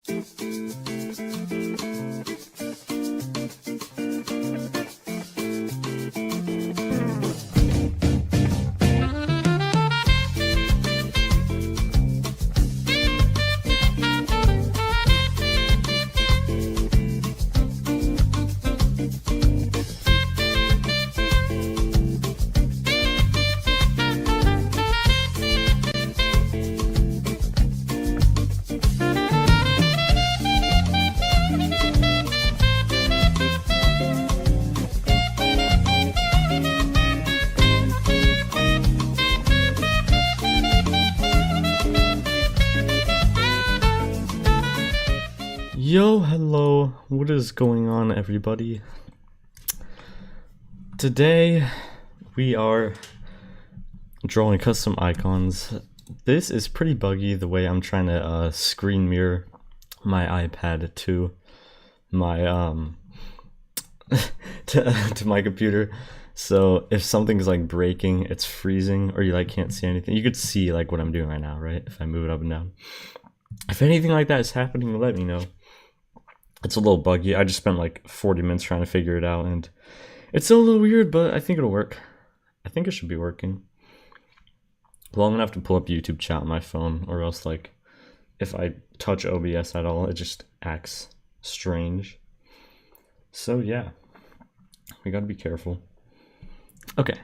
Yo, hello, what is going on, everybody? Today we are drawing custom icons. This is pretty buggy the way I'm trying to screen mirror my iPad to my to my computer. So if something's like breaking, it's freezing, or you like can't see anything, you could see like what I'm doing right now, right? If I move it up and down. If anything like that is happening, let me know. It's a little buggy. I just spent like 40 minutes trying to figure it out, and it's still a little weird, but I think it'll work. I think it should be working. Well, I'm gonna have to pull up YouTube chat on my phone, or else like if I touch OBS at all, it just acts strange. So yeah, we gotta be careful. Okay.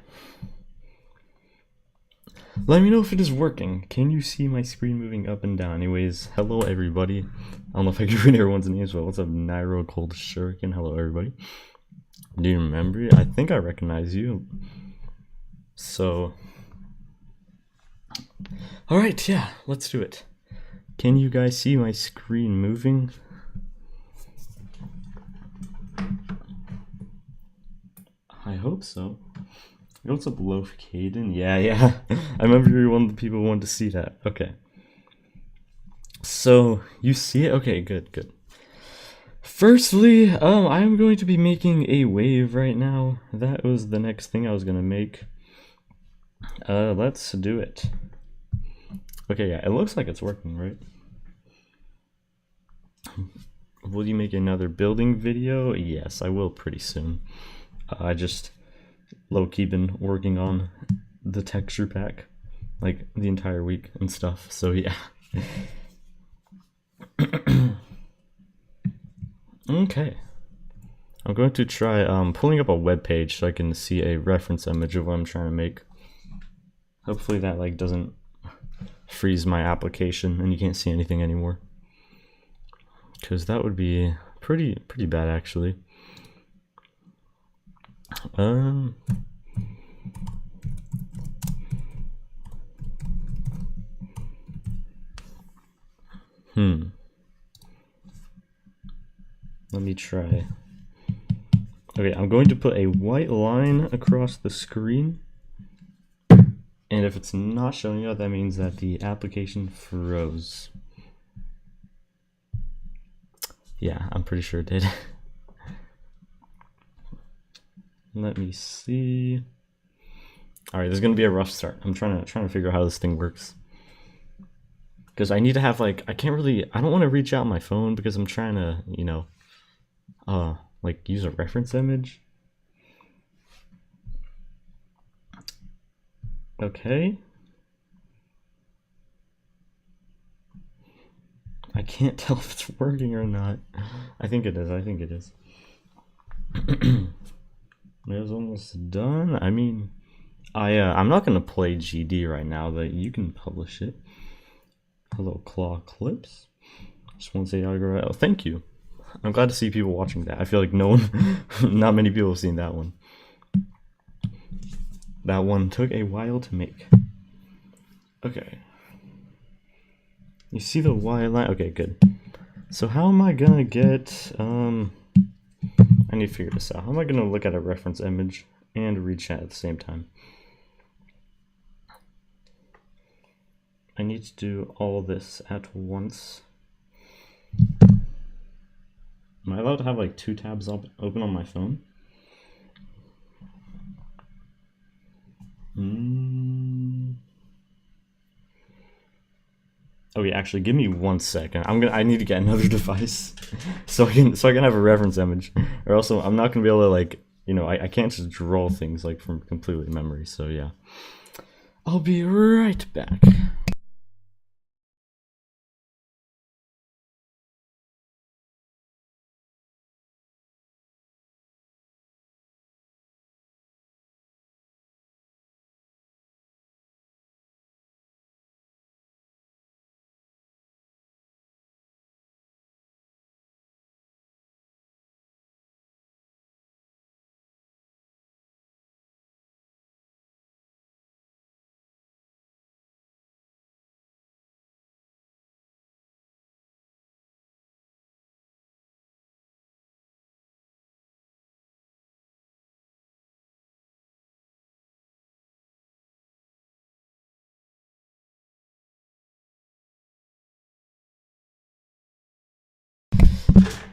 Let me know if it is working. Can you see my screen moving up and down? Anyways, hello everybody. I don't know if I can read everyone's names, but what's up, Nairo Cold Shuriken? Hello everybody. Do you remember me? I think I recognize you. So, alright, yeah, let's do it. Can you guys see my screen moving? I hope so. What's up, Loaf Caden? Yeah. I remember you were one of the people who wanted to see that. Okay. So, you see it? Okay, good. Firstly, I am going to be making a wave right now. That was the next thing I was gonna make. Let's do it. Okay, yeah, it looks like it's working, right? Will you make another building video? Yes, I will pretty soon. I just low-key been working on the texture pack like the entire week and stuff, so yeah. Okay, I'm going to try pulling up a web page so I can see a reference image of what I'm trying to make. Hopefully that like doesn't freeze my application and you can't see anything anymore, because that would be pretty bad actually. Let me try. Okay, I'm going to put a white line across the screen, and if it's not showing up, that means that the application froze. Yeah, I'm pretty sure it did. Let me see. Alright, this is gonna be a rough start. I'm trying to figure out how this thing works, because I need to have like I don't want to reach out my phone because I'm trying to, you know, like use a reference image. Okay. I can't tell if it's working or not. I think it is. It was almost done. I mean, I'm not gonna play GD right now, but you can publish it. Hello, Claw Clips. Just want to say, oh, thank you. I'm glad to see people watching that. I feel like not many people have seen that one. That one took a while to make. Okay. You see the white line? Okay, good. So how am I gonna get, I need to figure this out. How am I gonna look at a reference image and read chat at the same time? I need to do all this at once. Am I allowed to have like 2 tabs open on my phone? Okay, actually, give me 1 second. I need to get another device so I can have a reference image, or else I'm not gonna be able to like I can't just draw things like from completely memory. So yeah, I'll be right back.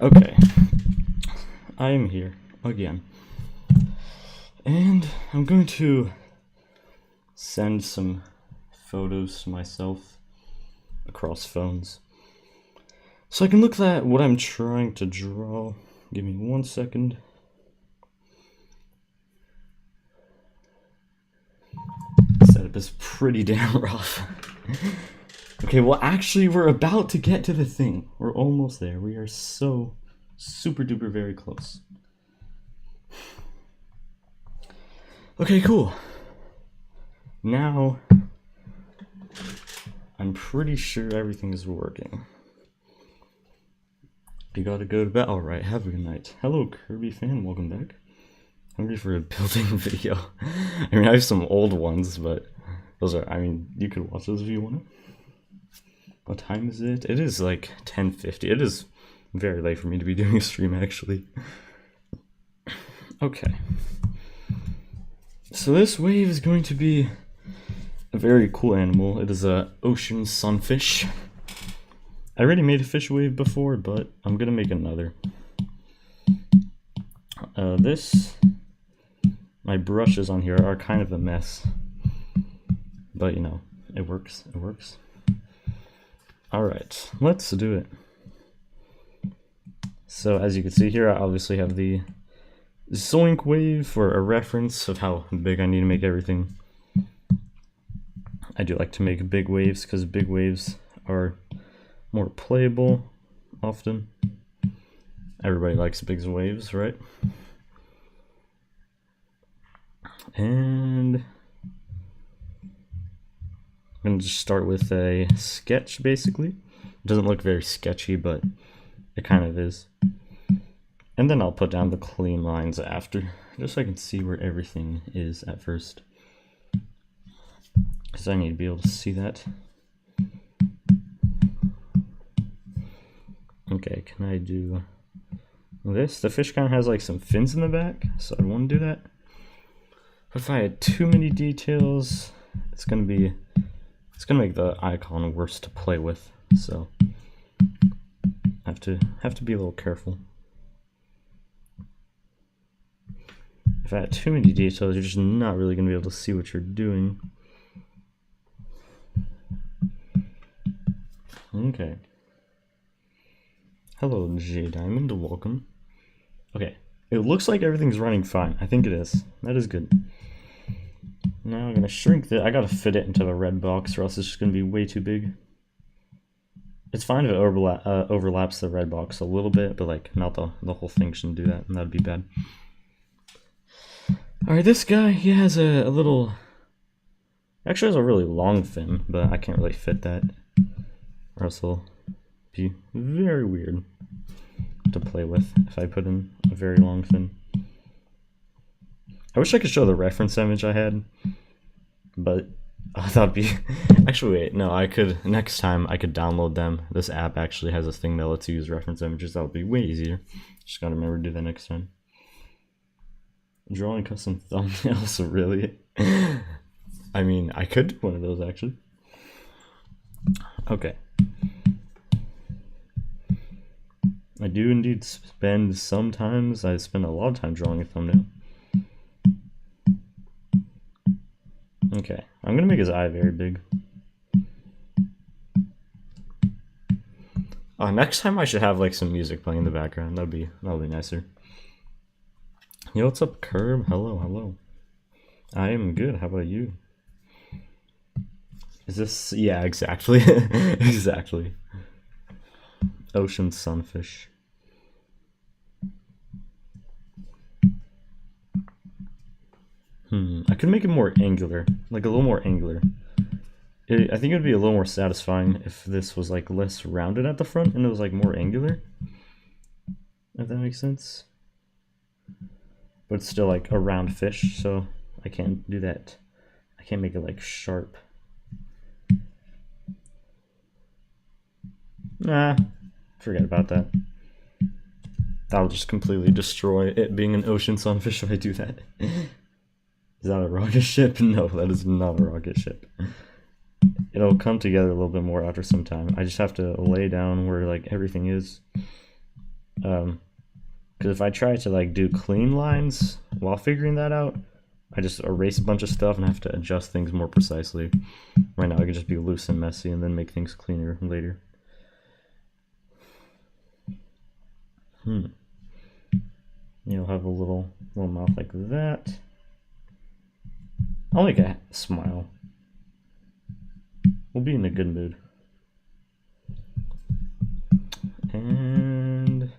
Okay, I am here again, and I'm going to send some photos to myself across phones so I can look at what I'm trying to draw. Give me 1 second. Setup is pretty damn rough. Okay, well actually we're about to get to the thing. We're almost there. We are so super duper very close. Okay, cool. Now I'm pretty sure everything is working. You gotta go to bed. Alright, have a good night. Hello, Kirby fan, welcome back. Hungry for a building video. I mean, I have some old ones, but those are, I mean, you could watch those if you want. What time is it? It is like 10:50. It is very late for me to be doing a stream, actually. Okay. So this wave is going to be a very cool animal. It is a ocean sunfish. I already made a fish wave before, but I'm gonna make another. My brushes on here are kind of a mess, but you know, it works. It works. All right, let's do it. So as you can see here, I obviously have the Zoink wave for a reference of how big I need to make everything. I do like to make big waves because big waves are more playable often. Everybody likes big waves, right? And I'm gonna just start with a sketch, basically. It doesn't look very sketchy, but it kind of is. And then I'll put down the clean lines after, just so I can see where everything is at first, because I need to be able to see that. Okay, can I do this? The fish kind of has like some fins in the back, so I want to do that. But if I had too many details, it's gonna make the icon worse to play with. So I have to be a little careful. If I had too many details, you're just not really gonna be able to see what you're doing. Okay. Hello, J Diamond, welcome. Okay, it looks like everything's running fine. I think it is. That is good. Now I'm gonna shrink it. I gotta fit it into the red box, or else it's just gonna be way too big. It's fine if it overlaps the red box a little bit, but like not the whole thing shouldn't do that, and that'd be bad. All right, this guy, he has a little. Actually, has a really long fin, but I can't really fit that, or else it'll be very weird to play with if I put in a very long fin. I wish I could show the reference image I had, but that'd be... Actually, wait, no, I could... Next time, I could download them. This app actually has a thing that lets you use reference images. That would be way easier. Just gotta remember to do that next time. Drawing custom thumbnails, really? I mean, I could do one of those, actually. Okay. I do indeed sometimes I spend a lot of time drawing a thumbnail. Okay, I'm gonna make his eye very big. Next time I should have like some music playing in the background. That'll be nicer. Yo, what's up, Curb? Hello, hello. I am good. How about you? Is this? Yeah, exactly. Exactly. Ocean sunfish. I could make it more angular, like a little more angular. I think it would be a little more satisfying if this was like less rounded at the front and it was like more angular. If that makes sense. But it's still like a round fish, so I can't do that. I can't make it like sharp. Nah, forget about that. That'll just completely destroy it being an ocean sunfish if I do that. Is that a rocket ship? No, that is not a rocket ship. It'll come together a little bit more after some time. I just have to lay down where like everything is. Because if I try to like do clean lines while figuring that out, I just erase a bunch of stuff and have to adjust things more precisely. Right now I could just be loose and messy and then make things cleaner later. You'll have a little mouth like that. I'll make a smile. We'll be in a good mood. And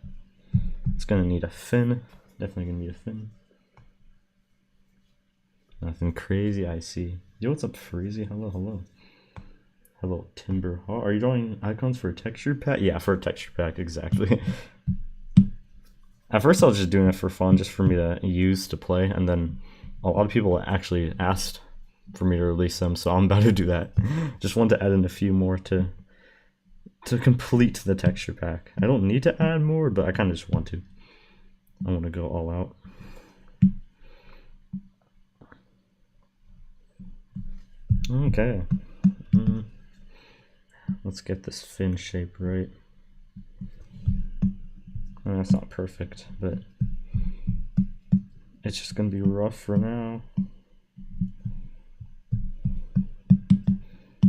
it's gonna need a fin. Definitely gonna need a fin. Nothing crazy, I see. Yo, what's up, Freezy? Hello, hello. Hello, Timber. Oh, are you drawing icons for a texture pack? Yeah, for a texture pack, exactly. At first I was just doing it for fun, just for me to use to play, and then a lot of people actually asked for me to release them, so I'm about to do that. Just want to add in a few more to complete the texture pack. I don't need to add more, but I kind of just want to. I want to go all out. Okay. Let's get this fin shape right. That's not perfect, but it's just gonna be rough for now.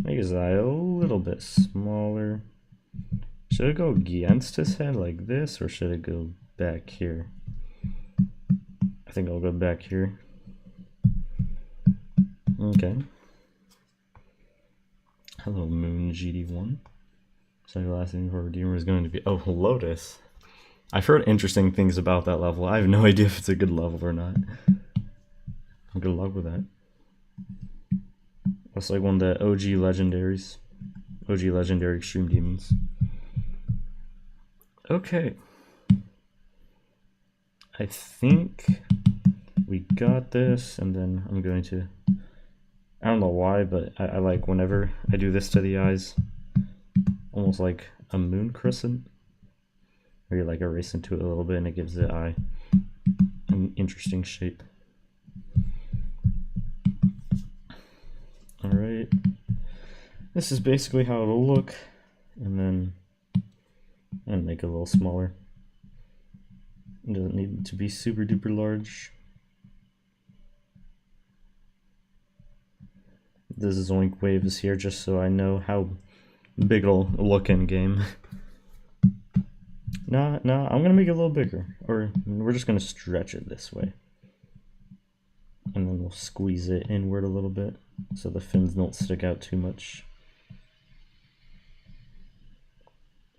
Make his eye a little bit smaller. Should it go against his head like this, or should it go back here? I think I'll go back here. Okay. Hello, Moon GD1. So your last thing for Redeemer is going to be Lotus. I've heard interesting things about that level. I have no idea if it's a good level or not. Good luck with that. That's like one of the OG legendaries. OG legendary extreme demons. Okay. I think we got this, and then I'm going to... I don't know why, but I like whenever I do this to the eyes, almost like a moon crescent, where you like erase into it a little bit and it gives the eye an interesting shape. Alright, this is basically how it'll look, and then I'm make it a little smaller. It doesn't need to be super duper large. This is Zoink Waves here just so I know how big it'll look in game. No, I'm gonna make it a little bigger, or we're just gonna stretch it this way. And then we'll squeeze it inward a little bit so the fins don't stick out too much.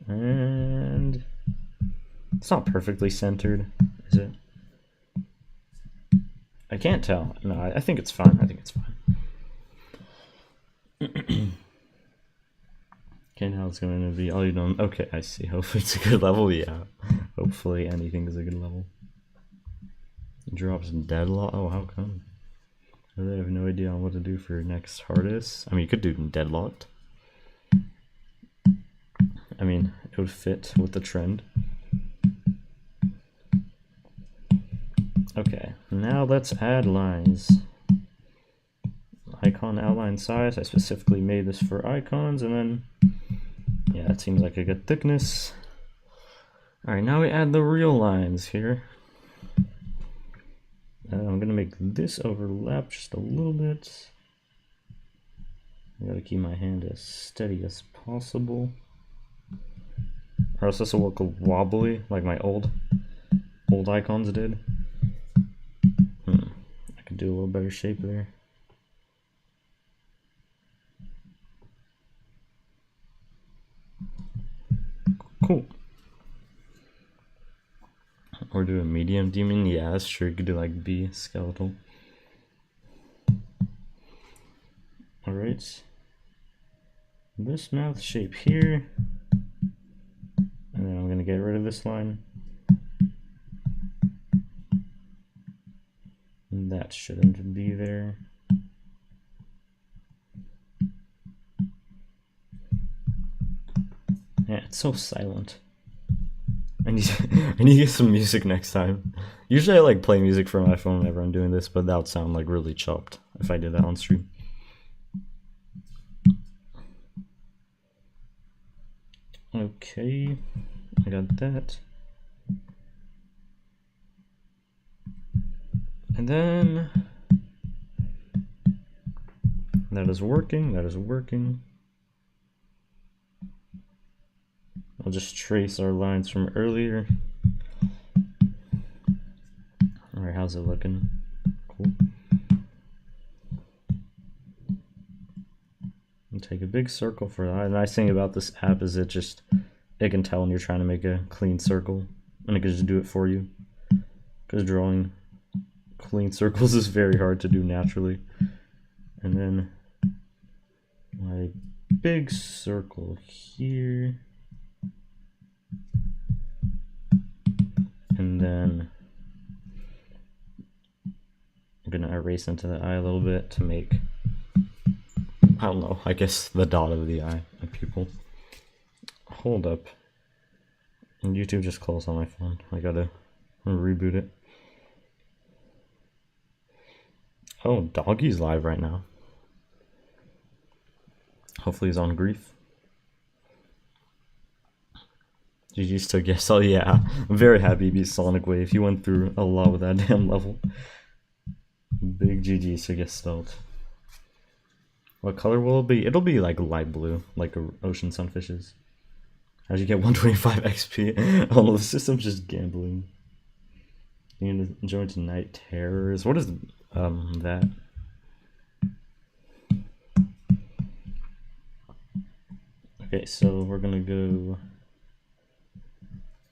And it's not perfectly centered, is it? I can't tell. No, I think it's fine. I think it's fine. Okay, now it's going to be all you know. Okay, I see. Hopefully it's a good level. Yeah, hopefully anything is a good level. Drops deadlock. Oh, how come? I really have no idea on what to do for next hardest. I mean, you could do deadlocked. I mean, it would fit with the trend. Okay, now let's add lines. Icon outline size. I specifically made this for icons, and then yeah, it seems like a good thickness. All right, now we add the real lines here. I'm gonna make this overlap just a little bit. I gotta keep my hand as steady as possible. Or else this will look wobbly like my old icons did. I could do a little better shape there. Cool. Or do a medium demon. Yeah, that's true. You could do like B skeletal. Alright. This mouth shape here. And then I'm gonna get rid of this line. And that shouldn't be there. Yeah, it's so silent. I need to get some music next time. Usually I like play music from my phone whenever I'm doing this, but that would sound like really chopped if I did that on stream. Okay, I got that. And then that is working, that is working. I'll just trace our lines from earlier. Alright, how's it looking? Cool. And take a big circle for that. The nice thing about this app is it can tell when you're trying to make a clean circle, and it can just do it for you. Because drawing clean circles is very hard to do naturally. And then my big circle here. And then I'm gonna erase into the eye a little bit to make, I don't know, I guess the dot of the eye, a pupil. Hold up. And YouTube just closed on my phone. I gotta reboot it. Oh, Doggy's live right now. Hopefully he's on grief. GG's to guess. Oh yeah, I'm very happy he beat Sonic Wave. He went through a lot with that damn level. Big GG's to Gestalt. What color will it be? It'll be like light blue, like ocean sunfishes. How'd you get 125 XP? Oh no, the system's just gambling. You need to join tonight terrors. What is that? Okay, so we're gonna go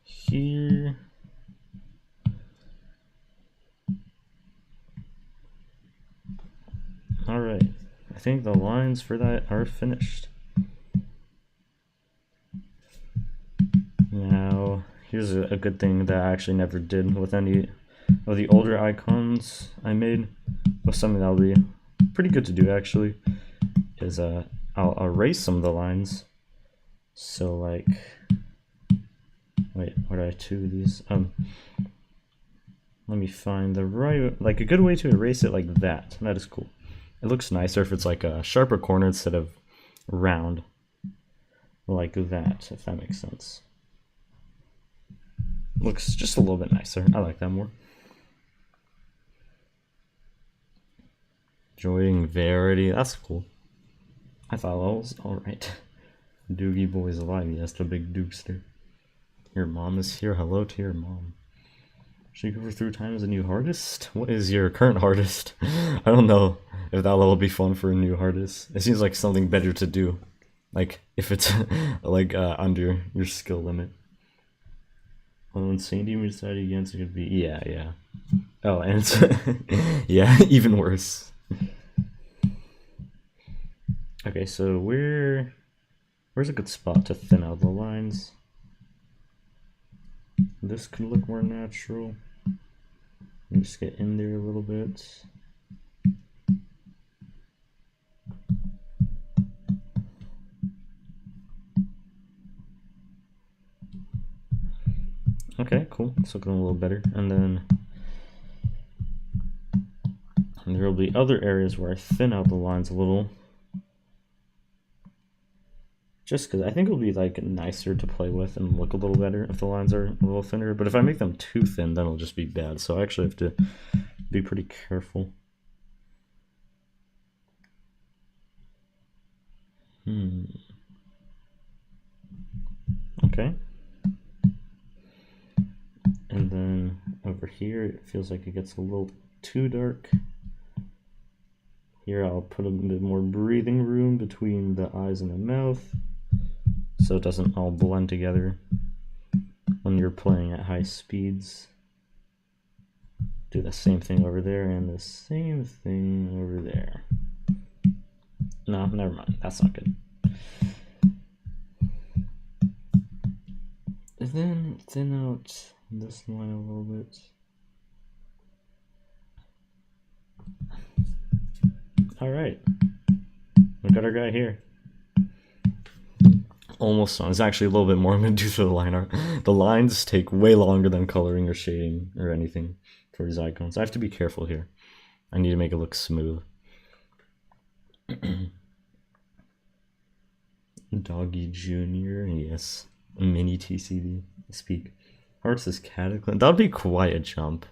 here. Alright, I think the lines for that are finished. Now, here's a good thing that I actually never did with any of the older icons I made, but something that'll be pretty good to do actually, is I'll erase some of the lines. So like, wait, what are 2 of these? Let me find the right, like a good way to erase it like that. That is cool. It looks nicer if it's like a sharper corner instead of round, like that, if that makes sense. Looks just a little bit nicer. I like that more. Enjoying Verity, that's cool. I thought that was alright. Doogie Boy's alive, yes, the big Dukester. Your mom is here, hello to your mom. Should you go through time as a new hardest? What is your current hardest? I don't know if that level will be fun for a new hardest. It seems like something better to do. Like, if it's like under your skill limit. Well, insane demon decided against it could be, yeah. Oh, and it's, yeah, even worse. Okay, so where's a good spot to thin out the lines? This could look more natural. Let me just get in there a little bit. Okay, cool. It's looking a little better. And then there will be other areas where I thin out the lines a little. Just because I think it'll be like nicer to play with and look a little better if the lines are a little thinner. But if I make them too thin, then it'll just be bad. So I actually have to be pretty careful. Okay. here it feels like it gets a little too dark. Here I'll put a bit more breathing room between the eyes and the mouth so it doesn't all blend together when you're playing at high speeds. Do the same thing over there and the same thing over there. No, never mind. That's not good. And then thin out this line a little bit. All right. Look at our guy here. Almost done. It's actually a little bit more I'm going to do for the line art. The lines take way longer than coloring or shading or anything for these icons. I have to be careful here. I need to make it look smooth. Doggy Jr. Yes. Mini TCD. Speak. Hearts is Cataclysm. That would be quite a jump.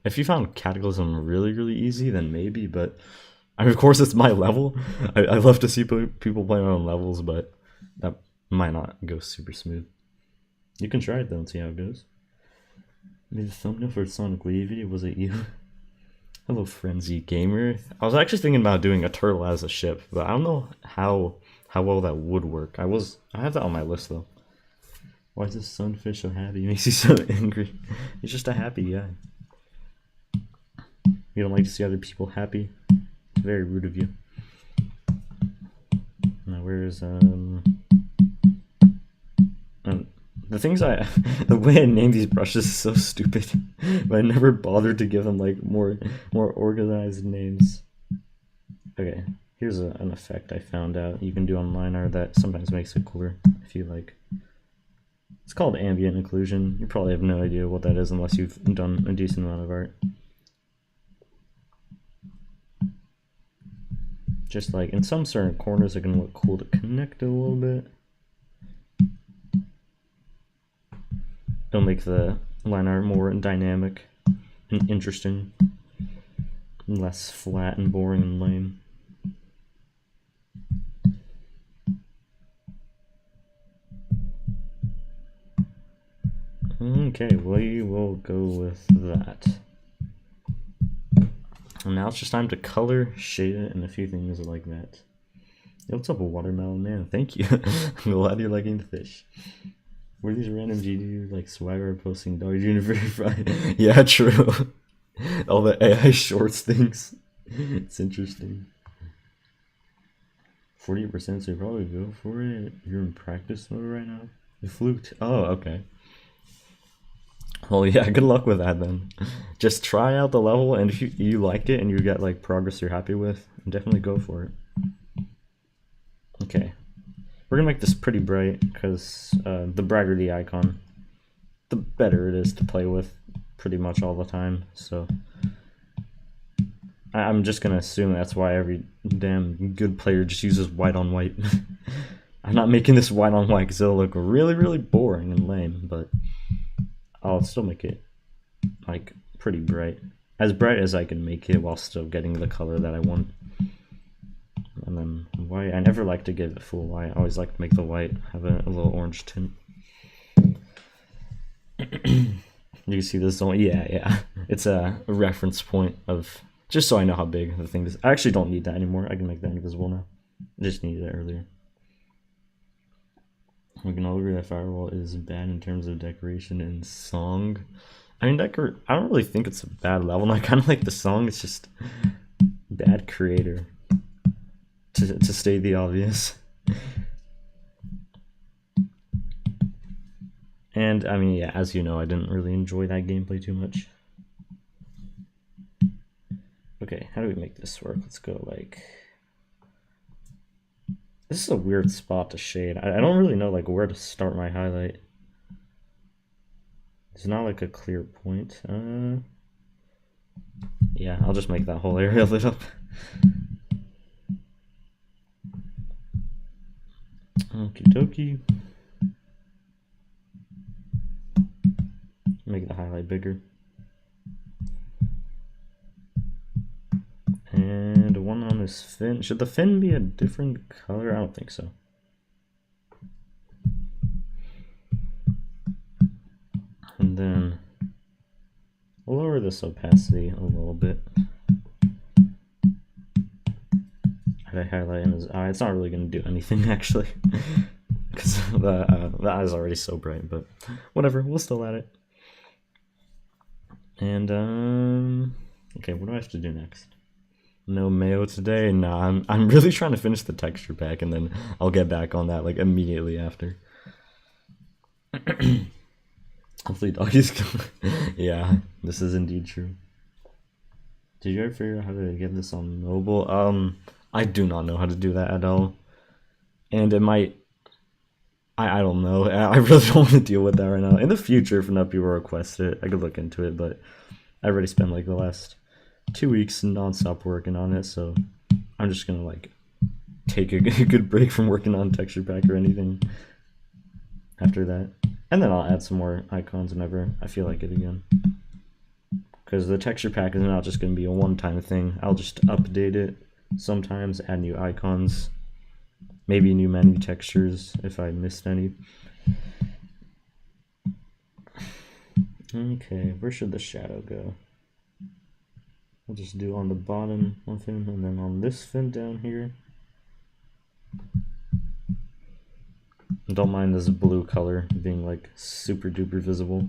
If you found Cataclysm really, really easy, then maybe, but I mean, of course, it's my level. I love to see people play on levels, but that might not go super smooth. You can try it though and see how it goes. Maybe the thumbnail for Sonic Wave video, was it you? Hello, Frenzy Gamer. I was actually thinking about doing a turtle as a ship, but I don't know how well that would work. I have that on my list though. Why is this sunfish so happy? He makes you so angry. He's just a happy guy. You don't like to see other people happy? It's very rude of you. Now where's the things the way I name these brushes is so stupid, but I never bothered to give them like more organized names. Okay, here's an effect I found out you can do on line art that sometimes makes it cooler if you like. It's called ambient occlusion. You probably have no idea what that is unless you've done a decent amount of art. Just like in some certain corners it can look cool to connect it a little bit. It'll make the line art more dynamic and interesting, and less flat and boring and lame. Okay, we will go with that. And now it's just time to color, shade it, and a few things like that. Yo, what's up, Watermelon Man? Thank you. I'm glad you're liking the fish. Were these random GD like Swagger posting Dog Jr. verified? Yeah, true. All the AI shorts things. It's interesting. 48%, so you probably go for it. You're in practice mode right now. You fluked. Oh, okay. Well, yeah, good luck with that then. Just try out the level, and if you like it and you get like progress you're happy with, definitely go for it. Okay. We're gonna make this pretty bright because the brighter the icon, the better it is to play with pretty much all the time. So I'm just gonna assume that's why every damn good player just uses white on white. I'm not making this white on white because it'll look really, really boring and lame, but I'll still make it like pretty bright as I can make it while still getting the color that I want. And then white, I never like to give it full white. I always like to make the white have a little orange tint. You can see this one. Yeah. It's a reference point of just so I know how big the thing is. I actually don't need that anymore. I can make that invisible now. I just needed it earlier. We can all agree that Firewall is bad in terms of decoration and song. I mean, I don't really think it's a bad level. I kind of like the song. It's just bad creator. To state the obvious. And I mean, yeah, as you know, I didn't really enjoy that gameplay too much. Okay, how do we make this work? Let's go like... This is a weird spot to shade. I don't really know like where to start my highlight. It's not like a clear point. Yeah, I'll just make that whole area lit up. Okie dokie. Make the highlight bigger. And one on this fin. Should the fin be a different color? I don't think so. And then lower lower this opacity a little bit. I highlight in his eye. It's not really going to do anything actually, because the eye's already so bright. But whatever, we'll still at it. And okay, what do I have to do next? No mayo today. Nah, I'm really trying to finish the texture pack, and then I'll get back on that like immediately after. Hopefully doggies come. Yeah, this is indeed true. Did you ever figure out how to get this on mobile? I do not know how to do that at all. And it might... I don't know. I really don't want to deal with that right now. In the future, if enough people request it, I could look into it, but I already spent like the last 2 weeks non-stop working on it, so I'm just gonna like take a good break from working on texture pack or anything after that. And then I'll add some more icons whenever I feel like it again. Because the texture pack is not just going to be a one-time thing. I'll just update it sometimes, add new icons, maybe new menu textures if I missed any. Okay, where should the shadow go? I'll just do on the bottom of him, and then on this fin down here. Don't mind this blue color being like super duper visible.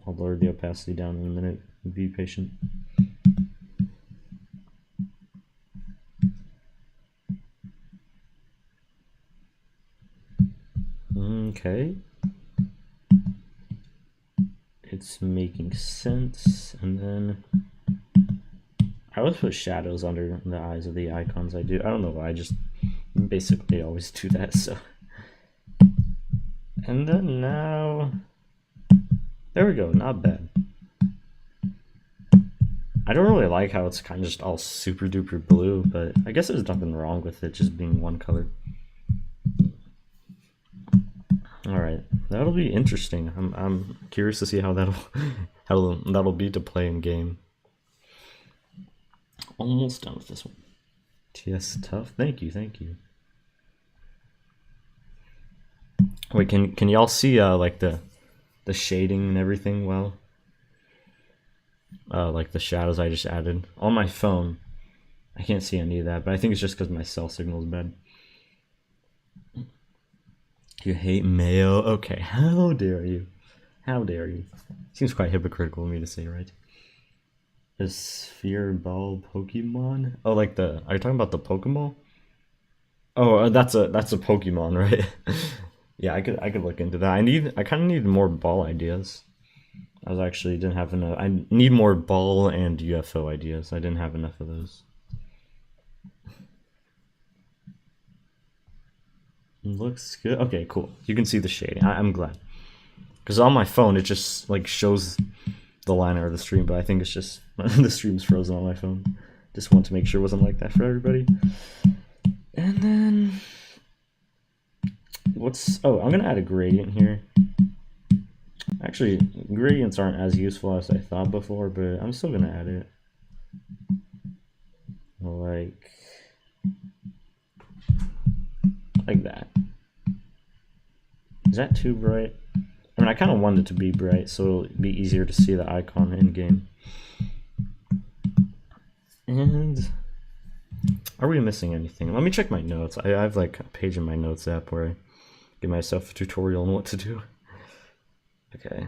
I'll lower the opacity down in a minute. Be patient. Okay. It's making sense. And then I always put shadows under the eyes of the icons I do. I don't know why, I just basically always do that, so. And then now, there we go, not bad. I don't really like how it's kind of just all super duper blue, but I guess there's nothing wrong with it just being one color. Alright, that'll be interesting. I'm curious to see how that'll be to play in game. Almost done with this one. TS tough. Thank you. Wait, can y'all see like the shading and everything well? Like the shadows I just added on my phone. I can't see any of that, but I think it's just because my cell signal is bad. You hate mayo? Okay, how dare you? How dare you? Seems quite hypocritical of me to say, right? A sphere ball Pokemon? Oh, like are you talking about the Pokeball? Oh, that's a Pokemon, right? Yeah, I could look into that. I kind of need more ball ideas. Didn't have enough. I need more ball and UFO ideas. I didn't have enough of those. Looks good. Okay, cool. You can see the shading. I'm glad. Because on my phone, it just like shows the liner of the stream, but I think it's just the stream's frozen on my phone. Just want to make sure it wasn't like that for everybody. And then I'm gonna add a gradient here. Actually, gradients aren't as useful as I thought before, but I'm still gonna add it. Like that. Is that too bright? I mean, I kind of want it to be bright, so it'll be easier to see the icon in game. And are we missing anything? Let me check my notes. I have like a page in my notes app where I give myself a tutorial on what to do. Okay.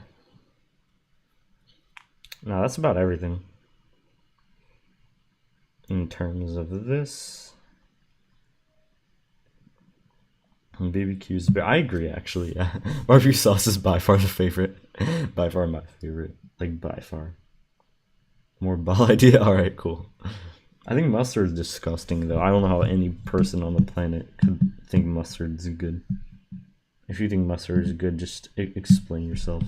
Now that's about everything in terms of this. BBQ's, but I agree actually. Yeah, barbecue sauce is by far the favorite. By far my favorite. Like by far. More ball idea. All right, cool. I think mustard is disgusting though. I don't know how any person on the planet could think mustard is good. If you think mustard is good, just explain yourself.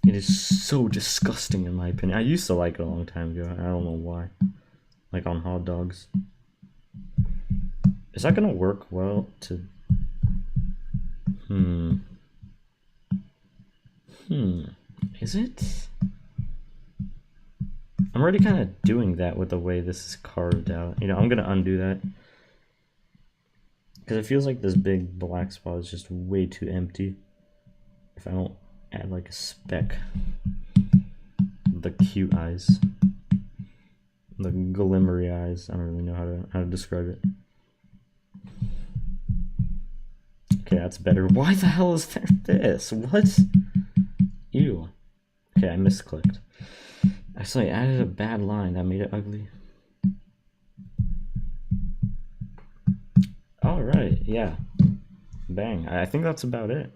It is so disgusting in my opinion. I used to like it a long time ago. I don't know why. Like on hot dogs. Is that gonna work well to... Is it? I'm already kind of doing that with the way this is carved out. You know, I'm gonna undo that. Because it feels like this big black spot is just way too empty. If I don't add like a speck. the cute eyes. The glimmery eyes. I don't really know how to describe it. Okay, that's better. Why the hell is there this? What? Ew. Okay, I misclicked. Actually, I added a bad line that made it ugly. Alright, yeah. Bang. I think that's about it.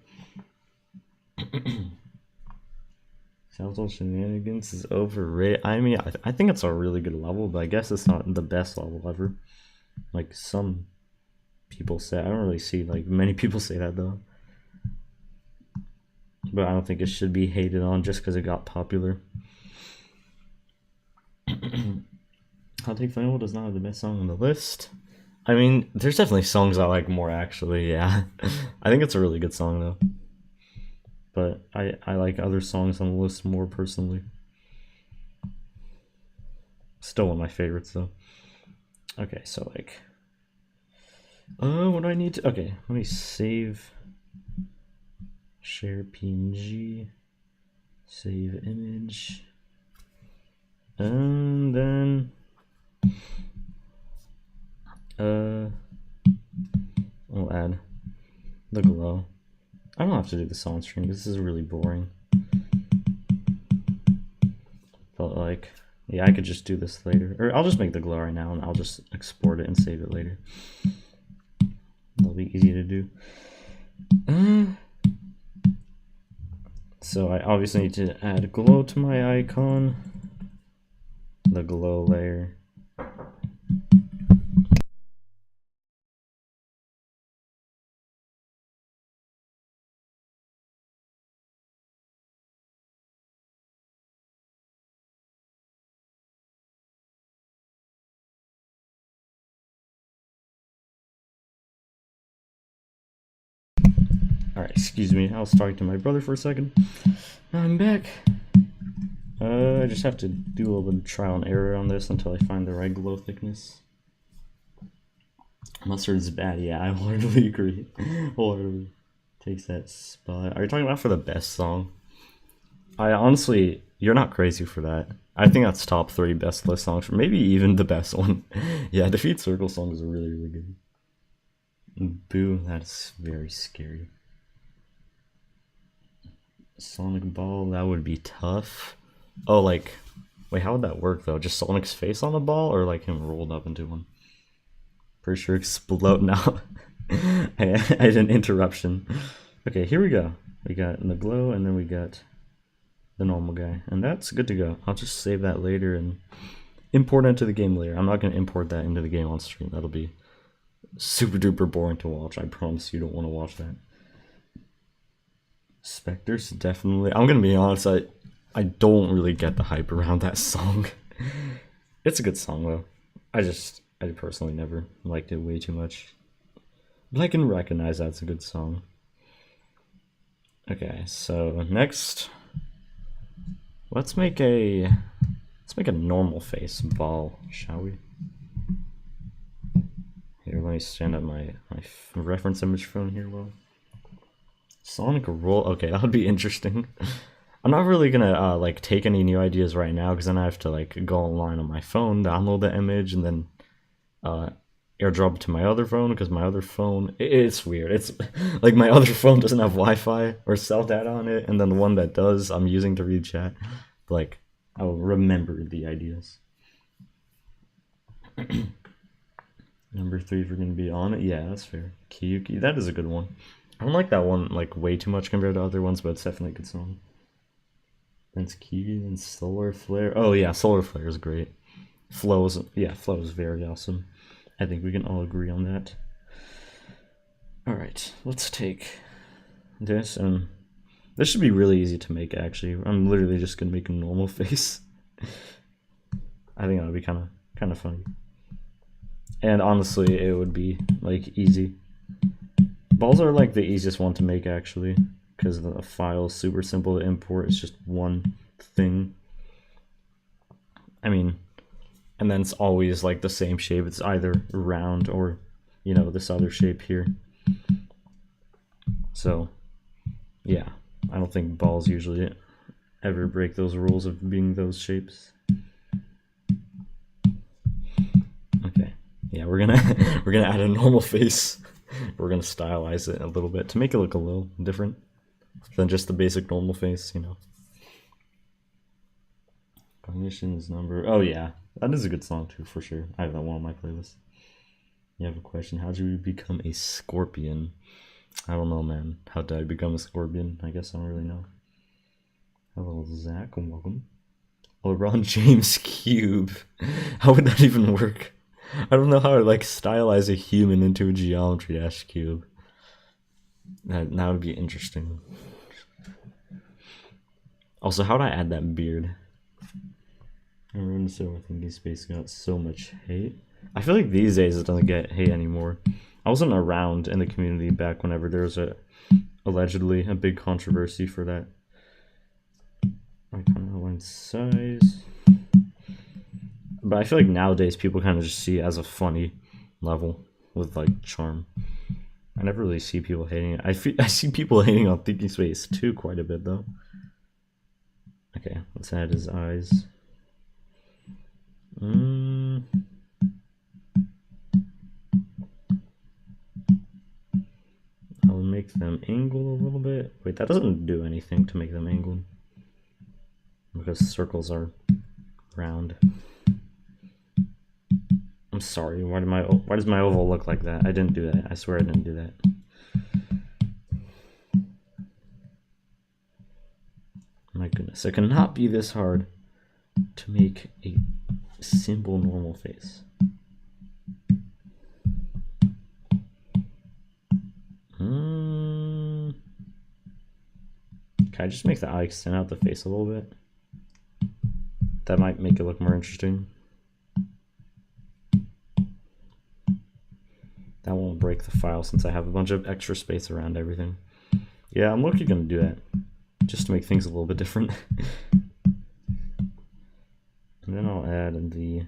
Southwell Shenanigans is overrated. I mean, I think it's a really good level, but I guess it's not the best level ever. Like some people say. I don't really see like many people say that though. But I don't think it should be hated on just because it got popular. I'll Take Final does not have the best song on the list. I mean, there's definitely songs I like more actually, yeah. I think it's a really good song though. But I like other songs on the list more personally. Still one of my favorites though. Okay, so like what do I need to okay, let me save share PNG, save image, and then I'll add the glow. I don't have to do this on stream. This is really boring. But like, yeah, I could just do this later. Or I'll just make the glow right now and I'll just export it and save it later. That'll be easy to do. So I obviously need to add glow to my icon. The glow layer. Alright, excuse me. I was talking to my brother for a second. Now I'm back. I just have to do a little bit of trial and error on this until I find the right glow thickness. Mustard is bad, yeah, I wholeheartedly agree. Wholeheartedly takes that spot. Are you talking about for the best song? I honestly, you're not crazy for that. I think that's top 3 best list songs, maybe even the best one. Yeah, Defeat Circle songs are really, really good. Boo, that's very scary. Sonic Ball, that would be tough. Oh, like, wait, how would that work though? Just Sonic's face on the ball, or like him rolled up into one? Pretty sure explode now. I had an interruption. Okay, here we go. We got the glow, and then we got the normal guy, and that's good to go. I'll just save that later and import it into the game later. I'm not going to import that into the game on stream. That'll be super duper boring to watch. I promise you don't want to watch that. Spectres, definitely. I'm gonna be honest, I don't really get the hype around that song. It's a good song though. I personally never liked it way too much. But I can recognize that's a good song. Okay, so next let's make a normal face ball, shall we? Here, let me stand up my reference image phone here. Well, Sonic roll. Okay, that would be interesting. I'm not really gonna like take any new ideas right now because then I have to like go online on my phone, download the image, and then airdrop it to my other phone because my other phone it's weird. It's like my other phone doesn't have Wi-Fi or cell data on it, and then the one that does I'm using to read chat. Like I will remember the ideas. Number 3 if we're gonna be on it. Yeah, that's fair. Kiyuki, that is a good one. I don't like that one like way too much compared to other ones, but it's definitely a good song. Then it's Kiyuki, then Solar Flare. Oh yeah, Solar Flare is great. Flow is very awesome. I think we can all agree on that. Alright, let's take this, and this should be really easy to make actually. I'm literally just gonna make a normal face. I think that would be kind of funny. And honestly, it would be like easy. Balls are like the easiest one to make actually, because the file is super simple to import. It's just one thing. I mean, and then it's always like the same shape. It's either round or, you know, this other shape here. So, yeah, I don't think balls usually ever break those rules of being those shapes. Okay, yeah, we're gonna we're gonna add a normal face. We're gonna stylize it a little bit to make it look a little different than just the basic normal face, you know. Cognition's number. Oh yeah, that is a good song too, for sure. I have that one on my playlist. You have a question. How did you become a scorpion? I don't know, man. How did I become a scorpion? I guess I don't really know. Hello, Zach, and welcome. LeBron James cube. How would that even work? I don't know how to like stylize a human into a Geometry Dash cube. That would be interesting. Also, how would I add that beard? Everyone so I think Space got so much hate. I feel like these days it doesn't get hate anymore. I wasn't around in the community back whenever there was allegedly a big controversy for that. I kind of outline size. But I feel like nowadays people kind of just see it as a funny level with like charm. I never really see people hating it. I see people hating on Thinking Space too quite a bit though. Okay, let's add his eyes. I'll make them angle a little bit. Wait, that doesn't do anything to make them angled because circles are round. I'm sorry. Why does my oval look like that? I didn't do that. I swear I didn't do that. My goodness, it cannot be this hard to make a simple normal face. Can I just make the eye extend out the face a little bit? That might make it look more interesting. That won't break the file since I have a bunch of extra space around everything. Yeah, I'm literally gonna do that just to make things a little bit different. And then I'll add the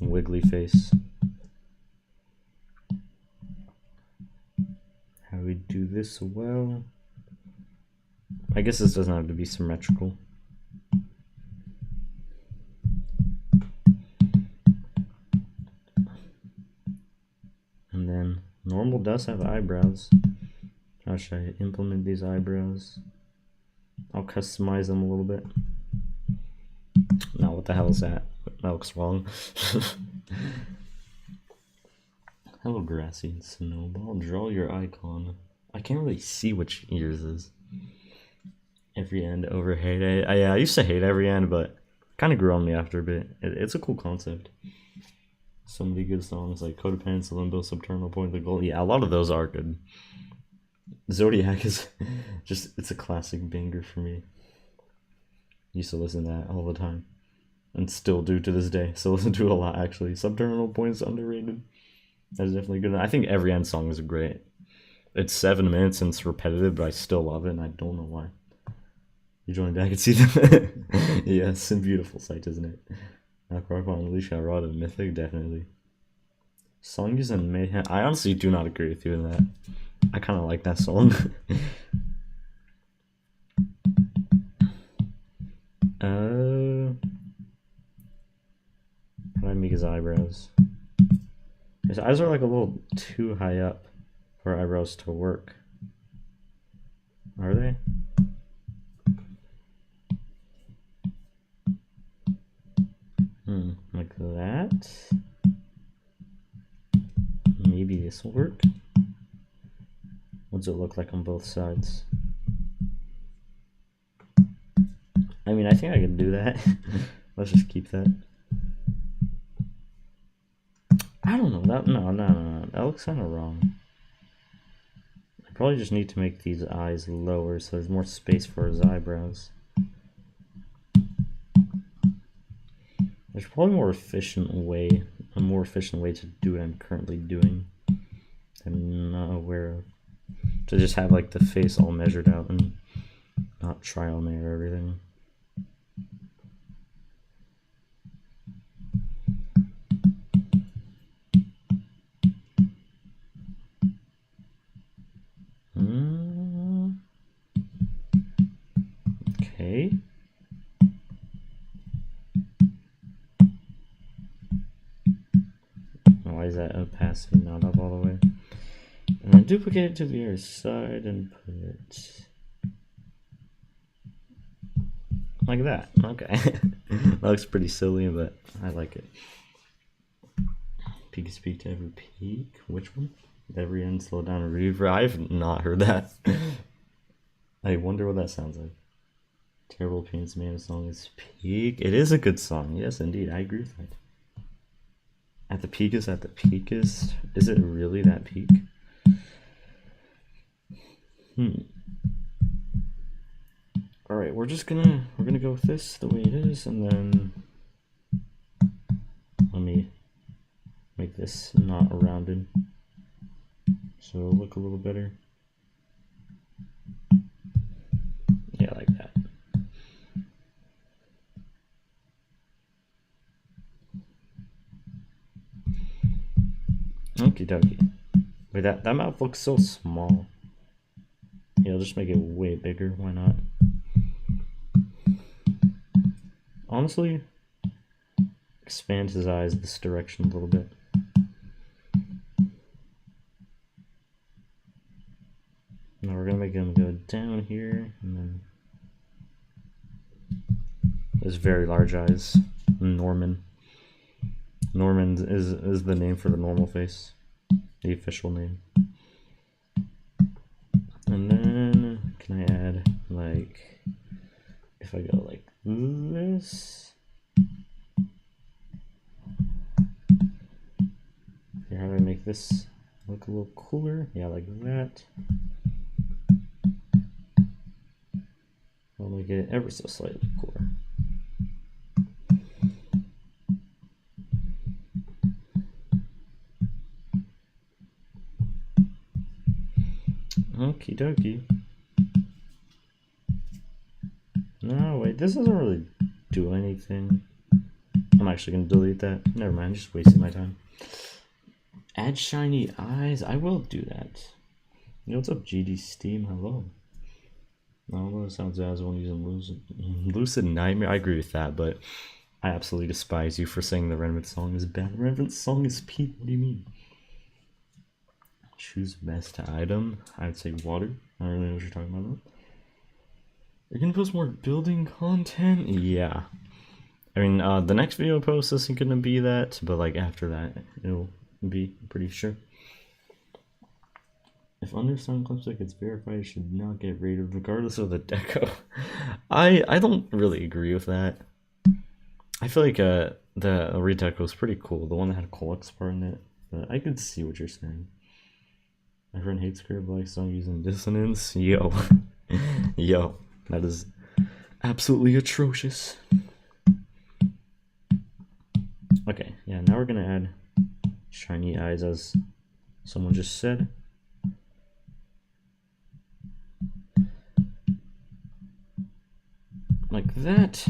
wiggly face. How do we do this well? I guess this doesn't have to be symmetrical. And then normal does have eyebrows. How should I implement these eyebrows? I'll customize them a little bit. Now what the hell is that? That looks wrong. Hello, Grassy and Snowball. Draw your icon. I can't really see which yours is. Every end over hate. I used to hate every end, but kind of grew on me after a bit. It's a cool concept. So many good songs like Codependence, Limbo, Subterminal Point, The Goal. Yeah, a lot of those are good. Zodiac is just, it's a classic banger for me. Used to listen to that all the time. And still do to this day. Still listen to it a lot, actually. Subterminal Point is underrated. That's definitely good. I think every end song is great. It's 7 minutes and it's repetitive, but I still love it, and I don't know why. You joined back and see them? Yeah, it's a beautiful sight, isn't it? Crocodile Unleashed got Rod of Mythic, definitely. Songs and Mayhem. I honestly do not agree with you in that. I kind of like that song. How do I make his eyebrows? His eyes are like a little too high up for eyebrows to work. Are they? Like that. Maybe this will work. What does it look like on both sides? I mean, I think I can do that. Let's just keep that. I don't know. No. That looks kind of wrong. I probably just need to make these eyes lower so there's more space for his eyebrows. There's probably a more efficient way to do what I'm currently doing. I'm not aware of. To just have like the face all measured out and not trial and error everything. Okay. Why is that opacity not up all the way? And then duplicate it to the other side and put it like that. Okay. That looks pretty silly, but I like it. Peak is peak to every peak. Which one? Every end, slow down and reverb. I've not heard that. I wonder what that sounds like. Terrible Pains Man song is peak. It is a good song. Yes, indeed. I agree with that. At the peakest, at the peakest. Is it really that peak? Alright, we're gonna go with this the way it is, and then let me make this not rounded so it'll look a little better. Yeah, like that. Okie dokie. Wait, that mouth looks so small. Yeah, I'll just make it way bigger. Why not? Honestly, expand his eyes this direction a little bit. Now we're gonna make him go down here, and then his very large eyes. Norman. Norman is the name for the normal face, the official name. And then can I add, like, if I go like this? Here, how do I make this look a little cooler? Yeah, like that. I'll make it ever so slightly cooler. Okie dokie. No, wait, this doesn't really do anything. I'm actually gonna delete that. Never mind, just wasting my time. Add shiny eyes. I will do that. Yo, what's up, GD Steam? Hello. I don't know, it sounds as one using Lucid Nightmare. I agree with that, but I absolutely despise you for saying the Renvent song is bad. The Renvent song is peak. What do you mean? Choose best item. I would say water. I don't really know what you're talking about. You're gonna post more building content? Yeah. I mean, the next video post isn't gonna be that, but like after that, it'll be, pretty sure. If Undersound Clips like it's verified, it should not get rated regardless of the deco. I don't really agree with that. I feel like the redeco was pretty cool. The one that had a Colux part in it. But I could see what you're saying. My friend hates Square Black song using dissonance. Yo. Yo. That is absolutely atrocious. Okay, yeah, now we're gonna add shiny eyes as someone just said. Like that.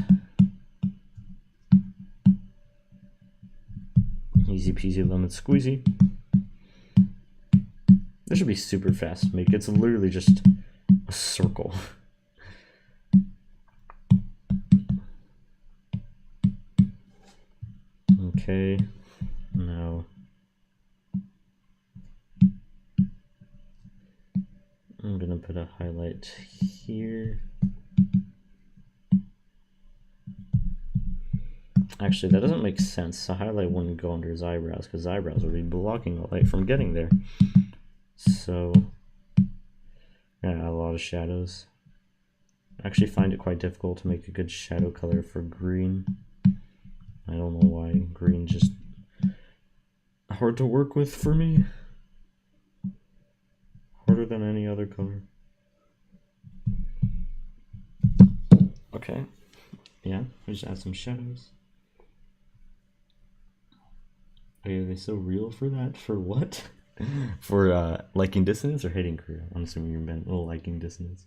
Easy peasy lemon squeezy. This should be super fast to make. It's literally just a circle. Okay, now I'm gonna put a highlight here. Actually, that doesn't make sense. The highlight wouldn't go under his eyebrows because eyebrows would be blocking the light from getting there. So, yeah, a lot of shadows. I actually find it quite difficult to make a good shadow color for green. I don't know why. Green's just hard to work with for me. Harder than any other color. Okay. Yeah, we just add some shadows. Are they so real for that? For what? For liking dissonance or hating Korea? I'm assuming you're meant liking dissonance.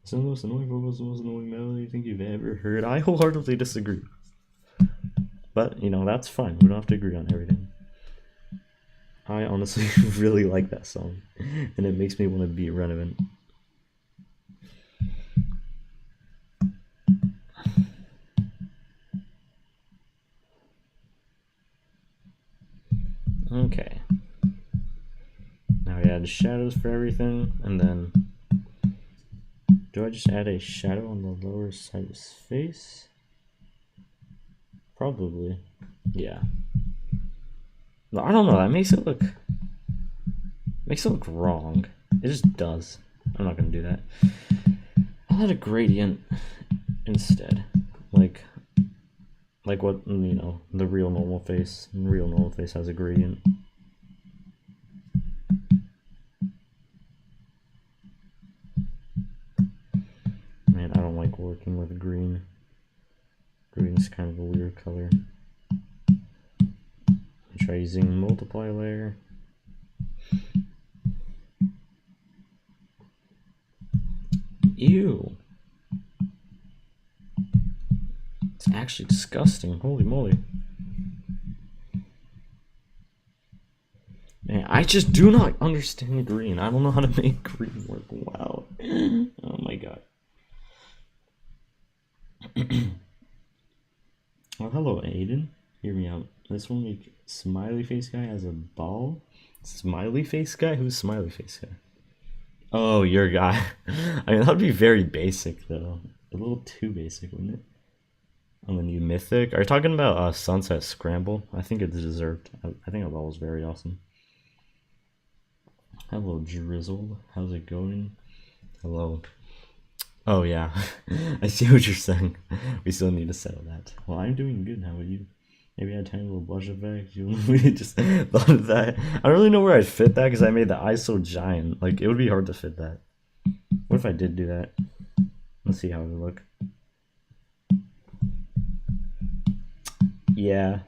Some of the most annoying vocals, the most annoying melody you think you've ever heard. I wholeheartedly disagree. But, you know, that's fine. We don't have to agree on everything. I honestly really like that song. And it makes me want to be Renvent. Okay. Now we add shadows for everything, and then do I just add a shadow on the lower side of his face? Probably. Yeah. No, I don't know. That makes it look wrong. It just does. I'm not gonna do that. I'll add a gradient instead, like what, you know, the real normal face. The real normal face has a gradient. Man, I don't like working with green. Green's kind of a weird color. Try using multiply layer. Ew. It's actually disgusting. Holy moly. Man, I just do not understand green. I don't know how to make green work. Wow. Oh my god. Oh, hello, Aiden. Hear me out. This one, like, smiley face guy has a ball. Smiley face guy? Who's smiley face guy? Oh, your guy. I mean, that would be very basic, though. A little too basic, wouldn't it? And the new mythic. Are you talking about Sunset Scramble? I think it's deserved. I think that was very awesome. Hello, Drizzle. How's it going? Hello. Oh, yeah. I see what you're saying. We still need to settle that. Well, I'm doing good. How are you? Maybe I had a tiny little blush effect. We just thought of that. I don't really know where I'd fit that because I made the eye so giant. Like, it would be hard to fit that. What if I did do that? Let's see how it would look. Yeah.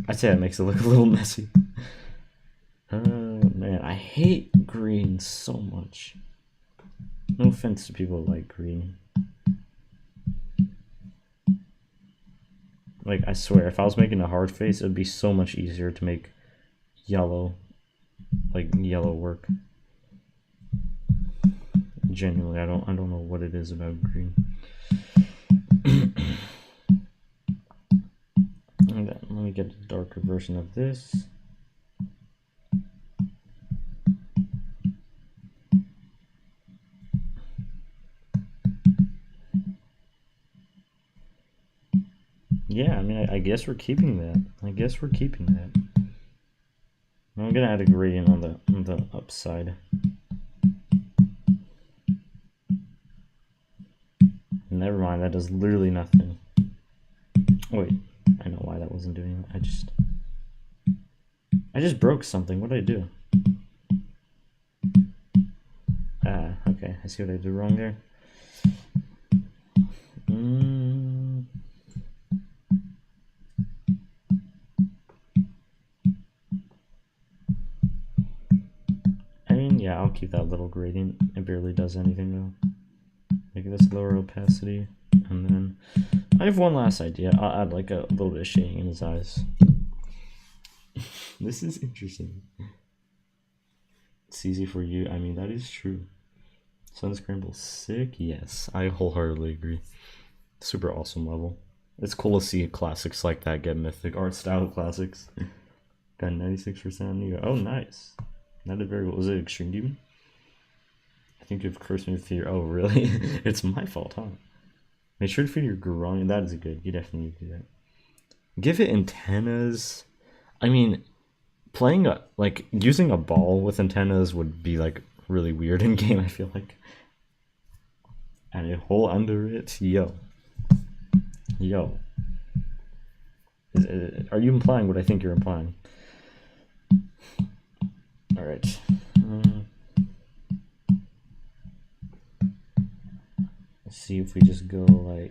I'd say that makes it look a little messy. Man, I hate green so much. No offense to people who like green. Like, I swear, if I was making a hard face, it would be so much easier to make yellow, like, yellow work. Genuinely, I don't know what it is about green. And then, let me get a darker version of this. Yeah, I mean, I guess we're keeping that. I'm gonna add a gradient on the upside. Never mind, that does literally nothing. Wait, I know why that wasn't doing it. I just broke something. What did I do? Ah, okay. I see what I did wrong there. Yeah, I'll keep that little gradient. It barely does anything though. Make this lower opacity, and then I have one last idea. I'll add like a little bit of shading in his eyes. This is interesting. It's easy for you. I mean, that is true. Sun Scramble sick? Yes, I wholeheartedly agree. Super awesome level. It's cool to see classics like that get mythic. Art style classics. Got 96%. Oh, nice. That did very well. Was it Extreme Demon? I think you've cursed me with fear. Oh, really? It's my fault, huh? Make sure to feed your growing. That is good. You definitely need to do that. Give it antennas. I mean, using a ball with antennas would be like really weird in game, I feel like. And a hole under it. Yo. Are you implying what I think you're implying? Alright. Let's see if we just go like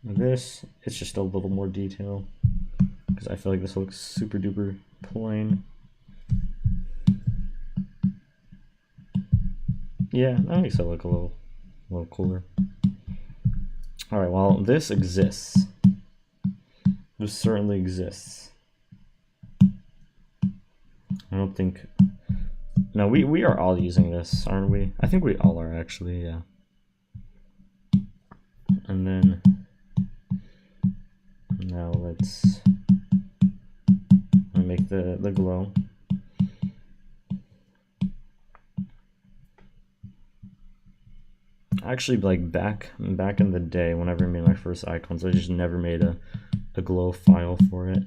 this. It's just a little more detail because I feel like this looks super duper plain. Yeah, that makes it look a little cooler. Alright, well, this exists. This certainly exists. I don't think... No, we are all using this, aren't we? I think we all are, actually, yeah. And then... Now let's make the glow. Actually, like back in the day, whenever I made my first icons, I just never made a glow file for it,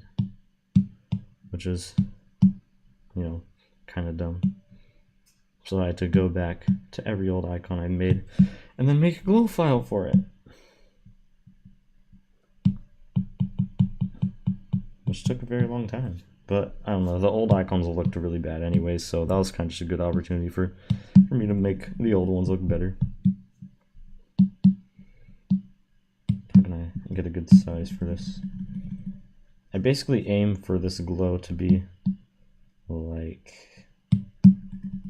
which is, you know, kind of dumb. So I had to go back to every old icon I made and then make a glow file for it, which took a very long time. But I don't know, the old icons looked really bad anyways, so that was kind of just a good opportunity for me to make the old ones look better. How can I get a good size for this? I basically aim for this glow to be like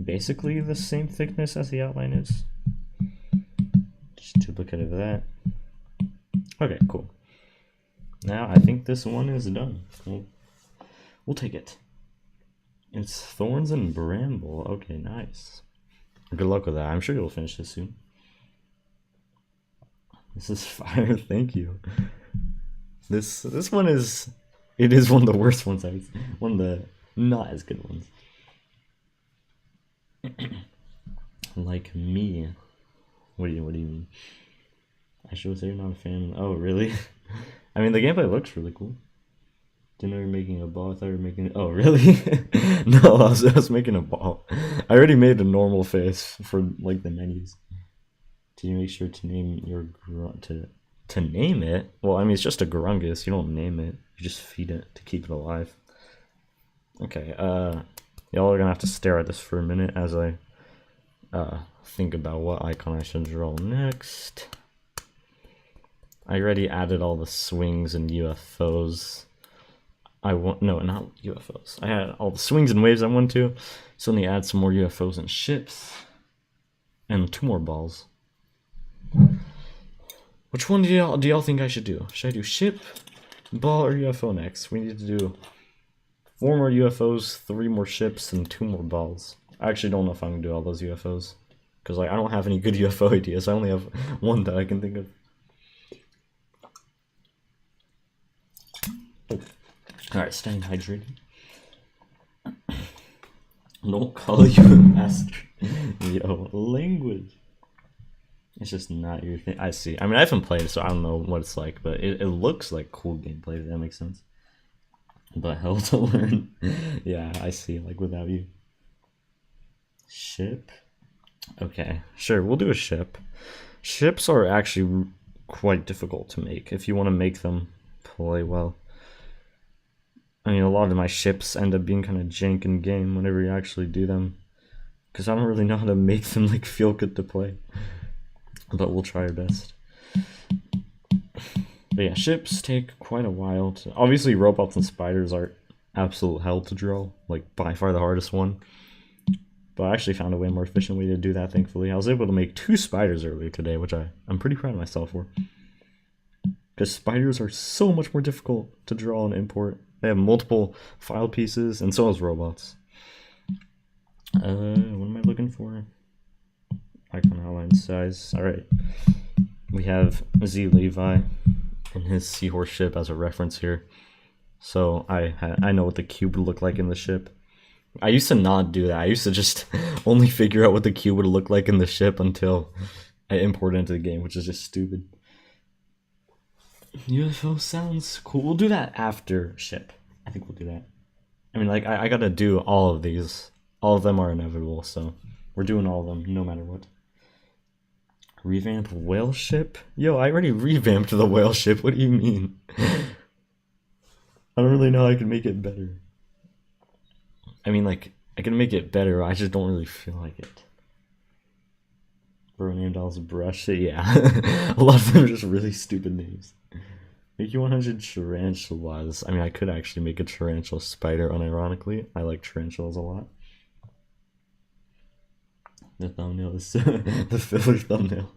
basically the same thickness as the outline is. Just a duplicate of that. Okay, cool. Now I think this one is done. We'll take it. It's Thorns and Bramble. Okay, nice. Good luck with that. I'm sure you'll finish this soon. This is fire. Thank you. This one is, it is one of the worst ones. One of the not as good ones. Like me. What do you mean? I should say you're not a fan. Oh, really? I mean, the gameplay looks really cool. Didn't know you were making a ball. I thought you were making. Oh, really? No, I was making a ball. I already made a normal face for like the menus. Do you make sure to name your to name it? Well, I mean, it's just a Grungus. You don't name it. You just feed it to keep it alive. Okay. Y'all are gonna have to stare at this for a minute as I think about what icon I should draw next. I already added all the swings and UFOs. No, not UFOs. I had all the swings and waves I wanted to. So I need to add some more UFOs and ships. And 2 more balls. Which one do y'all think I should do? Should I do ship, ball, or UFO next? We need to do 4 more UFOs, 3 more ships, and 2 more balls. I actually don't know if I'm gonna do all those UFOs. Because like I don't have any good UFO ideas. I only have one that I can think of. Alright, staying hydrated. Don't call you a master. Yo, language. It's just not your thing. I see. I mean, I haven't played it, so I don't know what it's like, but it looks like cool gameplay, if that makes sense. But hell to learn. Yeah, I see, like without you. Ship? Okay, sure, we'll do a ship. Ships are actually quite difficult to make if you want to make them play well. I mean, a lot of my ships end up being kind of jank in game whenever you actually do them, because I don't really know how to make them like feel good to play. But we'll try our best. But yeah, ships take quite a while to. Obviously, robots and spiders are absolute hell to draw, like by far the hardest one. But I actually found a way more efficient way to do that, thankfully. I was able to make 2 spiders earlier today, which I'm pretty proud of myself for. Because spiders are so much more difficult to draw and import. They have multiple file pieces, and so does robots. What am I looking for? Icon outline size. Alright. We have Z Levi and his seahorse ship as a reference here. So I know what the cube would look like in the ship. I used to not do that. I used to just only figure out what the cube would look like in the ship until I import it into the game, which is just stupid. UFO sounds cool. We'll do that after ship. I think we'll do that. I mean, like, I gotta do all of these. All of them are inevitable, so we're doing all of them, no matter what. Revamp whale ship? Yo, I already revamped the whale ship. What do you mean? I don't really know how I can make it better. I mean, like, I can make it better, I just don't really feel like it. Bro named Alice Brush. Yeah. A lot of them are just really stupid names. Make you 100 tarantulas. I mean, I could actually make a tarantula spider, unironically. I like tarantulas a lot. The thumbnail is the filler thumbnail.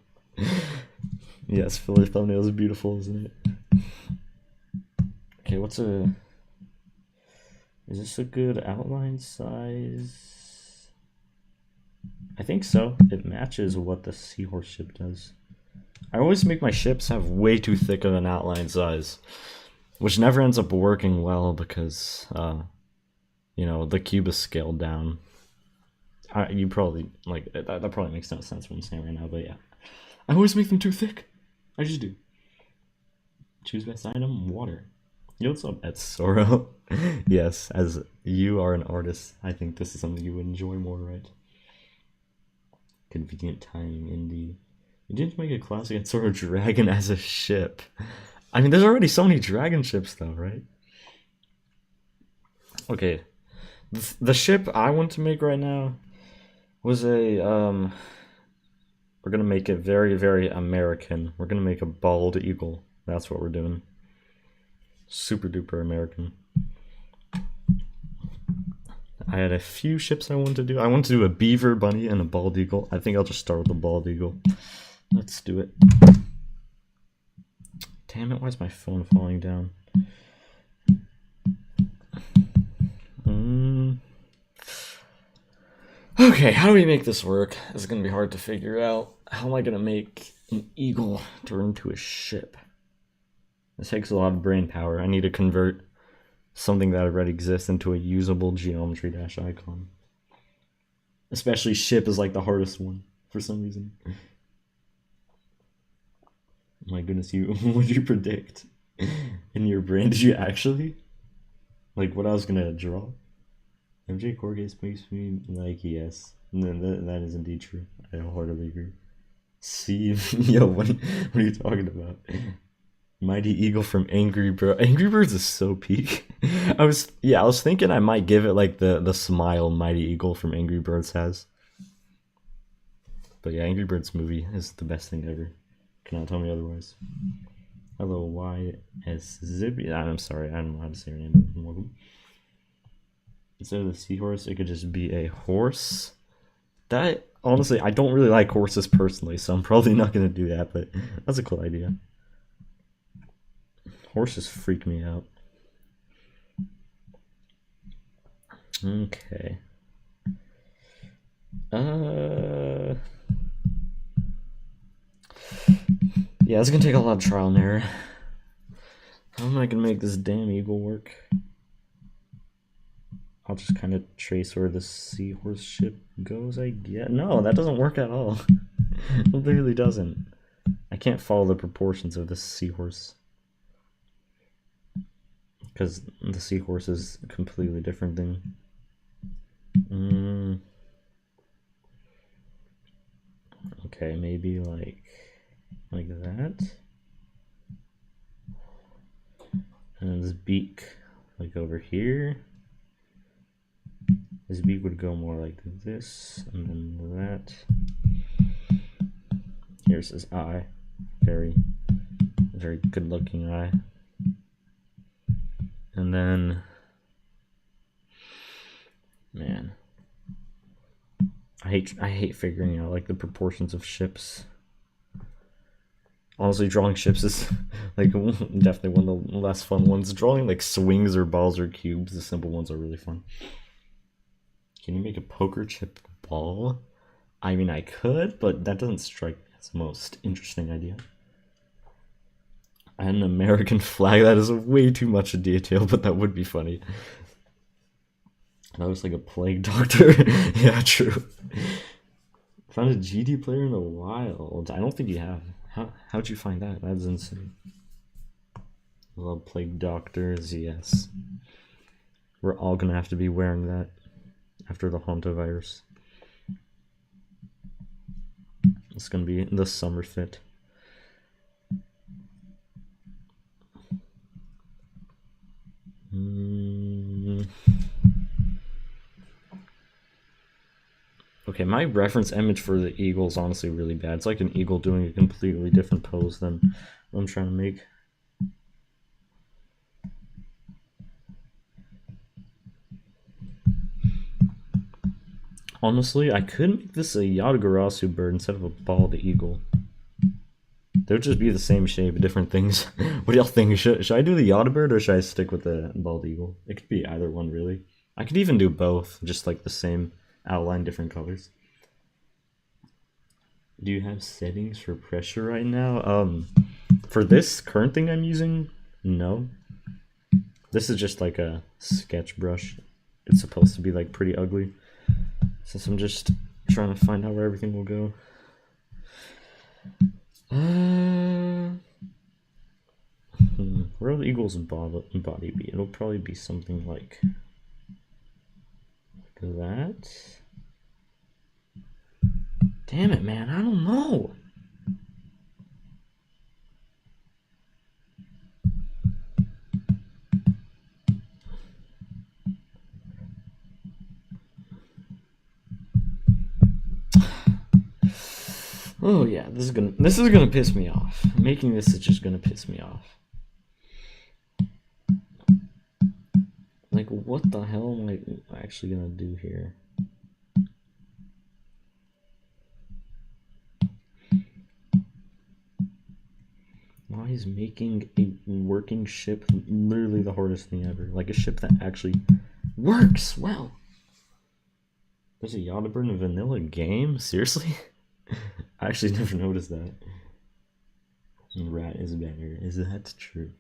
Yes, filler thumbnail is beautiful, isn't it? Okay, is this a good outline size? I think so. It matches what the seahorse ship does. I always make my ships have way too thick of an outline size, which never ends up working well because You know, the cube is scaled down. You probably, like, that probably makes no sense what I'm saying right now, but yeah. I always make them too thick. I just do. Choose best item, water. Yo, what's up, Ed Soro? Yes, as you are an artist, I think this is something you would enjoy more, right? Convenient timing, indeed. You didn't make a classic Ed Soro dragon as a ship. I mean, there's already so many dragon ships, though, right? Okay. The ship I want to make right now was a, we're gonna make it very, very American. We're gonna make a bald eagle. That's what we're doing. Super duper American. I had a few ships I wanted to do. I want to do a beaver bunny and a bald eagle. I think I'll just start with the bald eagle. Let's do it. Damn it, why is my phone falling down? Okay, how do we make this work? This is gonna be hard to figure out. How am I gonna make an eagle turn into a ship? This takes a lot of brain power. I need to convert something that already exists into a usable Geometry Dash icon. Especially ship is like the hardest one for some reason. My goodness, what did you predict? In your brain, did you actually? Like what I was gonna draw? MJ Corgate makes me like, yes. That is indeed true. I wholeheartedly agree. See, yo, what are you talking about? Mighty Eagle from Angry Birds. Angry Birds is so peak. I was thinking I might give it like the smile Mighty Eagle from Angry Birds has. But yeah, Angry Birds movie is the best thing ever. Cannot tell me otherwise. Hello, YS Zibby. I'm sorry, I don't know how to say your name, but welcome. Instead of the seahorse, it could just be a horse. That, honestly, I don't really like horses personally, so I'm probably not going to do that, but that's a cool idea. Horses freak me out. Okay. Yeah, it's gonna take a lot of trial and error. How am I gonna make this damn eagle work? I'll just kind of trace where the seahorse ship goes, I guess. No, that doesn't work at all. It literally doesn't. I can't follow the proportions of this seahorse. Because the seahorse is a completely different thing. Okay, maybe like that. And this beak, like over here. His beak would go more like this, and then that. Here's his eye. Very, very good looking eye. And then, man, I hate figuring out like the proportions of ships. Honestly, drawing ships is like definitely one of the less fun ones. Drawing like swings or balls or cubes, the simple ones are really fun. Can you make a poker chip ball? I mean, I could, but that doesn't strike me as the most interesting idea. An American flag, that is way too much detail, but that would be funny. That looks like a plague doctor. Yeah, true. Found a GD player in the wild. I don't think you have. How'd you find that? That's insane. Love plague doctors, yes. We're all gonna have to be wearing that after the Hontovirus. It's gonna be the summer fit. Okay, my reference image for the eagle is honestly really bad. It's like an eagle doing a completely different pose than what I'm trying to make. Honestly, I could make this a Yatagarasu bird instead of a bald eagle. They would just be the same shape, different things. What do y'all think? Should I do the Yata bird or should I stick with the bald eagle? It could be either one, really. I could even do both, just like the same outline, different colors. Do you have settings for pressure right now? For this current thing I'm using, no. This is just like a sketch brush. it's supposed to be like pretty ugly. Since I'm just trying to find out where everything will go. Where will the eagle's body be? It'll probably be something like that. Damn it, man, I don't know. Oh yeah, this is gonna piss me off. Making this is just gonna piss me off. Like, what the hell am I actually gonna do here? Why is making a working ship literally the hardest thing ever? Like a ship that actually works well. There's a Yachtabird in a vanilla game? Seriously? I actually never noticed that. Rat is better. Is that true?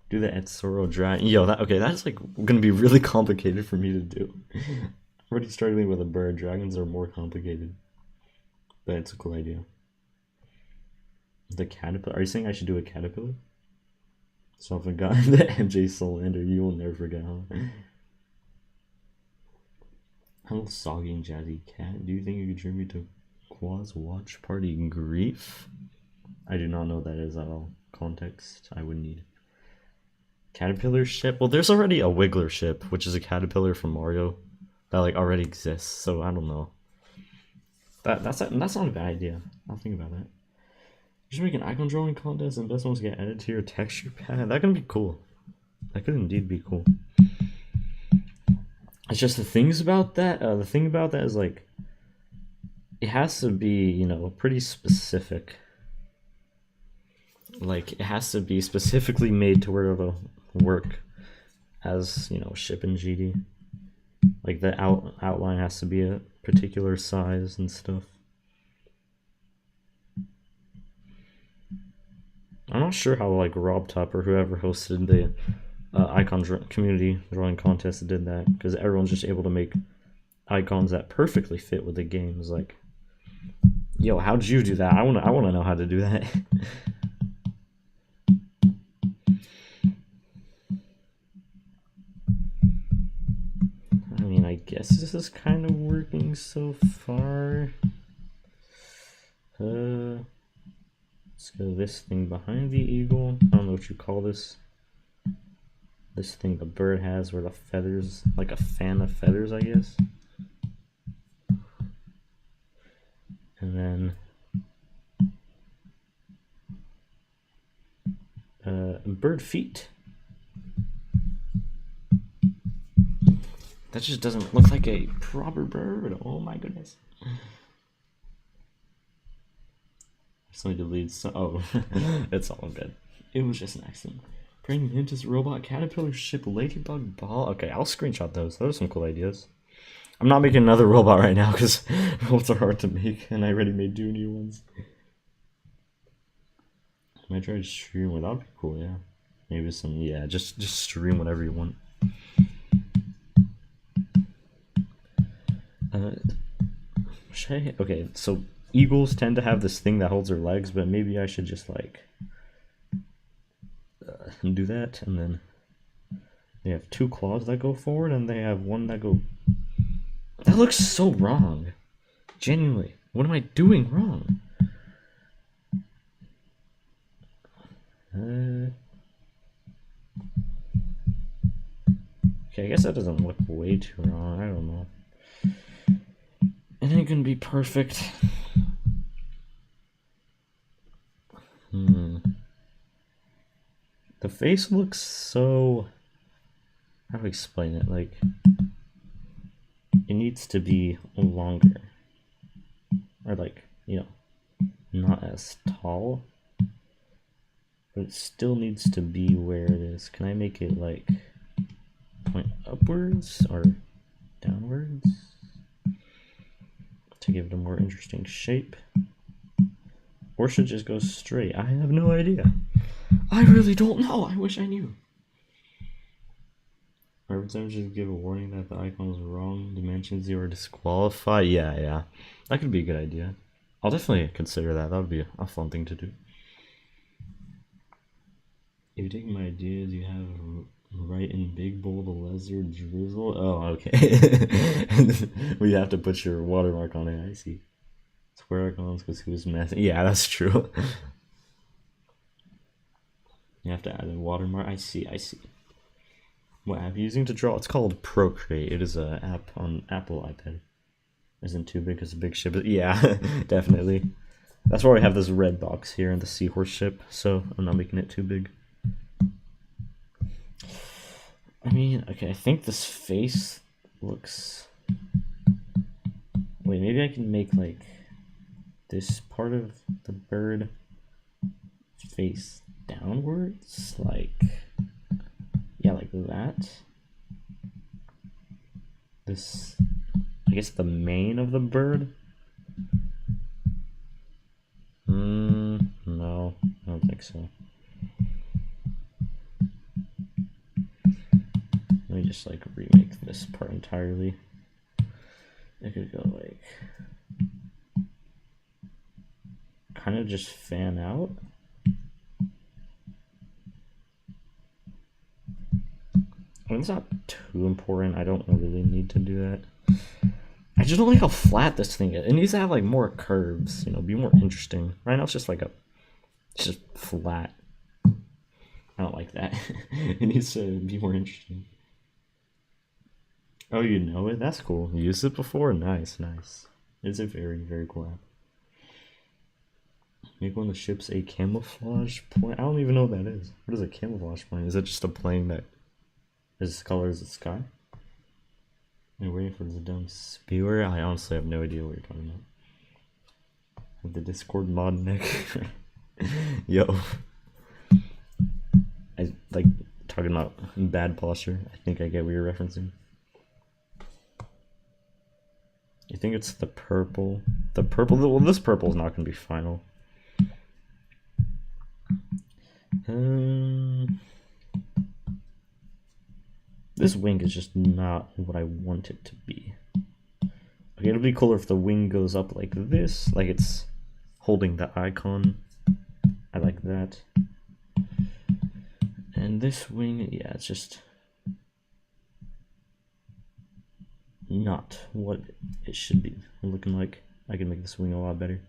Do the Etsoro Dragon. Yo, that's like gonna be really complicated for me to do. I'm already struggling with a bird. Dragons are more complicated. But it's a cool idea. The caterpillar. Are you saying I should do a caterpillar? So I forgot the MJ Solander. You will never forget, huh? Hello, Soggy and Jazzy Cat. Do you think you could dream me to Quaz Watch Party Grief? I do not know what that is at all. Context I would need. Caterpillar ship? Well, there's already a Wiggler ship, which is a caterpillar from Mario that like already exists. So I don't know. That's not a bad idea. I'll think about that. You should make an icon drawing contest and best ones get added to your texture pad. That could be cool. That could indeed be cool. It's just the things about that. The thing about that is like, it has to be, you know, pretty specific. Like, it has to be specifically made to where it'll work as, you know, ship in GD. Like the outline has to be a particular size and stuff. I'm not sure how like Rob Top or whoever hosted the community drawing contest did that, because everyone's just able to make icons that perfectly fit with the game. It's like, yo, how did you do that? I wanna know how to do that. I mean, I guess this is kind of working so far. Let's go this thing behind the eagle. I don't know what you call this. This thing the bird has where the feathers, like a fan of feathers, I guess. And then bird feet. That just doesn't look like a proper bird. Oh my goodness. Somebody deleted some. Oh, it's all good. It was just an accident. Praying Mantis Robot Caterpillar Ship Ladybug Ball. Okay, I'll screenshot those. Those are some cool ideas. I'm not making another robot right now because robots are hard to make, and I already made 2 new ones. I might try to stream one. That'd be cool, yeah. Maybe some, yeah, just stream whatever you want. Okay, so eagles tend to have this thing that holds their legs, but maybe I should just like do that, and then they have 2 claws that go forward, and they have 1 that go. That looks so wrong. Genuinely, what am I doing wrong? Okay, I guess that doesn't look way too wrong. I don't know. It ain't gonna be perfect. The face looks so... How do I explain it? Like, it needs to be longer. Or like, you know, not as tall. But it still needs to be where it is. Can I make it like point upwards or downwards to give it a more interesting shape? Or should it just go straight? I have no idea. I really don't know. I wish I knew. Every time you give a warning that the icon is wrong dimensions, you are disqualified. Yeah. That could be a good idea. I'll definitely consider that. That would be a fun thing to do. If you take my ideas, you have write in big bold a lesser drizzle. Oh, okay. We have to put your watermark on it. I see. Square icons because who's messing? Yeah, that's true. You have to add a watermark. I see. What app are you using to draw? It's called Procreate. It is an app on Apple iPad. Isn't too big because a big ship. Yeah, definitely. That's why we have this red box here in the seahorse ship. So I'm not making it too big. I mean, okay, I think this face looks... Wait, maybe I can make, like, this part of the bird face downwards? Like, yeah, like that. This, I guess the mane of the bird? No, I don't think so. Let me just like remake this part entirely. It could go like kind of just fan out. I mean, it's not too important. I don't really need to do that. I just don't like how flat this thing is. It needs to have like more curves, you know, be more interesting. Right now it's just like it's just flat. I don't like that. It needs to be more interesting. Oh, you know it? That's cool. You used it before? Nice. It's a very, very cool app. Make one of the ships a camouflage plane. I don't even know what that is. What is a camouflage plane? Is it just a plane that is color as the sky? I'm waiting for the dumb spewer. I honestly have no idea what you're talking about. Have the Discord mod neck. Yo. I like talking about bad posture. I think I get what you're referencing. I think it's the purple. The purple. Well, this purple is not going to be final. This wing is just not what I want it to be. Okay, it'll be cooler if the wing goes up like this, like it's holding the icon. I like that. And this wing, yeah, it's just not what it should be looking like. I can make this wing a lot better.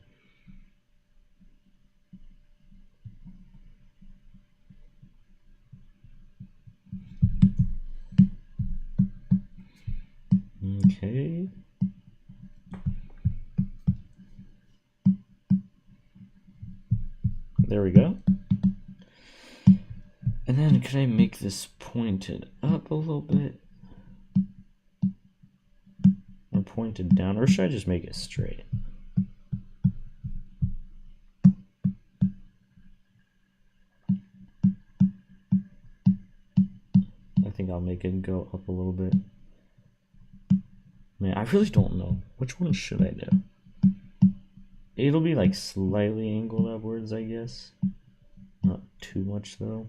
Okay. There we go. And then can I make this pointed up a little bit? Or pointed down? Or should I just make it straight? I think I'll make it go up a little bit. Man, I really don't know. Which one should I do? It'll be like slightly angled upwards, I guess. Not too much though.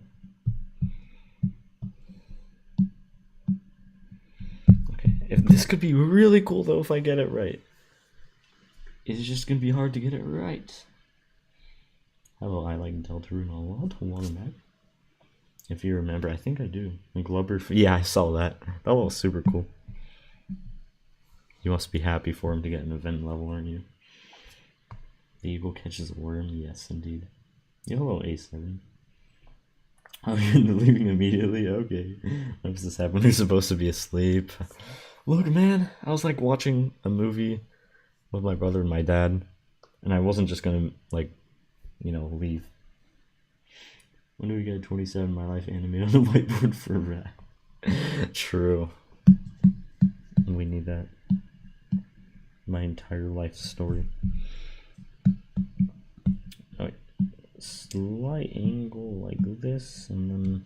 Okay, if this could be really cool though if I get it right. It's just gonna be hard to get it right. Hello, I like Deltarune a lot. Welcome back. If you remember, I think I do. Glubber, yeah, I saw that. That was super cool. You must be happy for him to get an event level, aren't you? The eagle catches a worm. Yes, indeed. Yo, hello, A7. Oh, you're leaving immediately? Okay. When does this happen? We're supposed to be asleep. Look, man, I was like watching a movie with my brother and my dad, and I wasn't just gonna, like, you know, leave. When do we get 27 My Life animated on the whiteboard for rat? True. We need that. My entire life story. Alright. Slight angle like this, and then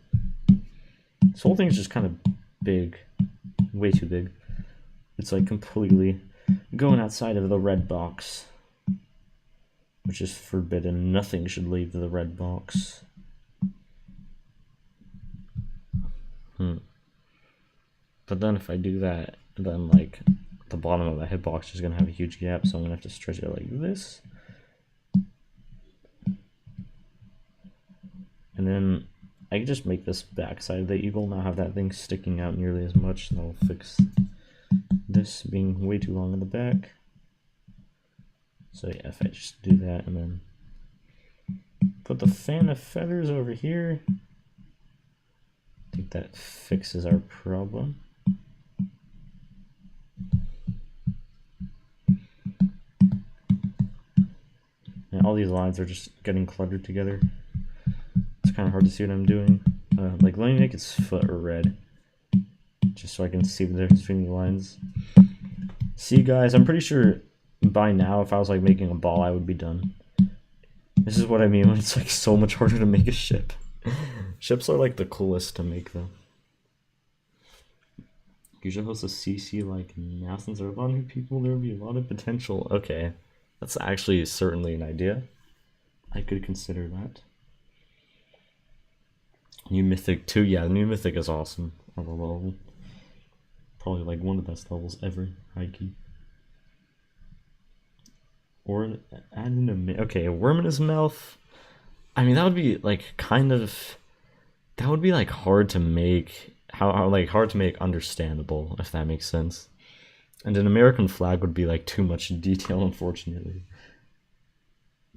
this whole thing is just kind of big. Way too big. It's like completely going outside of the red box, which is forbidden. Nothing should leave the red box. But then if I do that, then like the bottom of the hitbox is gonna have a huge gap, so I'm gonna have to stretch it like this. And then I can just make this backside of the eagle not have that thing sticking out nearly as much, and I'll fix this being way too long in the back. So yeah, if I just do that and then put the fan of feathers over here, I think that fixes our problem. And all these lines are just getting cluttered together. It's kind of hard to see what I'm doing. Like, let me make its foot red, just so I can see the difference between the lines. See, guys, I'm pretty sure by now, if I was like making a ball, I would be done. This is what I mean when it's like so much harder to make a ship. Ships are like the coolest to make, though. You should host a CC like now, since there are a lot of new people. There will be a lot of potential. Okay, that's actually certainly an idea. I could consider that. New Mythic 2, yeah, the new Mythic is awesome. I love level. Probably like one of the best levels ever, high key. Or add in a okay, a worm in his mouth. I mean, that would be like kind of, that would be like hard to make. How like hard to make understandable, if that makes sense. And an American flag would be like too much detail, unfortunately.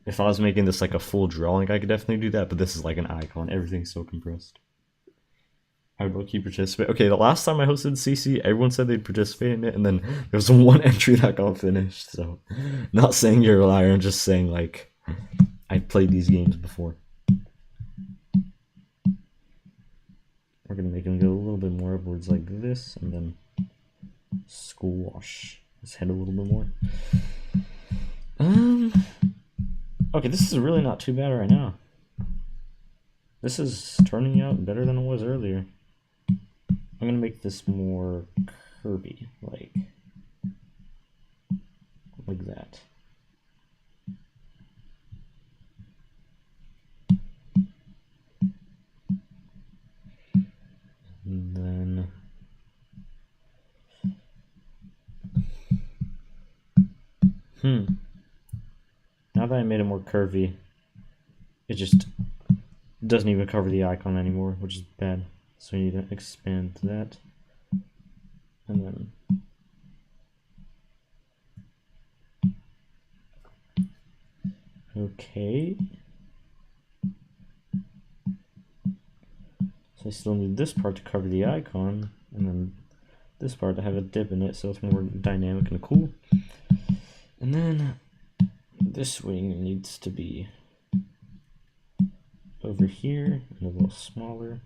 If I was making this like a full drawing, I could definitely do that, but this is like an icon. Everything's so compressed. I would low-key participate. Okay, the last time I hosted CC, everyone said they'd participate in it, and then there was one entry that got finished, so not saying you're a liar, I'm just saying, like, I played these games before. We're gonna make him go a little bit more upwards like this, and then squash his head a little bit more. Okay, this is really not too bad right now. This is turning out better than it was earlier. I'm gonna make this more curvy, like that. And then now that I made it more curvy, it just doesn't even cover the icon anymore, which is bad. So we need to expand that. And then okay. So I still need this part to cover the icon, and then this part to have a dip in it so it's more dynamic and cool. And then this wing needs to be over here and a little smaller.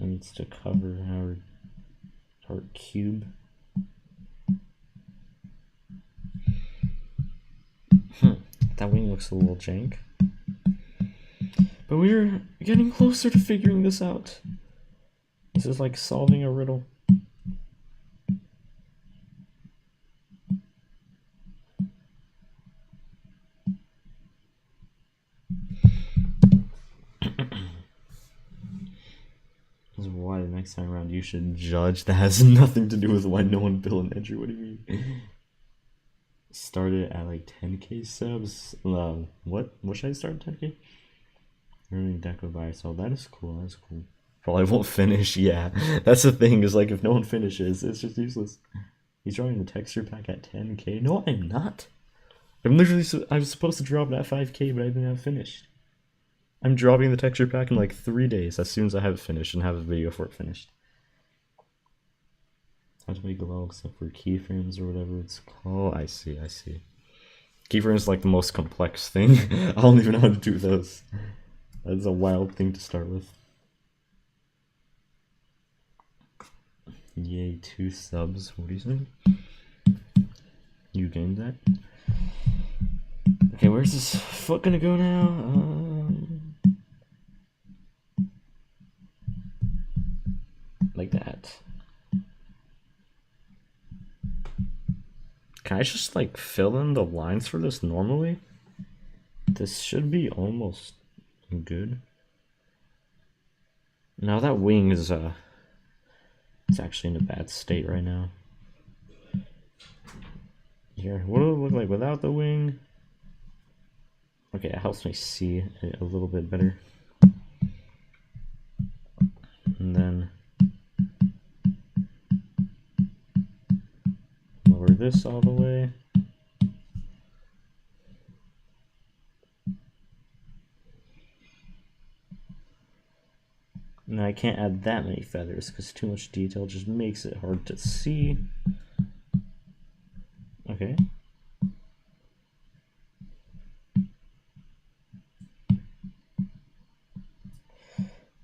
It needs to cover our cube. That wing looks a little jank. But we're getting closer to figuring this out. This is like solving a riddle. This is why the next time around you should judge. That has nothing to do with why no one built an entry. What do you mean? Started at like 10k subs. What should I start at 10k? Learning Deco by so that is cool. That's cool. Probably won't finish. Yeah, that's the thing. Is like if no one finishes, it's just useless. He's drawing the texture pack at 10k. No, I'm not. I'm literally. I was supposed to drop it at 5k, but I didn't have finished. I'm dropping the texture pack in like 3 days as soon as I have it finished and have a video for it finished. How to make a level except for keyframes or whatever it's called. I see. Keyframes is like the most complex thing. I don't even know how to do those. That's a wild thing to start with. Yay, 2 subs. What do you say? You gained that? Okay, where's this foot gonna go now? Like that. Can I just like fill in the lines for this normally? This should be almost good. Now that wing is It's actually in a bad state right now. Here, what will it look like without the wing? Okay, it helps me see it a little bit better. And then lower this all the way. And I can't add that many feathers because too much detail just makes it hard to see. Okay.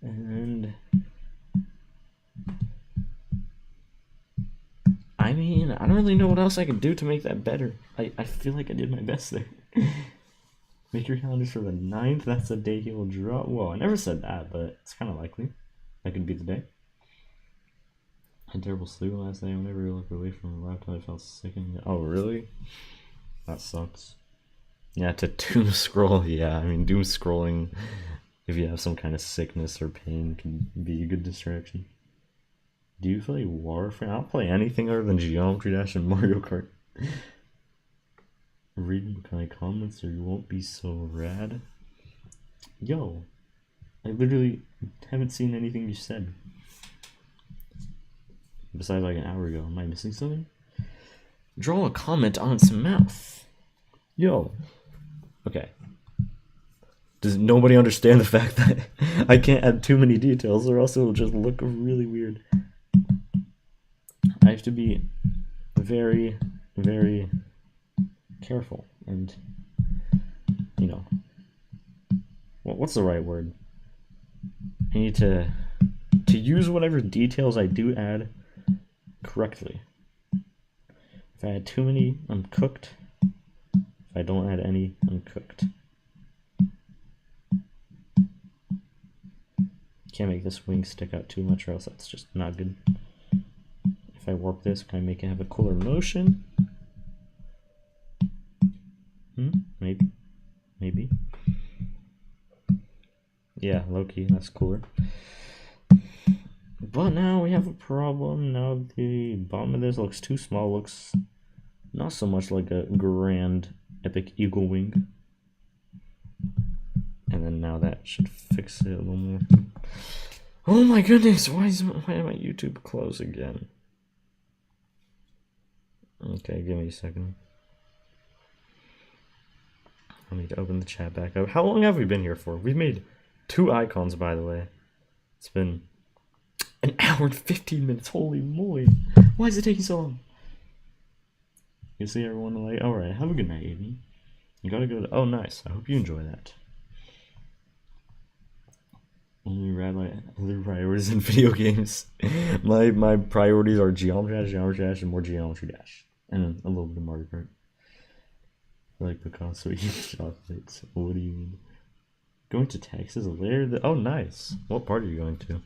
And I mean, I don't really know what else I could do to make that better. I feel like I did my best there. Make your calendars for the 9th. That's the day he will draw. Whoa, I never said that, but it's kind of likely. That could be the day. I had terrible sleep last night. Whenever I looked away from the laptop, I felt sick. Oh, really? That sucks. Yeah, to doom scroll. Yeah, I mean, doom scrolling, if you have some kind of sickness or pain, can be a good distraction. Do you play Warframe? I don't play anything other than Geometry Dash and Mario Kart. Read my comments or you won't be so rad. Yo, I literally haven't seen anything you said. Besides like an hour ago. Am I missing something? Draw a comment on its mouth. Yo. Okay. Does nobody understand the fact that I can't add too many details or else it'll just look really weird? I have to be very, very careful and, you know, what's the right word? I need to use whatever details I do add correctly. If I add too many, I'm cooked. If I don't add any, I'm cooked. Can't make this wing stick out too much or else that's just not good. If I warp this, can I make it have a cooler motion? Maybe. Maybe. Yeah, low-key, that's cooler. But now we have a problem. Now the bottom of this looks too small. Looks not so much like a grand epic eagle wing. And then now that should fix it a little more. Oh my goodness, why am my YouTube closed again? Okay, give me a second. I need to open the chat back up. How long have we been here for? We've made 2 icons, by the way. It's been an hour and 15 minutes. Holy moly. Why is it taking so long? You see everyone like, alright, have a good night, evening. You gotta go to, oh nice, I hope you enjoy that. Only rad like other priorities in video games. my priorities are Geometry Dash, and more Geometry Dash. And a little bit of Mario Kart. I like Picasso eating chocolates. What do you mean? Going to Texas later? Oh, nice. What part are you going to?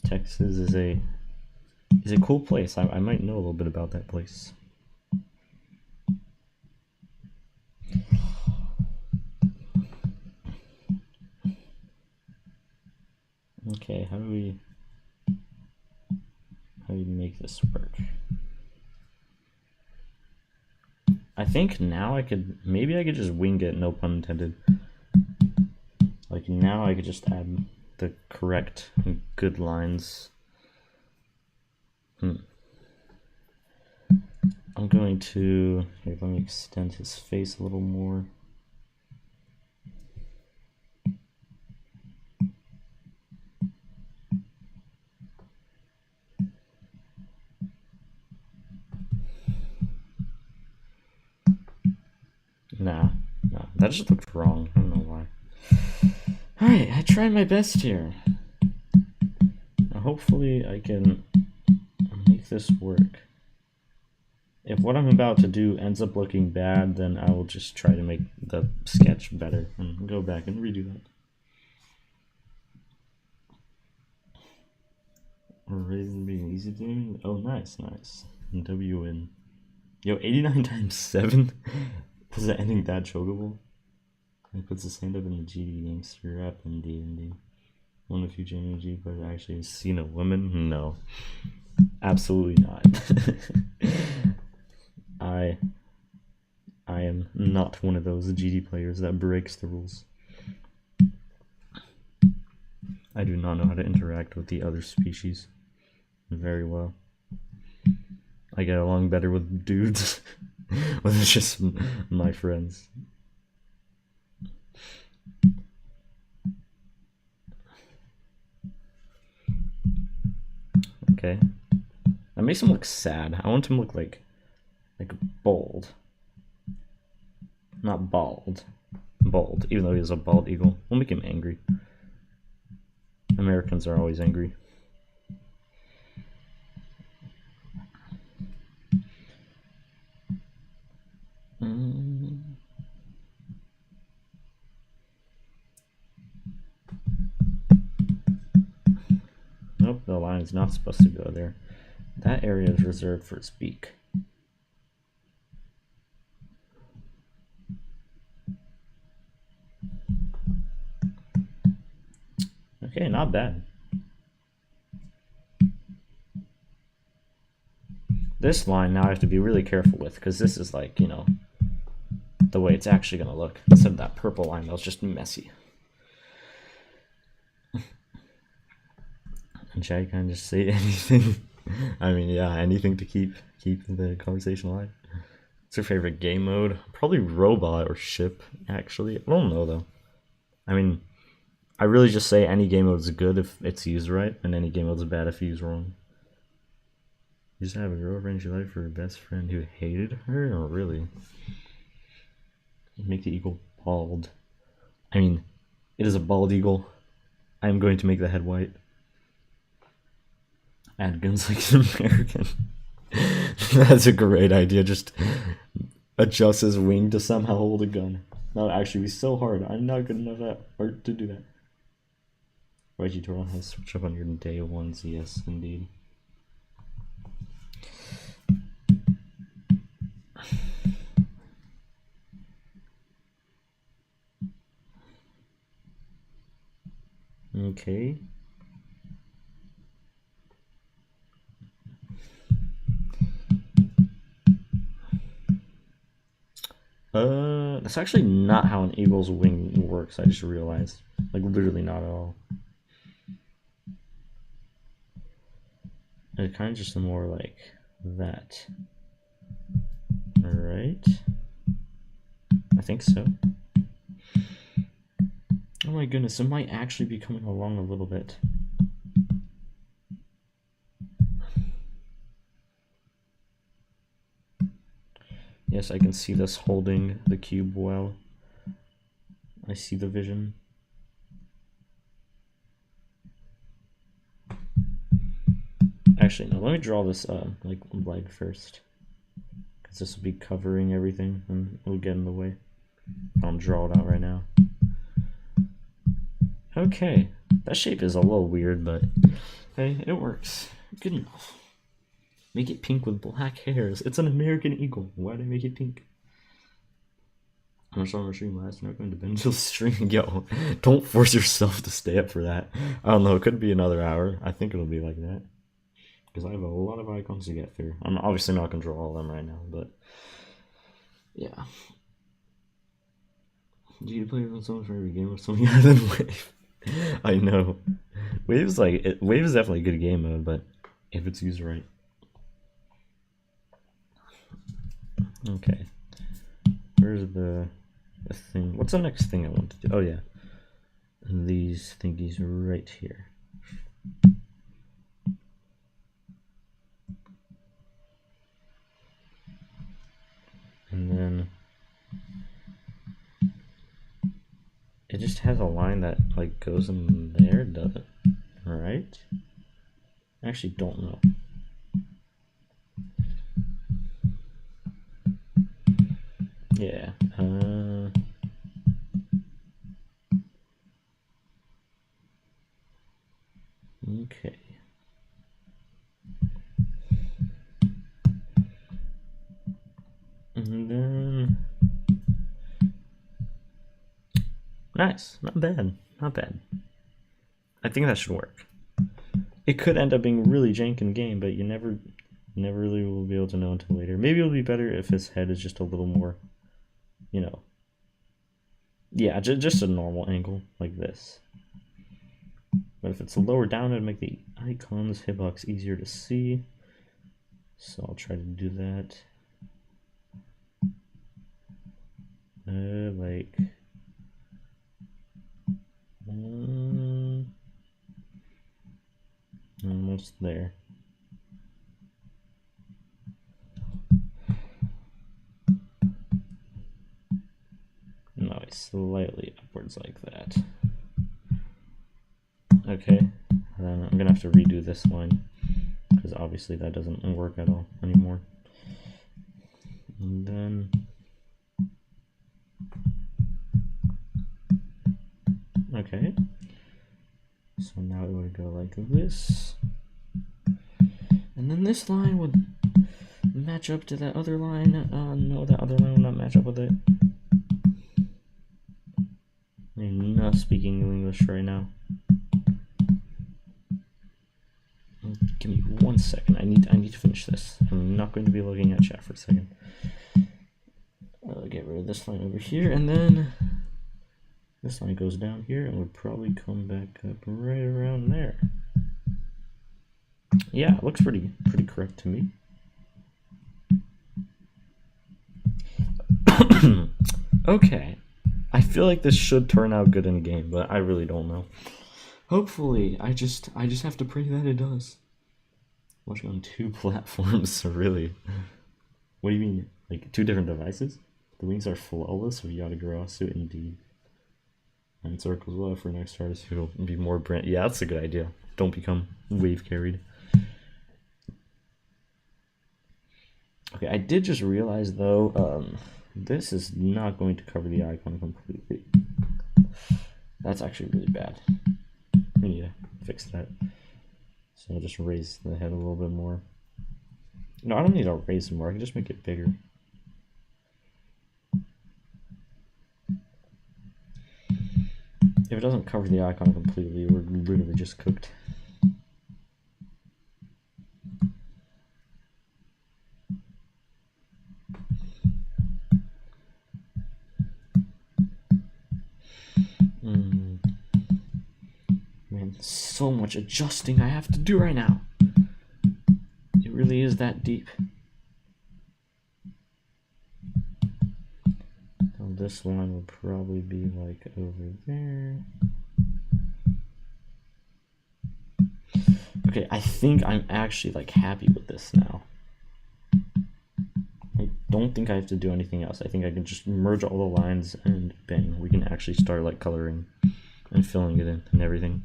Texas is a cool place. I might know a little bit about that place. Okay, how do we make this work? I think now I could just wing it, no pun intended. Like now I could just add the correct good lines. I'm going to, here, let me extend his face a little more. Nah, that just looked wrong. I don't know why. Alright, I tried my best here. Now hopefully I can make this work. If what I'm about to do ends up looking bad, then I will just try to make the sketch better and go back and redo that. Raising being easy doing. Oh, nice. WN. Yo, 89 times 7? Was that ending that chokeable? He puts his hand up in the GD gangster rap in D&D. One of the few genuine GD players actually seen a woman? No. Absolutely not. I am not one of those GD players that breaks the rules. I do not know how to interact with the other species very well. I get along better with dudes with just my friends. Okay. That makes him look sad. I want him to look like bold. Not bald. Bald, even though he is a bald eagle. We'll make him angry. Americans are always angry. Nope, the line is not supposed to go there. That area is reserved for its beak. Okay, not bad. This line now I have to be really careful with, because this is like, you know, the way it's actually going to look. Instead of that purple line that was just messy. And should I kind of just say anything? I mean, yeah, anything to keep the conversation alive. What's your favorite game mode? Probably robot or ship, actually. I don't know, though. I mean, I really just say any game mode is good if it's used right, and any game mode is bad if used wrong. You used to have a girlfriend you liked for her best friend who hated her? Or really? Make the eagle bald. I mean, it is a bald eagle. I am going to make the head white. Add guns like an American. That's a great idea. Just adjust his wing to somehow hold a gun. That would actually be so hard. I'm not good enough at art to do that. YG Turtle has switch up on your day ones. Yes, indeed. Okay. That's actually not how an eagle's wing works, I just realized. Like, literally not at all. It's kind of just more like that. Alright. I think so. Oh my goodness, it might actually be coming along a little bit. Yes, I can see this holding the cube well. I see the vision. Actually, no, let me draw this like leg first. Because this will be covering everything and it'll get in the way. I'll draw it out right now. Okay, that shape is a little weird, but hey, it works. Good enough. Make it pink with black hairs. It's an American eagle. Why did I make it pink? How much longer stream last? Not going to bend till stream. Yo, don't force yourself to stay up for that. I don't know. It could be another hour. I think it'll be like that. Because I have a lot of icons to get through. I'm obviously not going to draw all of them right now, but yeah. Do you play on someone's favorite game or something other than Wave? I know. Wave is definitely a good game mode, but if it's used right. Okay. Where's the thing? What's the next thing I want to do? Oh yeah. These thingies right here. And then it just has a line that like goes in there, does it? Right? I actually don't know. Yeah. Okay. And then nice, not bad, not bad. I think that should work. It could end up being really jank in game, but you never really will be able to know until later. Maybe it'll be better if his head is just a little more, you know. Yeah, just a normal angle like this. But if it's lower down, it'd make the icon's hitbox easier to see. So I'll try to do that. Like almost there. No, slightly upwards like that. Okay, then I'm gonna have to redo this line because obviously that doesn't work at all anymore. And then okay, so now it would go like this, and then this line would match up to that other line. No, that other line will not match up with it. I'm not speaking English right now. Give me 1 second. I need to finish this. I'm not going to be looking at chat for a second. I'll get rid of this line over here, and then this line goes down here and would probably come back up right around there. Yeah, it looks pretty correct to me. Okay. I feel like this should turn out good in game, but I really don't know. Hopefully, I just have to pray that it does. Watching on 2 platforms, really? What do you mean? Like 2 different devices? The wings are flawless of Yatagarasu indeed. And circles well for next artist who will be more brand. Yeah, that's a good idea. Don't become wave carried. Okay, I did just realize though, this is not going to cover the icon completely. That's actually really bad. We need to fix that. So I'll just raise the head a little bit more. No, I don't need to raise it more. I can just make it bigger. If it doesn't cover the icon completely, we're literally just cooked. Man, so much adjusting I have to do right now. It really is that deep. Well, this line will probably be like over there. Okay, I think I'm actually like happy with this now. I don't think I have to do anything else. I think I can just merge all the lines and bang, we can actually start like coloring and filling it in and everything.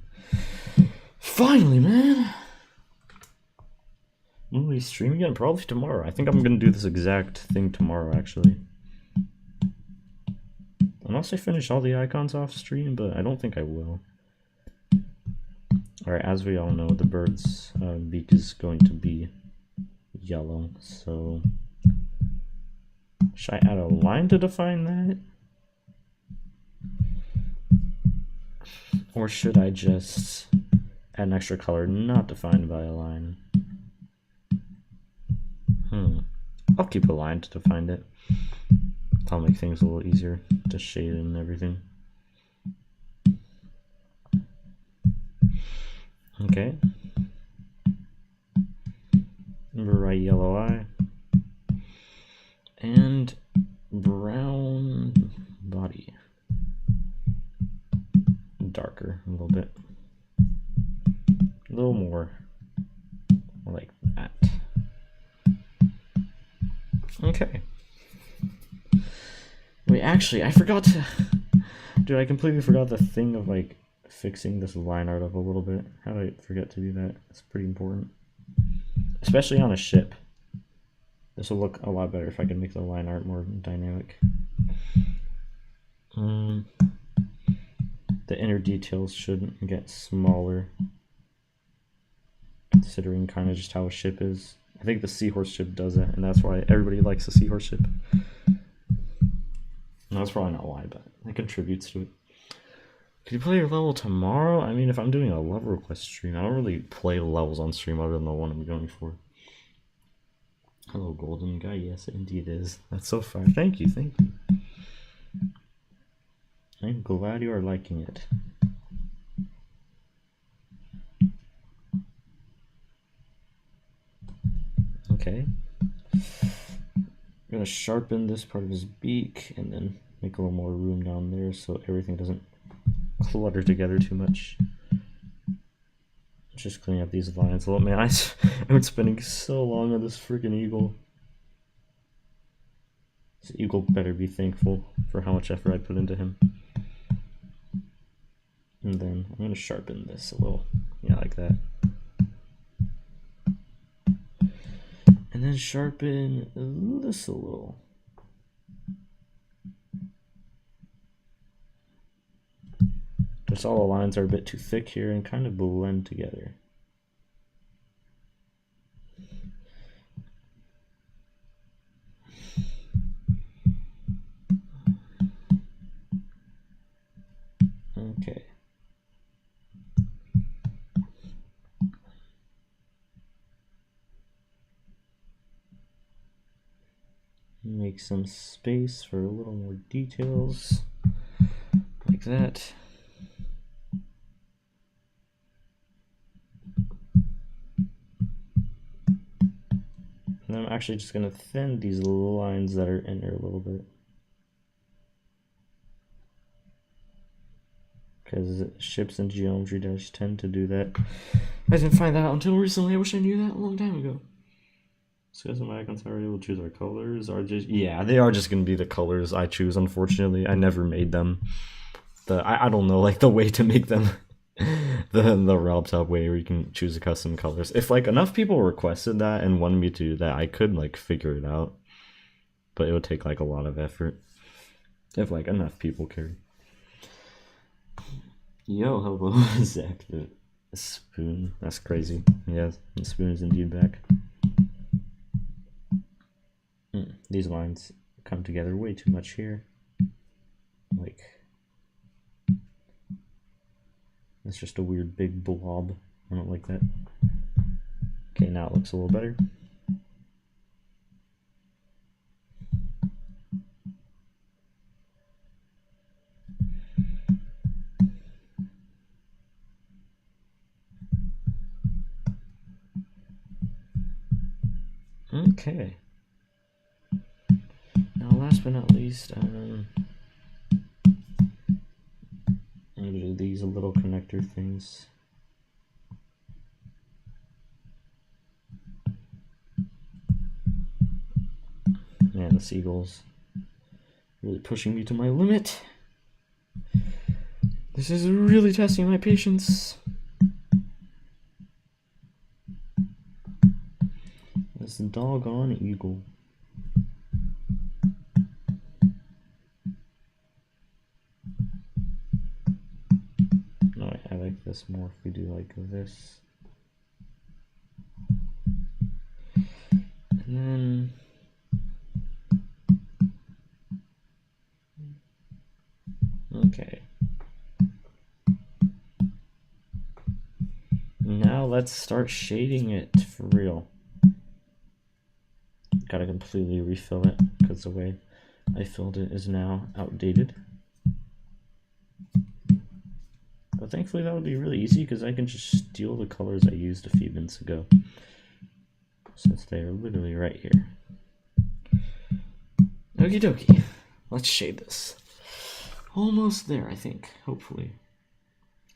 Finally, man! When will we stream again? Probably tomorrow. I think I'm gonna do this exact thing tomorrow, actually. Unless I finish all the icons off stream, but I don't think I will. Alright, as we all know, the bird's beak is going to be yellow, so should I add a line to define that? Or should I just add an extra color not defined by a line? I'll keep a line to define it. That'll make things a little easier to shade and everything. Okay. Bright yellow eye. And brown body. Darker a little bit. A little more like that. Okay. Wait, actually, I forgot to... Dude, I completely forgot the thing of, like, fixing this line art up a little bit. How did I forget to do that? It's pretty important. Especially on a ship. This will look a lot better if I can make the line art more dynamic. The inner details should get smaller, considering kind of just how a ship is. I think the seahorse ship does it, and that's why everybody likes the seahorse ship. No, that's probably not why, but it contributes to it. Could you play your level tomorrow? I mean, if I'm doing a level request stream, I don't really play levels on stream other than the one I'm going for. Hello, golden guy. Yes, indeed is. That's so far. Thank you, thank you. I'm glad you are liking it. Okay. I'm gonna sharpen this part of his beak and then make a little more room down there so everything doesn't clutter together too much. Just cleaning up these lines a little. Man, I've been spending so long on this freaking eagle. This eagle better be thankful for how much effort I put into him. And then I'm gonna sharpen this a little. Yeah, like that. And then sharpen this a little. Just all the lines are a bit too thick here and kind of blend together. Okay. Make some space for a little more details, like that. And I'm actually just going to thin these lines that are in there a little bit. Because ships in Geometry Dash tend to do that. I didn't find that out until recently. I wish I knew that a long time ago. So guys, my icons are able to choose our colors. Are just, yeah, they are just going to be the colors I choose, unfortunately. I never made them. I don't know, like the way to make them. the RobTop way where you can choose the custom colors. If like enough people requested that and wanted me to do that, I could like figure it out, but it would take like a lot of effort if like enough people cared. Yo, hello, Zach the spoon. That's crazy. Yes, the spoon is indeed back. These lines come together way too much here. Like, it's just a weird big blob. I don't like that. Okay, now it looks a little better. Okay. Now, last but not least, I'm gonna do these little connector things. Man, the seagulls really pushing me to my limit. This is really testing my patience. This doggone eagle. No, I like this more if we do like this. And then okay. Now let's start shading it for real. Gotta completely refill it because the way I filled it is now outdated. But thankfully that would be really easy because I can just steal the colors I used a few minutes ago, since they are literally right here. Okie dokie. Let's shade this. Almost there, I think, hopefully.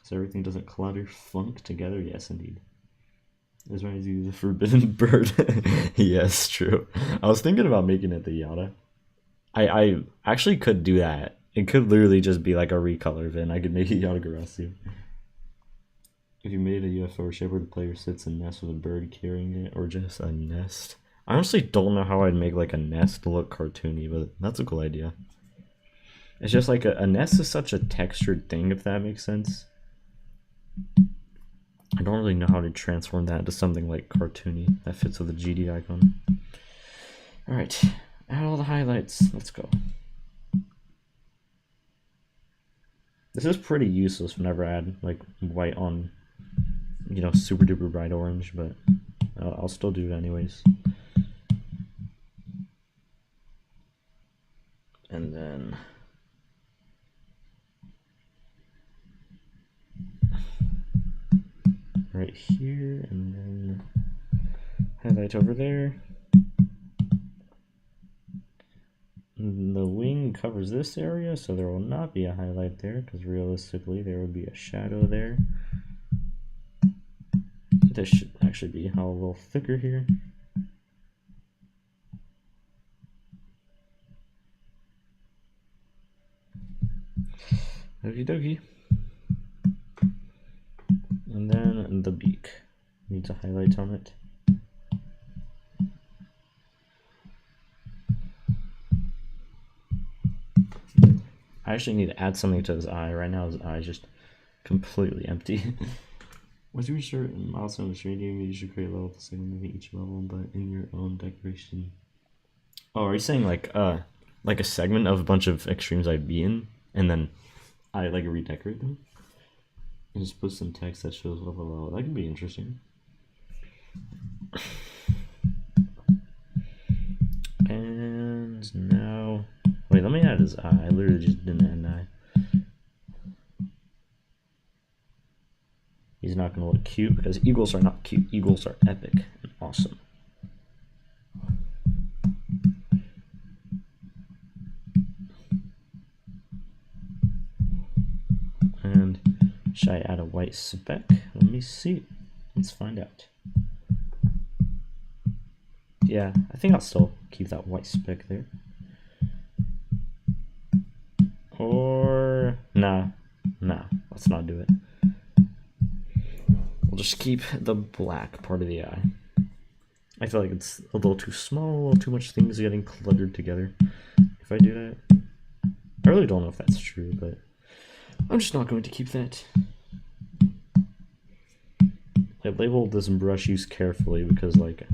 So everything doesn't clutter funk together. Yes, indeed. This reminds you of the forbidden bird. Yes, true. I was thinking about making it the Yada. I actually could do that. It could literally just be like a recolor VIN. I could make it Yatagarasu. If you made a UFO shape where the player sits and nests with a bird carrying it, or just a nest. I honestly don't know how I'd make like a nest look cartoony, but that's a cool idea. It's just like a nest is such a textured thing, if that makes sense. I don't really know how to transform that into something like cartoony that fits with the GD icon. Alright, add all the highlights. Let's go. This is pretty useless whenever I add like white on, you know, super duper bright orange, but I'll still do it anyways. And then right here, and then highlight over there. The wing covers this area, so there will not be a highlight there, because realistically there would be a shadow there. This should actually be a little thicker here. Okie dokie. And then the beak needs a highlight on it. I actually need to add something to his eye. Right now his eye is just completely empty. Once you reach a milestone in the game, you should create a level to segment each level, but in your own decoration. Oh, are you saying like a segment of a bunch of extremes I'd be in, and then I like redecorate them? And just put some text that shows level level. That could be interesting. And now, wait, let me add his eye. I literally just didn't add an eye. He's not going to look cute because eagles are not cute. Eagles are epic and awesome. And should I add a white speck? Let me see. Let's find out. Yeah, I think I'll still keep that white speck there. Or nah, let's not do it. We'll just keep the black part of the eye. I feel like it's a little too small, a little too much things getting cluttered together if I do that. I really don't know if that's true, but I'm just not going to keep that. I labeled this brush use carefully because like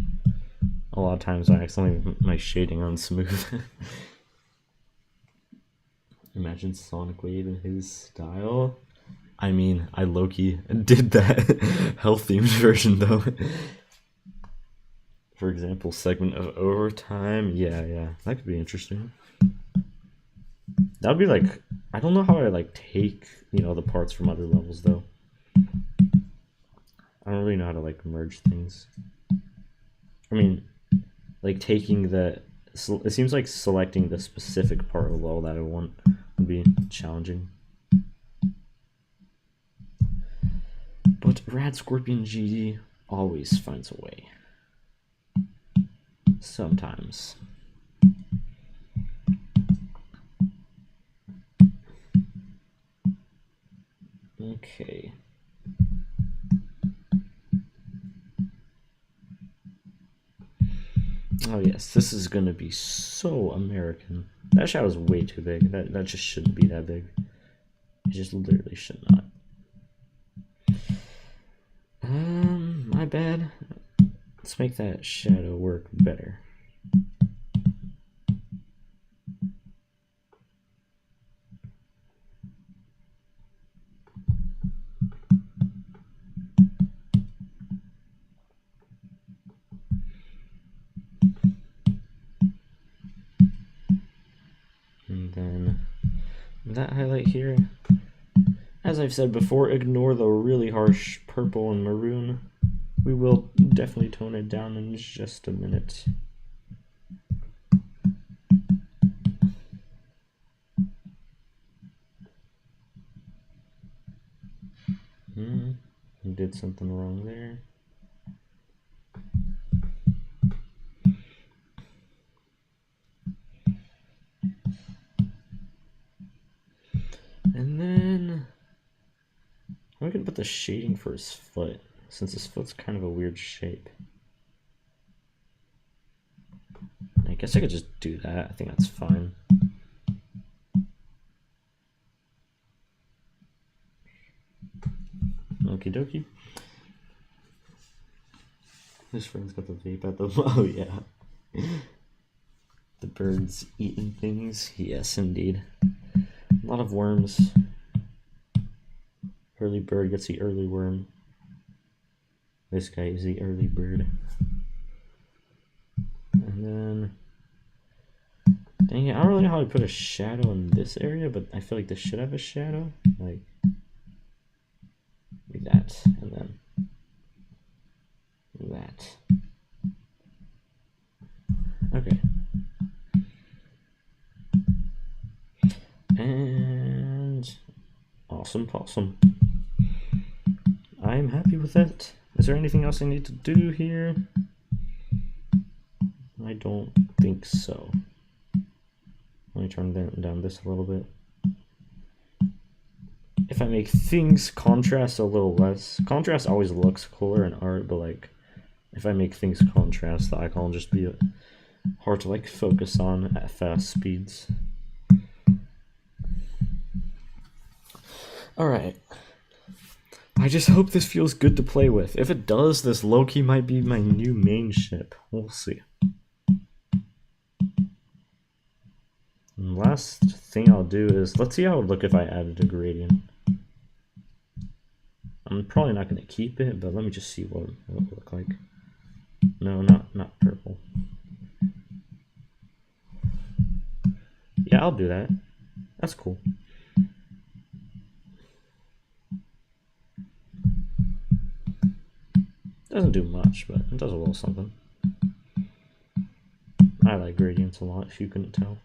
a lot of times I accidentally make my shading unsmooth. Imagine Sonic Wave in his style. I mean, I low-key did that health-themed version though. For example, segment of overtime. Yeah, that could be interesting. That would be like, I don't know how I like take, you know, the parts from other levels though. I don't really know how to like merge things. I mean, like taking the, it seems like selecting the specific part of the level that I want would be challenging. But Rad Scorpion GD always finds a way. Sometimes. Okay. Oh yes, this is gonna be so American. That shadow is way too big. That just shouldn't be that big. It just literally should not. My bad. Let's make that shadow work better. And then that highlight here. As I've said before, ignore the really harsh purple and maroon. We will definitely tone it down in just a minute. Did something wrong there. And then I'm gonna put the shading for his foot, since his foot's kind of a weird shape. I guess I could just do that. I think that's fine. Okie dokie. His friend's got the vape at the oh yeah. The birds eating things. Yes, indeed. A lot of worms. Early bird gets the early worm. This guy is the early bird. And then, dang it, I don't really know how to put a shadow in this area, but I feel like this should have a shadow. Like that, and then that. Okay. And awesome possum. I'm happy with it. Is there anything else I need to do here? I don't think so. Let me turn down this a little bit. If I make things contrast a little less, contrast always looks cooler in art, but like if I make things contrast, the icon will just be hard to like focus on at fast speeds. Alright. I just hope this feels good to play with. If it does, this low-key might be my new main ship. We'll see. And last thing I'll do is, let's see how it would look if I added a gradient. I'm probably not going to keep it, but let me just see what it would look like. No, not purple. Yeah, I'll do that. That's cool. Doesn't do much, but it does a little something. I like gradients a lot, if you couldn't tell.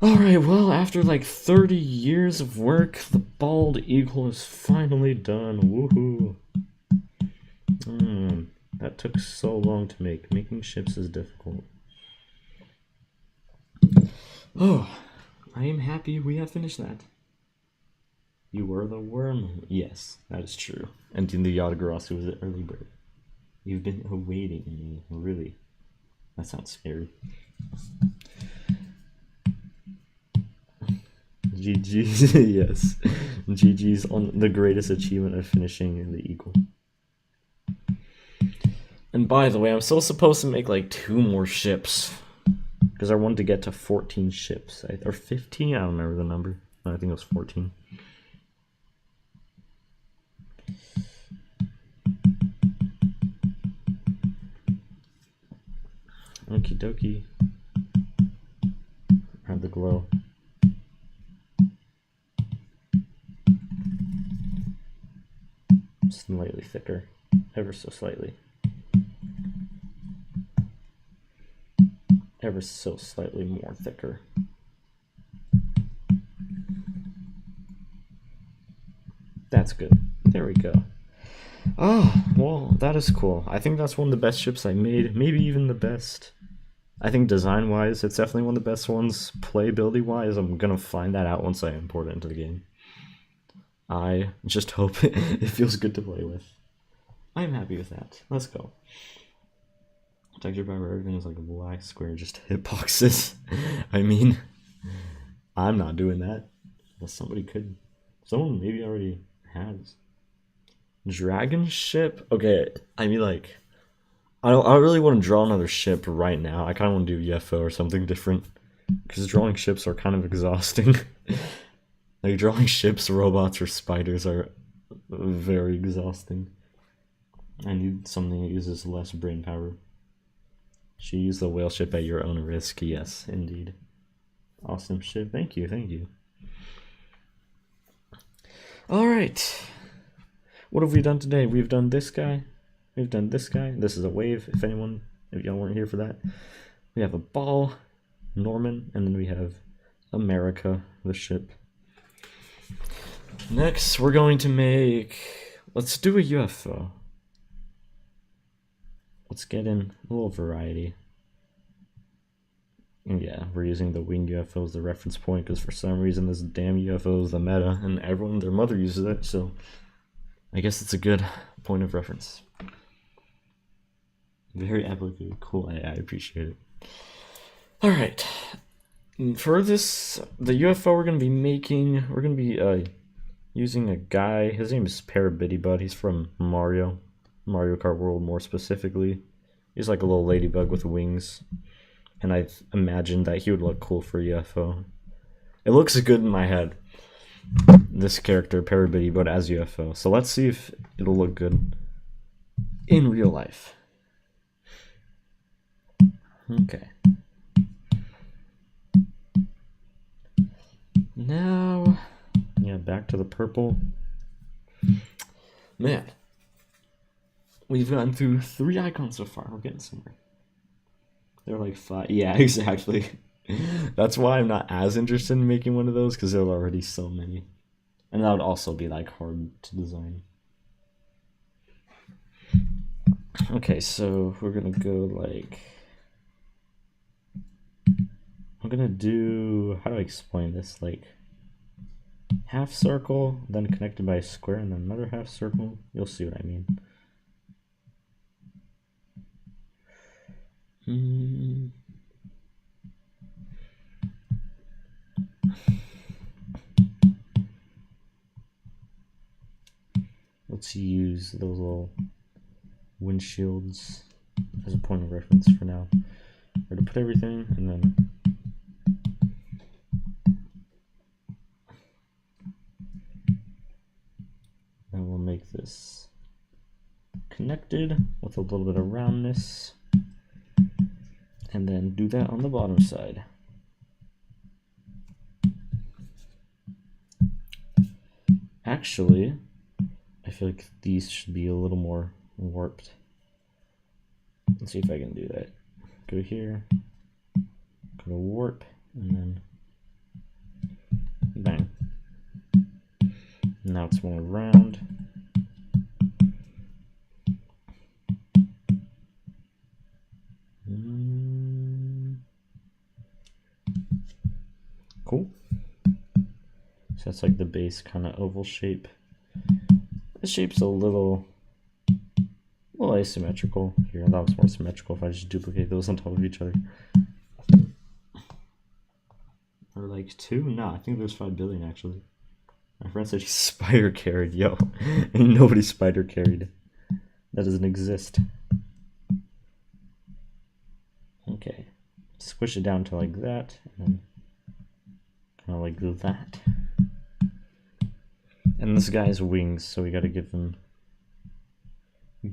Alright, well, after like 30 years of work, the bald eagle is finally done. Woohoo! That took so long to make. Making ships is difficult. Oh, I am happy we have finished that. You were the worm. Yes, that is true. And in the Yatagarasu was the early bird. You've been awaiting me, really. That sounds scary. GG's, yes. GG's on the greatest achievement of finishing the eagle. And by the way, I'm still supposed to make like 2 more ships. Because I wanted to get to 14 ships. Or 15? I don't remember the number. I think it was 14. Okie dokie. Have the glow. Slightly thicker. Ever so slightly. Ever so slightly more thicker. That's good. There we go. Oh, well, that is cool. I think that's one of the best ships I made. Maybe even the best. I think design-wise, it's definitely one of the best ones. Playability-wise, I'm gonna find that out once I import it into the game. I just hope it feels good to play with. I'm happy with that. Let's go. Texture bar where everything is like a black square, just hitboxes. I mean, I'm not doing that. Well, somebody could. Someone maybe already has. Dragon ship? Okay, I mean, like, I don't really want to draw another ship right now. I kind of want to do UFO or something different. Because drawing ships are kind of exhausting. Like, drawing ships, robots, or spiders are very exhausting. I need something that uses less brain power. Should use the whale ship at your own risk. Yes, indeed. Awesome ship. Thank you, thank you. Alright. What have we done today? We've done this guy. We've done this guy. This is a wave, if y'all weren't here for that. We have a ball, Norman, and then we have America, the ship. Next, we're going to make... Let's do a UFO. Let's get in a little variety. And yeah, we're using the winged UFO as the reference point because for some reason this damn UFO is the meta and everyone, their mother uses it, so I guess it's a good point of reference. Very applicable. Cool, I appreciate it. Alright. For this, the UFO we're going to be making, we're going to be using a guy. His name is Parabitty He's from Mario Kart World more specifically. He's like a little ladybug with wings. And I imagined that he would look cool for UFO. It looks good in my head. this character Parabitty, but as UFO. So let's see if it'll look good in real life. Okay. Now, yeah, back to the purple. Man, we've gone through 3 icons so far. We're getting somewhere. They're like 5. Yeah, exactly. That's why I'm not as interested in making one of those, because there are already so many. And that would also be like hard to design. Okay, so we're gonna go like... I'm gonna do... How do I explain this? Like... half circle, then connected by a square, and then another half circle. You'll see what I mean. Let's use those little windshields as a point of reference for now. We're gonna put everything, and then we'll make this connected with a little bit of roundness, and then do that on the bottom side. Actually, I feel like these should be a little more warped. Let's see if I can do that. Go here, go to warp, and then bang. Now it's more round. Cool. So that's like the base kind of oval shape. This shape's a little asymmetrical. Here, that was more symmetrical if I just duplicate those on top of each other. Or like 2? No, I think there's 5 billion actually. My friend said he spider carried. Yo, ain't nobody spider carried. That doesn't exist. Okay, squish it down to like that, and then kind of like that. And this guy's wings, so we gotta give him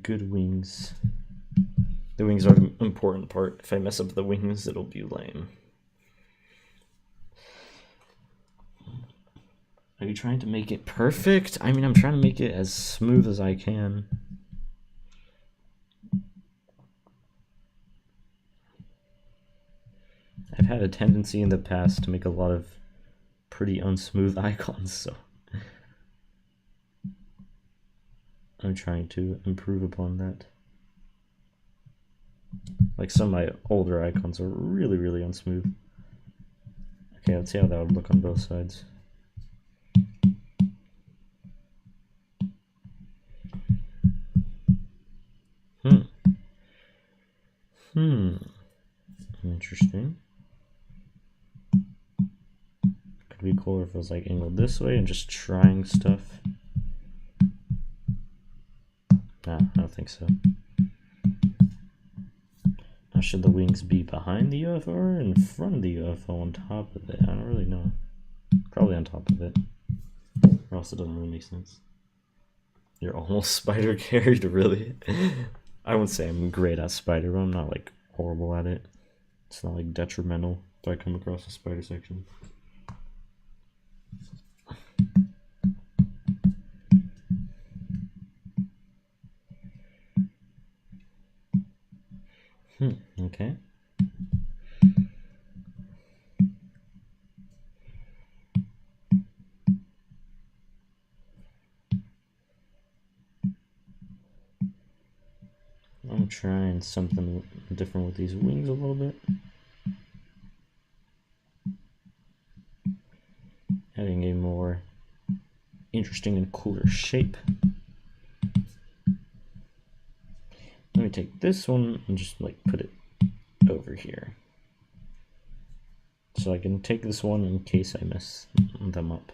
good wings. The wings are the important part. If I mess up the wings, it'll be lame. Are you trying to make it perfect? I mean, I'm trying to make it as smooth as I can. I've had a tendency in the past to make a lot of pretty unsmooth icons, so I'm trying to improve upon that. Like some of my older icons are really, really unsmooth. Okay, let's see how that would look on both sides. Interesting. Could be cooler if it was like angled this way and just trying stuff. Nah, I don't think so. Now, should the wings be behind the UFO or in front of the UFO on top of it? I don't really know. Probably on top of it. Or else it doesn't really make sense. You're almost spider carried, really? I wouldn't say I'm great at spider, but I'm not like horrible at it. It's not like detrimental if I come across a spider section. Okay. I'm trying something different with these wings a little bit. Adding a more interesting and cooler shape. Let me take this one and just like put it over here. So I can take this one in case I mess them up.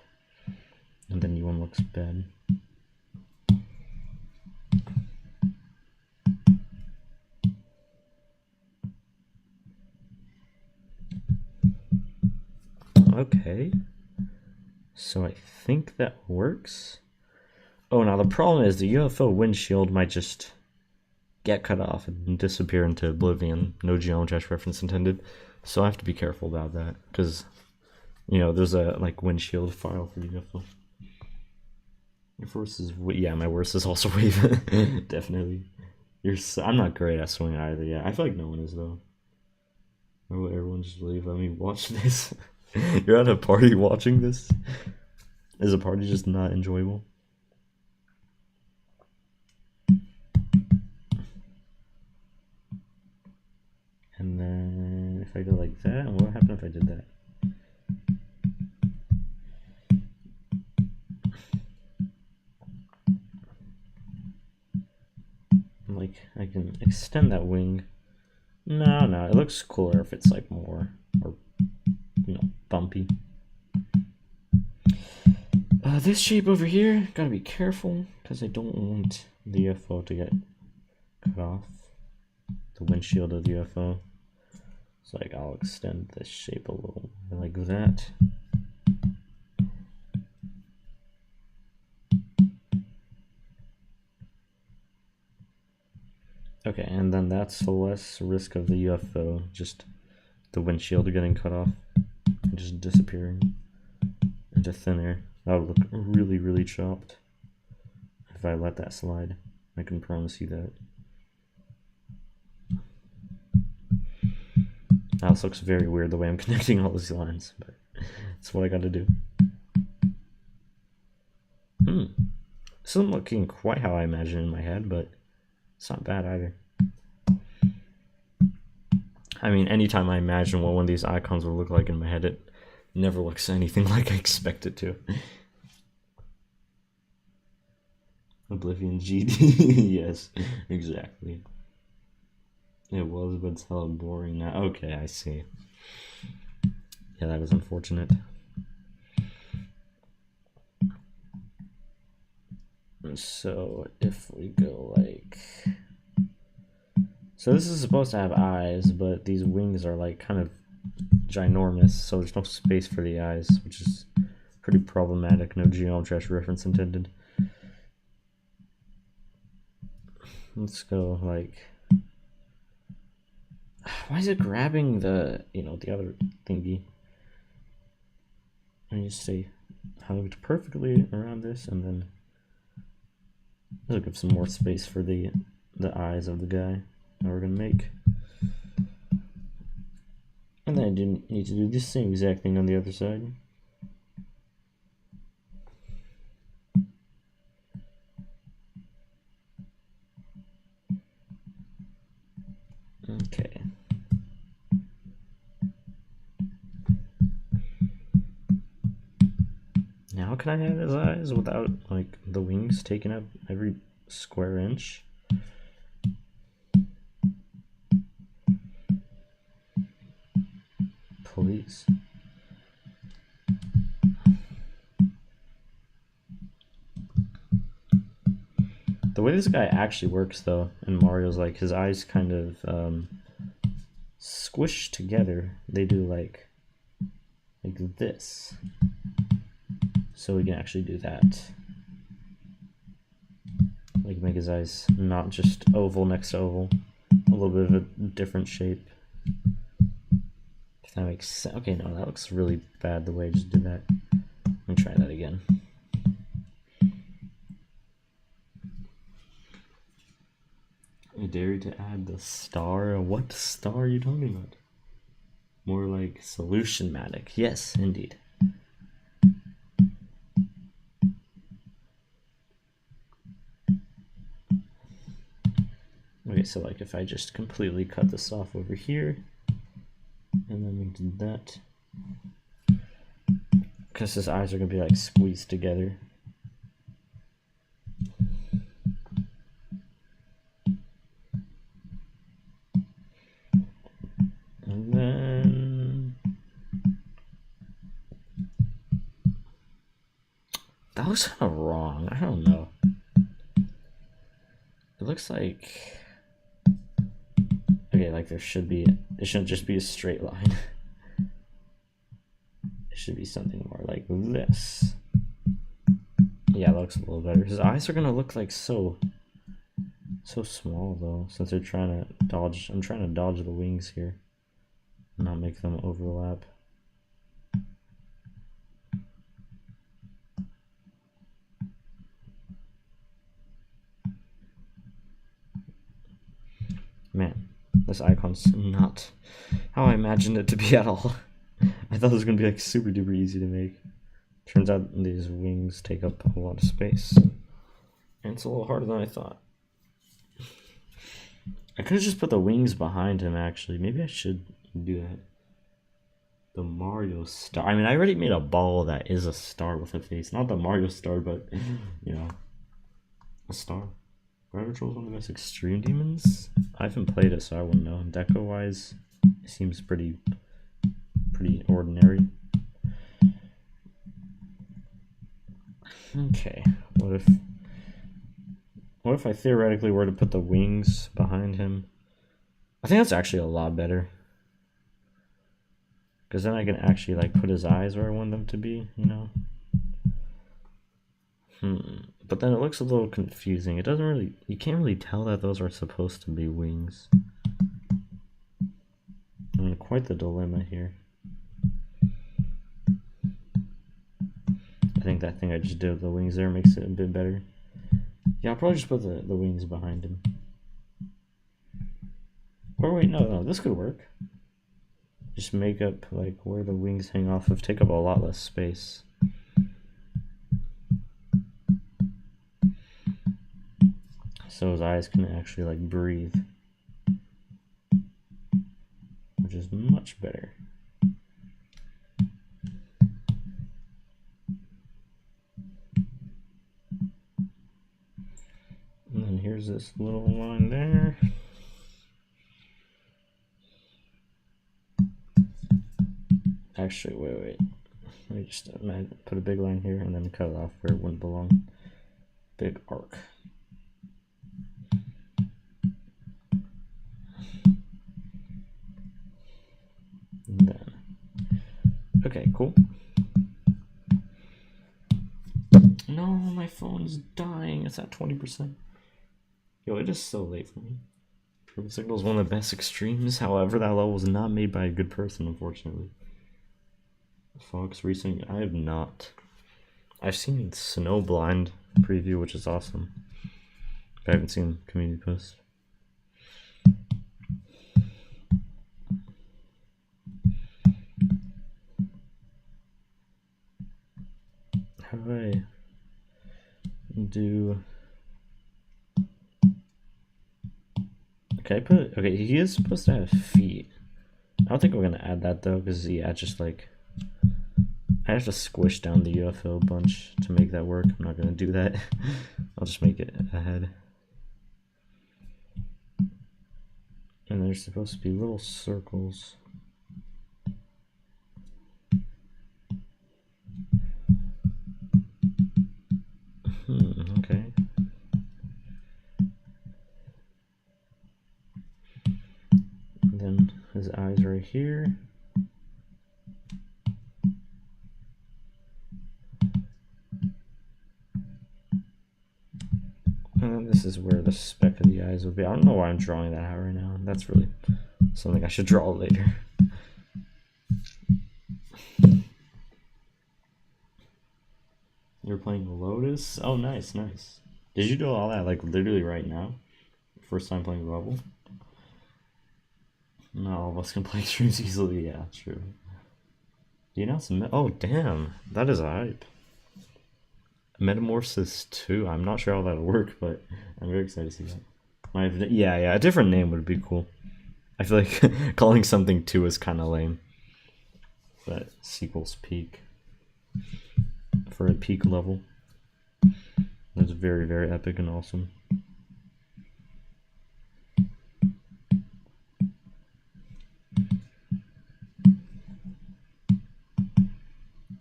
And the new one looks bad. Okay. So I think that works. Oh, now the problem is the UFO windshield might just get cut off and disappear into oblivion. No geometry reference intended. So I have to be careful about that because, you know, there's a like windshield file for UFO. Your worst is yeah, my worst is also wave. Definitely. I'm not great at swing either. Yeah, I feel like no one is though. Or will everyone just leave? Let me watch this. You're at a party watching this. Is a party just not enjoyable? And then if I go like that, what would happen if I did that? Like I can extend that wing. No, it looks cooler if it's like more or bumpy. This shape over here, gotta be careful because I don't want the UFO to get cut off. The windshield of the UFO. So like I'll extend this shape a little like that. Okay, and then that's the less risk of the UFO, just the windshield getting cut off and just disappearing into thin air. That would look really, really chopped if I let that slide. I can promise you that. Now this looks very weird the way I'm connecting all these lines, but that's what I gotta do. This isn't looking quite how I imagine in my head, but it's not bad either. I mean, anytime I imagine what one of these icons will look like in my head, it never looks anything like I expect it to. Oblivion GD. Yes, exactly. It was, but it's hella boring now. Okay, I see. Yeah, that is unfortunate. So if we go like... So this is supposed to have eyes, but these wings are like kind of ginormous, so there's no space for the eyes, which is pretty problematic. No geometry reference intended. Let's go like... Why is it grabbing the, the other thingy? And you say hugged perfectly around this, and then let's give some more space for the eyes of the guy that we're gonna make. And then I didn't need to do the same exact thing on the other side. Okay. Now can I have his eyes without like the wings taking up every square inch? Please. The way this guy actually works though in Mario's, like his eyes kind of squish together. They do like this. So we can actually do that. Like make his eyes not just oval next to oval. A little bit of a different shape. If that makes sense. Okay, no, that looks really bad the way I just did that. Let me try that again. I dare you to add the star. What star are you talking about? More like Solution-matic. Yes, indeed. Okay, so like if I just completely cut this off over here, and then we do that, because his eyes are gonna be like squeezed together. And then that looks kind of wrong. I don't know. It looks like, okay, like it shouldn't just be a straight line. It should be something more like this. Yeah, that looks a little better. His eyes are gonna look like so small though, since they're trying to dodge. I'm trying to dodge the wings here, not make them overlap. Man, this icon's not how I imagined it to be at all. I thought it was gonna be like super duper easy to make. Turns out these wings take up a lot of space. And it's a little harder than I thought. I could have just put the wings behind him actually. Maybe I should do that. The Mario star. I mean, I already made a ball that is a star with a face. Not the Mario star, but, you know, a star. Gravity Troll is one of the best extreme demons. I haven't played it, so I wouldn't know. Deco wise, it seems pretty ordinary. Okay, what if I theoretically were to put the wings behind him? I think that's actually a lot better. Because then I can actually like put his eyes where I want them to be, you know? But then it looks a little confusing. It doesn't really, you can't really tell that those are supposed to be wings. I'm in quite the dilemma here. I think that thing I just did with the wings there makes it a bit better. Yeah, I'll probably just put the wings behind him. Or wait, no, this could work. Just make up like where the wings hang off of, take up a lot less space. So his eyes can actually like breathe, which is much better. And then here's this little line there. Actually, wait. Let me just put a big line here and then cut it off where it wouldn't belong. Big arc. And then, okay, cool. No, my phone's dying. It's at 20%. Yo, it is so late for me. Purple Signal is one of the best extremes. However, that level was not made by a good person, unfortunately. Fox Racing, I have not. I've seen Snowblind preview, which is awesome. But I haven't seen community post. How do I do? Okay, he is supposed to have feet. I don't think we're gonna add that though, because yeah, just like I have to squish down the UFO a bunch to make that work. I'm not gonna do that. I'll just make it a head. And there's supposed to be little circles. Okay. And then his eyes right here. And then this is where the speck of the eyes will be. I don't know why I'm drawing that out right now. That's really something I should draw later. You're playing Lotus? Oh, nice. Did you do all that like literally right now? First time playing the level? Not all of us can play streams easily. Yeah, true. Do you know some? Oh, damn. That is a hype. Metamorphosis 2. I'm not sure how that'll work, but I'm very excited to see that. Yeah, a different name would be cool. I feel like calling something 2 is kind of lame. But sequel's peak. For a peak level. That's very, very epic and awesome.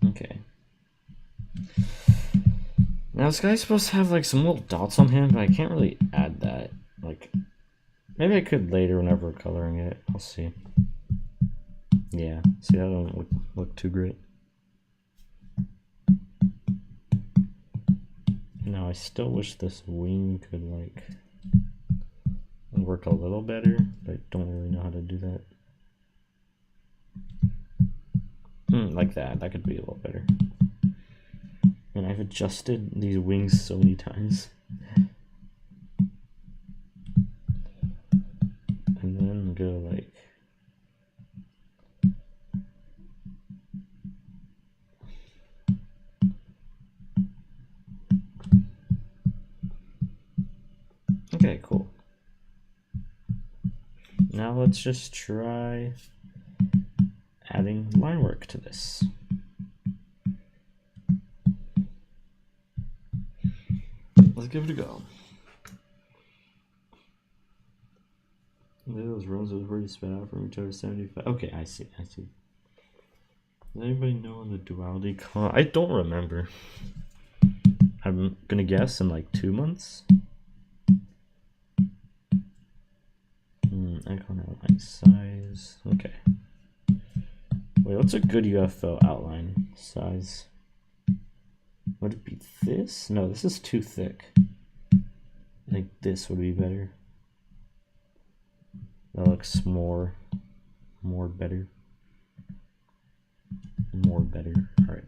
Okay. Now this guy's supposed to have like some little dots on him, but I can't really add that. Like, maybe I could later whenever we're coloring it. I'll see. Yeah, see, that don't look too great. Now I still wish this wing could like work a little better, but I don't really know how to do that. Like that could be a little better. And I've adjusted these wings so many times. And then go like okay, cool. Now let's just try adding line work to this. Let's give it a go. Those runs was where you spread out from each other 75. Okay, I see. Does anybody know when the duality con? I don't remember. I'm gonna guess in like 2 months. Icon outline size. Okay. Wait, what's a good UFO outline size? Would it be this? No, this is too thick. I think this would be better. That looks more better. More better. All right.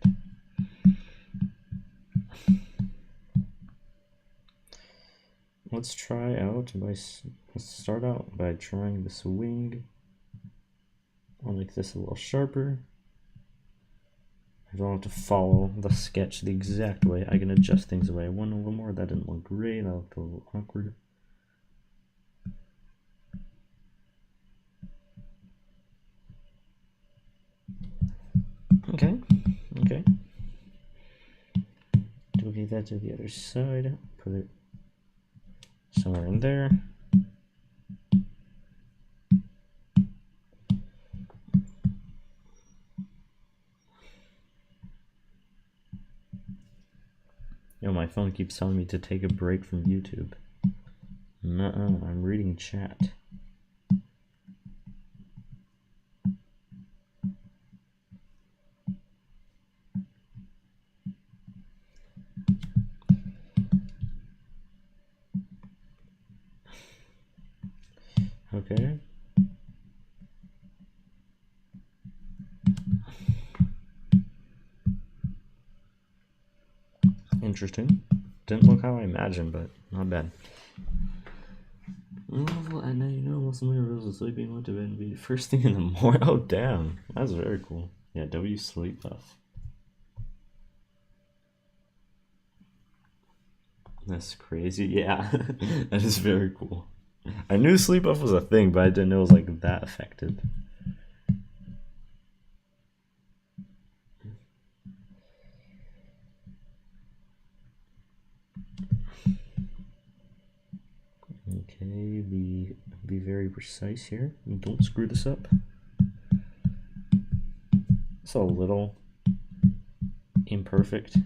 Let's try out let's start out by trying this wing. I'll make this a little sharper. I don't have to follow the sketch the exact way. I can adjust things away one a little more. That didn't look great. That looked a little awkward. Okay. Duplicate that to the other side. Put it somewhere in there. Yo, my phone keeps telling me to take a break from YouTube. Nuh-uh, I'm reading chat. Okay. Interesting. Didn't look how I imagined, but not bad. Well, at night, most of my rules are sleeping, went to bed, and be first thing in the morning. Oh, damn. That's very cool. Yeah, W sleep buff. That's crazy. Yeah, that is very cool. I knew sleep buff was a thing, but I didn't know it was like that effective. Okay, be very precise here. Don't screw this up. It's a little imperfect.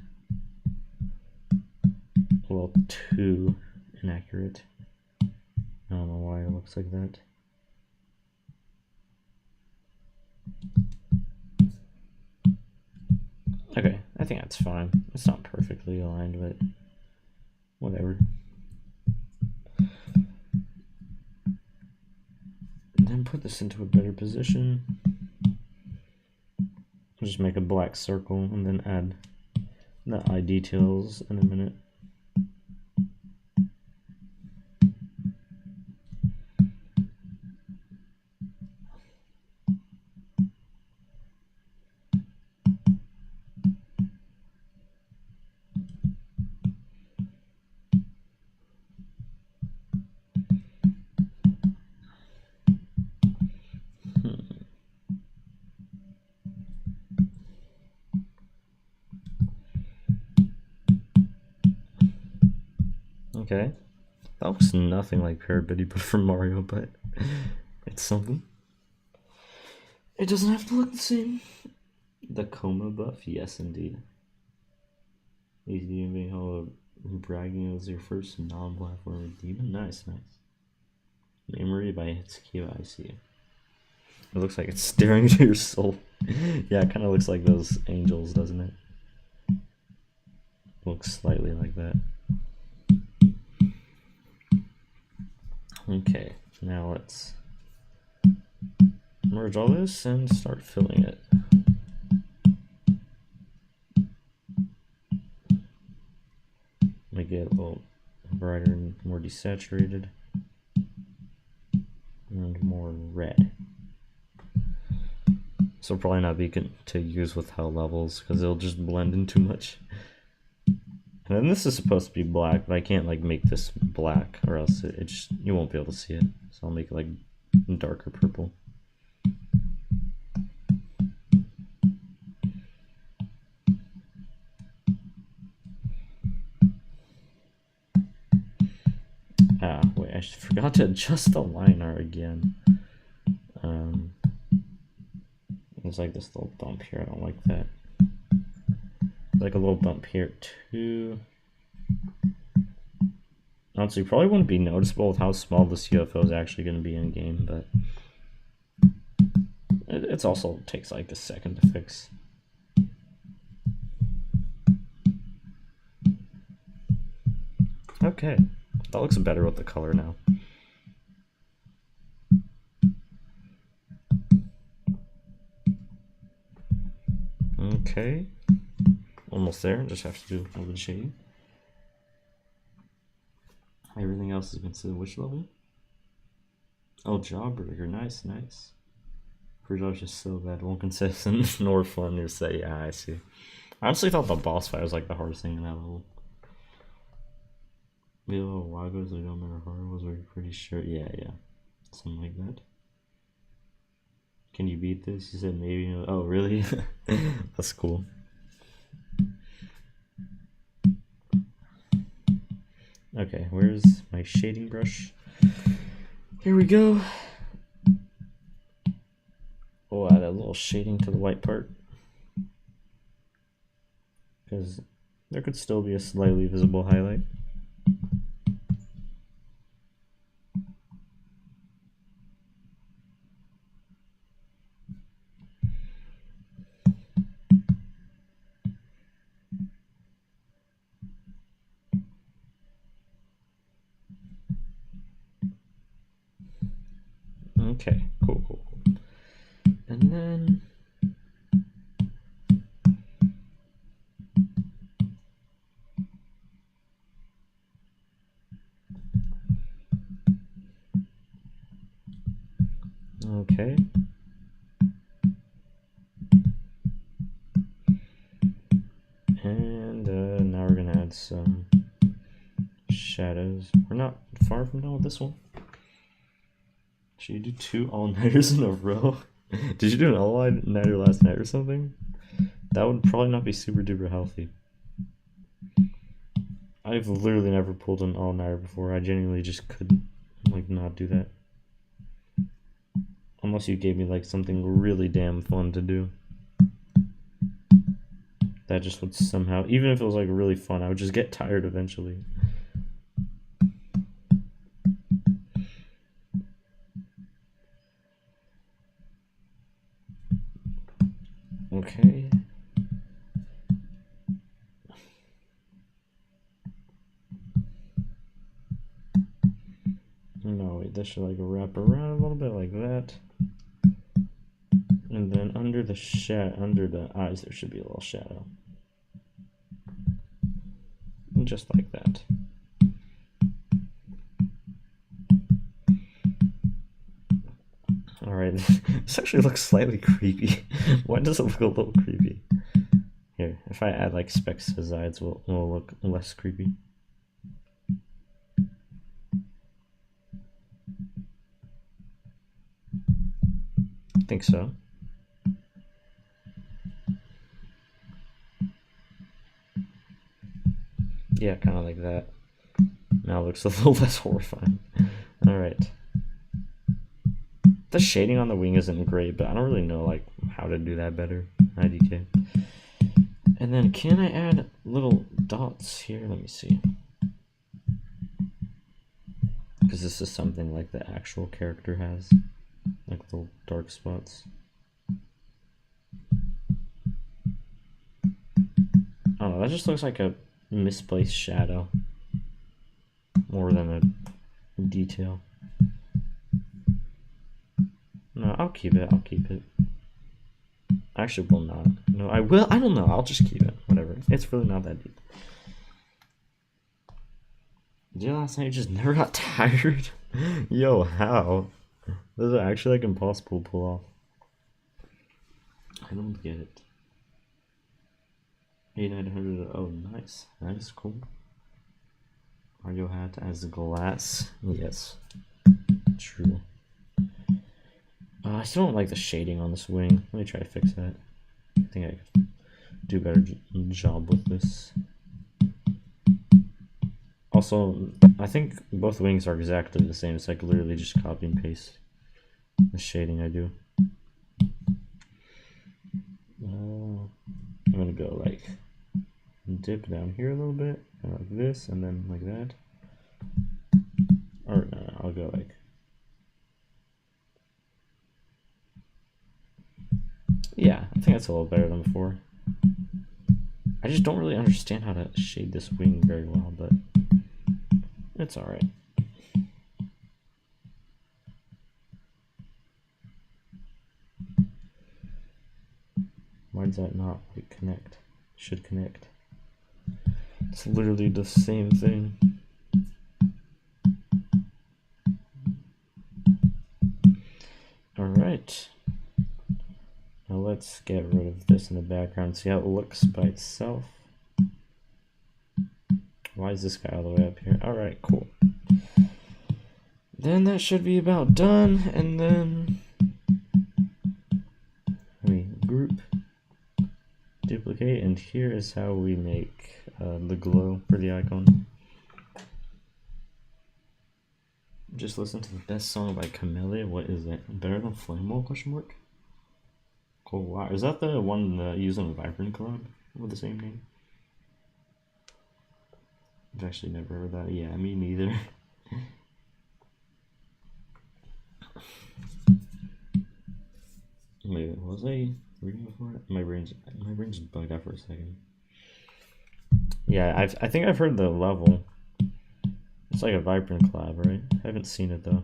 A little too inaccurate. I don't know why it looks like that. Okay, I think that's fine. It's not perfectly aligned, but whatever. And then put this into a better position. I'll just make a black circle and then add the eye details in a minute. Okay, that looks nothing like Parabitty, but from Mario, but it's something. It doesn't have to look the same. The coma buff, yes indeed. Easy to be how bragging as your first non-platform demon. Nice. Memory by Hitsukiwa, I see. It looks like it's staring into your soul. Yeah, it kind of looks like those angels, doesn't it? Looks slightly like that. Okay, now let's merge all this and start filling it. Make it a little brighter and more desaturated and more red. So probably not be good to use with hell levels because it'll just blend in too much. And then this is supposed to be black, but I can't like make this black or else it just, you won't be able to see it. So I'll make it like darker purple. Ah, wait, I forgot to adjust the line art again. There's like this little bump here, I don't like that. Like a little bump here too. Honestly, probably wouldn't be noticeable with how small this UFO is actually going to be in game, but it's also takes like a second to fix. Okay, that looks better with the color now. Okay, almost there. Just have to do a little bit of shading. Everything else has been set to which level? Oh, Jawbreaker, nice, nice. Pre-Jaw's just so bad, won't consistent nor fun to say. Yeah, I see. I honestly thought the boss fight was like the hardest thing in that level. Milo Wagos, I don't remember how was we pretty sure. Yeah, something like that. Can you beat this? You said maybe. Oh, really? That's cool. Okay, where's my shading brush? Here we go. We'll add a little shading to the white part, because there could still be a slightly visible highlight. Okay, cool. And then okay. And now we're gonna add some shadows. We're not far from done with this one. Should you do 2 all-nighters in a row? Did you do an all-nighter last night or something? That would probably not be super duper healthy. I've literally never pulled an all-nighter before. I genuinely just couldn't like not do that. Unless you gave me like something really damn fun to do. That just would somehow, even if it was like really fun, I would just get tired eventually. Okay. No, wait, that should like wrap around a little bit like that. And then under the eyes there should be a little shadow. And just like that. Alright, this actually looks slightly creepy. Why does it look a little creepy? Here, if I add like specks to his eyes, will look less creepy. I think so. Yeah, kind of like that. Now it looks a little less horrifying. Alright. The shading on the wing isn't great, but I don't really know like how to do that better. IDK. And then can I add little dots here? Let me see. Because this is something like the actual character has. Like little dark spots. I don't know, that just looks like a misplaced shadow. More than a detail. I'll keep it. I'll keep it. I actually will not. No, I will. I don't know. I'll just keep it. Whatever. It's really not that deep. Did you last night you just never got tired? Yo, how? This is actually like impossible to pull off. I don't get it. 8900. Oh, nice. That is cool. Mario hat as glass. Yes. True. I still don't like the shading on this wing. Let me try to fix that. I think I could do a better job with this. Also, I think both wings are exactly the same. It's like literally just copy and paste the shading I do. I'm gonna go like dip down here a little bit, and like this, and then like that. Or no, I'll go like. Yeah, I think that's a little better than before. I just don't really understand how to shade this wing very well, but it's alright. Why does that not like connect? Should connect. It's literally the same thing. Alright. Now let's get rid of this in the background, see how it looks by itself. Why is this guy all the way up here? Alright, cool. Then that should be about done, and then we group, duplicate, and here is how we make the glow for the icon. Just listen to the best song by Camellia. What is it? Better than Flame Wall? Question mark. Cool. Wow. Is that the one that used on the Vibrant collab with the same name? I've actually never heard that. Yeah, me neither. Wait, was I reading before? My brain's bugged out for a second. Yeah, I think I've heard the level. It's like a Vibrant collab, right? I haven't seen it though,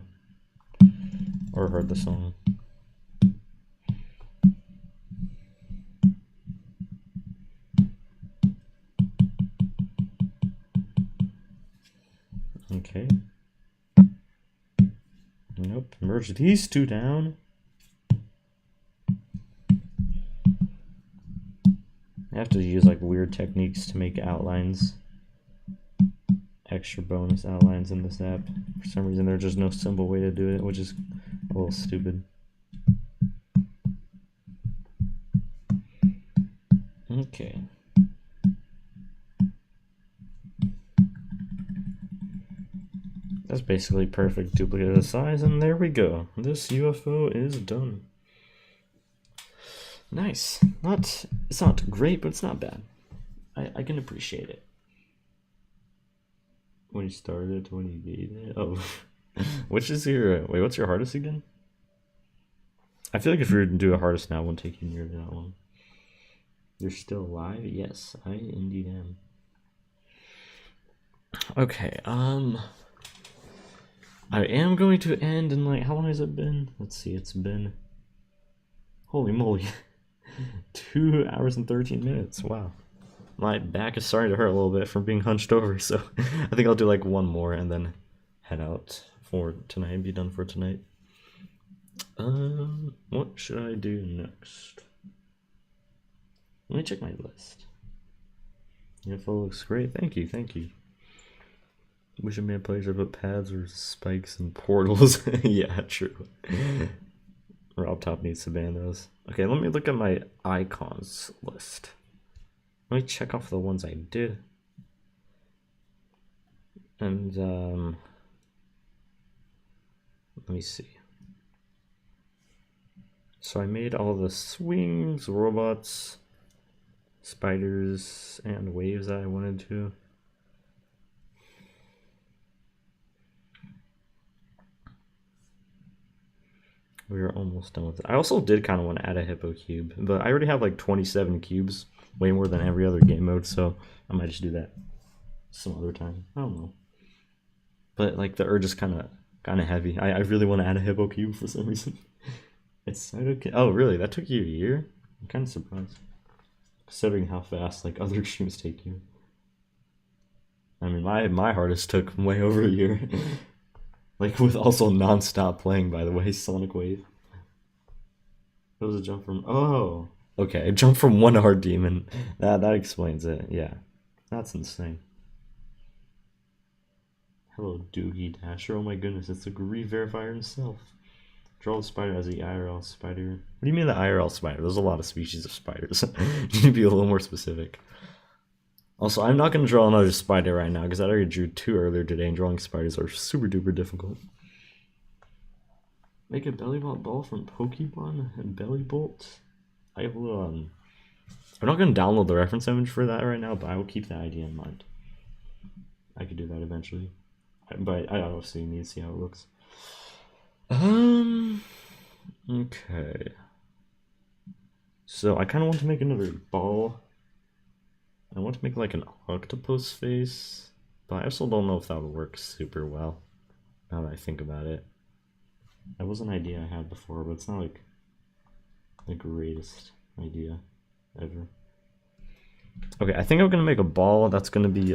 or heard the song. Okay. Nope. Merge these two down. I have to use like weird techniques to make outlines. Extra bonus outlines in this app. For some reason there's just no simple way to do it, which is a little stupid. Okay. That's basically perfect duplicate of the size, and there we go. This UFO is done. Nice. It's not great, but it's not bad. I can appreciate it. When you started, when you made it. Oh, which is your wait? What's your hardest again? I feel like if you were to do a hardest now, it wouldn't take you near that long. You're still alive? Yes, I indeed am. Okay. I am going to end in like, how long has it been? Let's see. It's been, holy moly, 2 hours and 13 minutes. Wow. My back is starting to hurt a little bit from being hunched over, so I think I'll do like one more and then head out for tonight and be done for tonight. What should I do next? Let me check my list. UFO looks great. Thank you, thank you. Wish it made a pleasure to put pads or spikes and portals. Yeah, true. Rob Top needs to ban those. Okay, let me look at my icons list. Let me check off the ones I did. And let me see. So I made all the swings, robots, spiders, and waves that I wanted to. We are almost done with it. I also did kind of want to add a hippo cube, but I already have like 27 cubes, way more than every other game mode, so I might just do that some other time. I don't know. But like the urge is kind of heavy. I really want to add a hippo cube for some reason. It's okay. Oh, really? That took you a year? I'm kind of surprised, considering how fast like other streams take you. I mean, my hardest took way over a year. Like with also non-stop playing, by the way, Sonic Wave. It was a jump from okay, a jump from one hard demon. That explains it. Yeah, that's insane. Hello, Doogie Dasher. Oh my goodness, it's the Grief Verifier himself. Draw the spider as the IRL spider. What do you mean the IRL spider? There's a lot of species of spiders. You need to be a little more specific. Also, I'm not going to draw another spider right now because I already drew two earlier today, and drawing spiders are super duper difficult. Make a belly ball from Pokemon and Belly Bolt. I will, I'm not going to download the reference image for that right now, but I will keep that idea in mind. I could do that eventually. But I obviously need to see how it looks. Okay. So I kind of want to make another ball. I want to make like an octopus face, but I also don't know if that would work super well, now that I think about it. That was an idea I had before, but it's not like the greatest idea ever. Okay, I think I'm gonna make a ball that's gonna be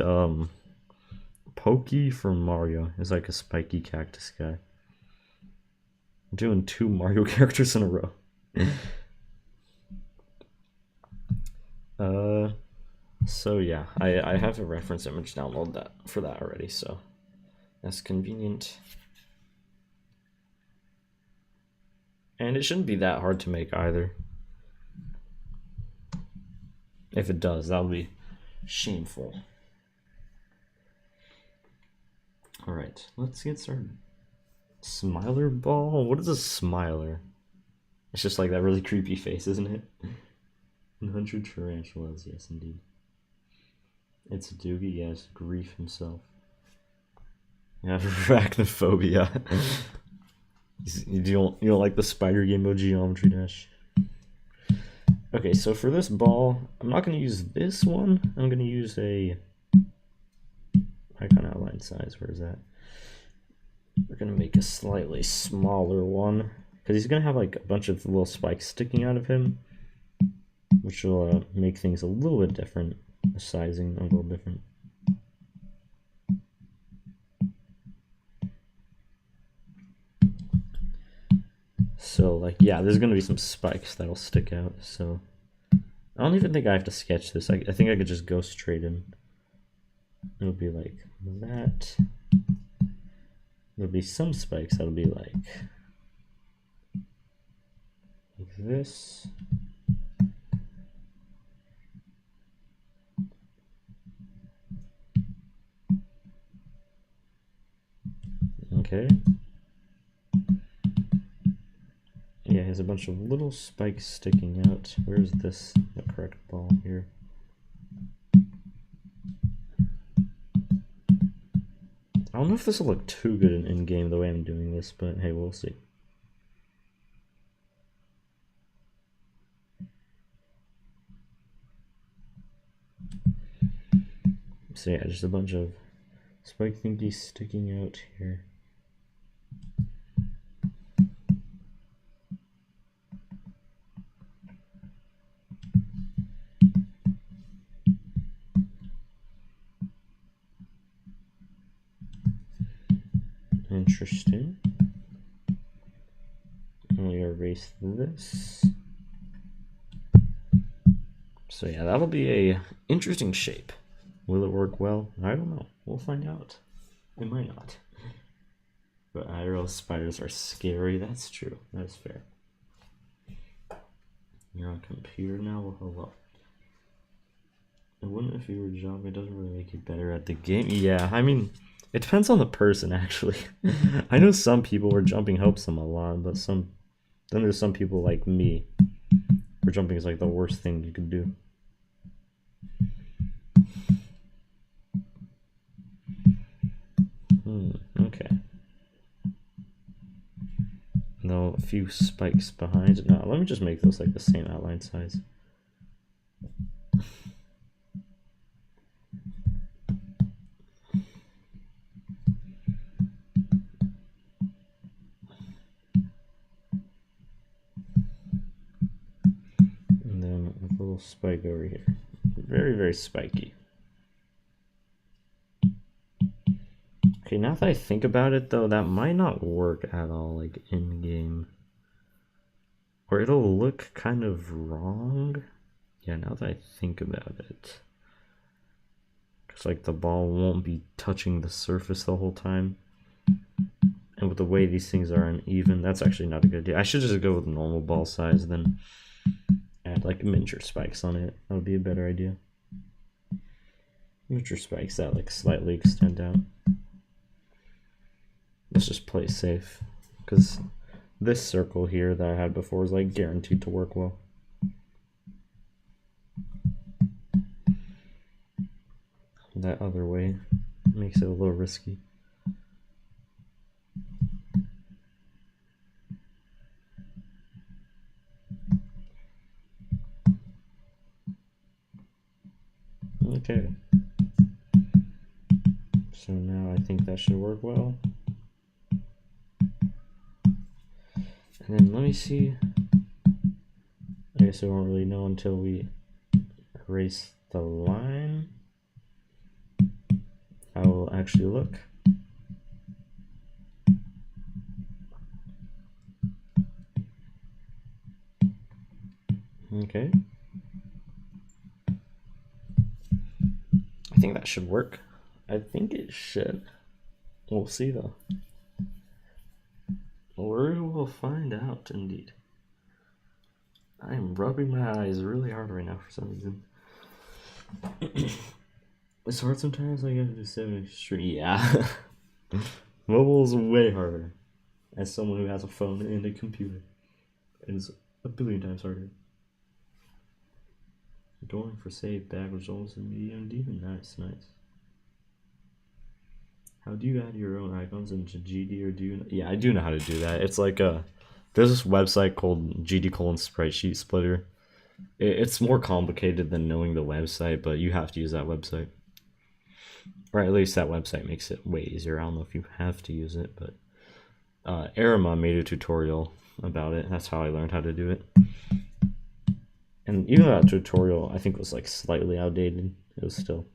Pokey from Mario. It's like a spiky cactus guy. I'm doing two Mario characters in a row. So yeah, I have a reference image download that for that already, so that's convenient. And it shouldn't be that hard to make either. If it does, that'll be shameful. Alright, let's get started. Smiler ball? What is a smiler? It's just like that really creepy face, isn't it? 100 tarantulas, yes indeed. It's Doogie, yes, Grief himself. Yeah, arachnophobia. You don't like the spider game of Geometry Dash? Okay, so for this ball, I'm not going to use this one. I'm going to use a icon outline size. Where is that? We're going to make a slightly smaller one because he's going to have like a bunch of little spikes sticking out of him, which will make things a little bit different. The sizing a little different. So like, yeah, there's going to be some spikes that'll stick out. So I don't even think I have to sketch this. I think I could just go straight in. It'll be like that. There'll be some spikes that'll be like this. Okay. Yeah, he has a bunch of little spikes sticking out. Where's this, the correct ball here? I don't know if this will look too good in game the way I'm doing this, but hey, we'll see. So yeah, just a bunch of spike thingies sticking out here. Interesting. We erase this. So yeah, that'll be a interesting shape. Will it work well? I don't know. We'll find out. It might not. But IRL spiders are scary. That's true. That's fair. You're on computer now? Well, hello. It wouldn't if you were jumping. It doesn't really make you better at the game. Yeah, I mean, it depends on the person, actually. I know some people where jumping helps them a lot, but then there's some people like me where jumping is like the worst thing you could do. Okay. No, a few spikes behind. No, let me just make those like the same outline size. little spike over here. Very, very spiky. Okay, now that I think about it though, that might not work at all, like in game. Or it'll look kind of wrong. Yeah, now that I think about it. Because like the ball won't be touching the surface the whole time. And with the way these things are uneven, that's actually not a good idea. I should just go with normal ball size, then add like miniature spikes on it. That would be a better idea. Miniature spikes that like slightly extend out. Let's just play safe, because this circle here that I had before is like guaranteed to work well. That other way makes it a little risky. Okay. So now I think that should work well. And then let me see. I guess I won't really know until we erase the line how it will actually look. Okay. I think that should work. I think it should. We'll see though. We will find out indeed. I am rubbing my eyes really hard right now for some reason. It's hard sometimes. I gotta do 70 straight. Yeah. Mobile is way harder. As someone who has a phone and a computer, it's a billion times harder. Going for save, back results, and medium deep. Nice, nice. How do you add your own icons into GD, or do you? Yeah, I do know how to do that. It's like there's this website called GD:/Sprite Splitter. It's more complicated than knowing the website, but you have to use that website. Or at least that website makes it way easier. I don't know if you have to use it, but Arima made a tutorial about it. That's how I learned how to do it. And even though that tutorial I think was like slightly outdated, it was still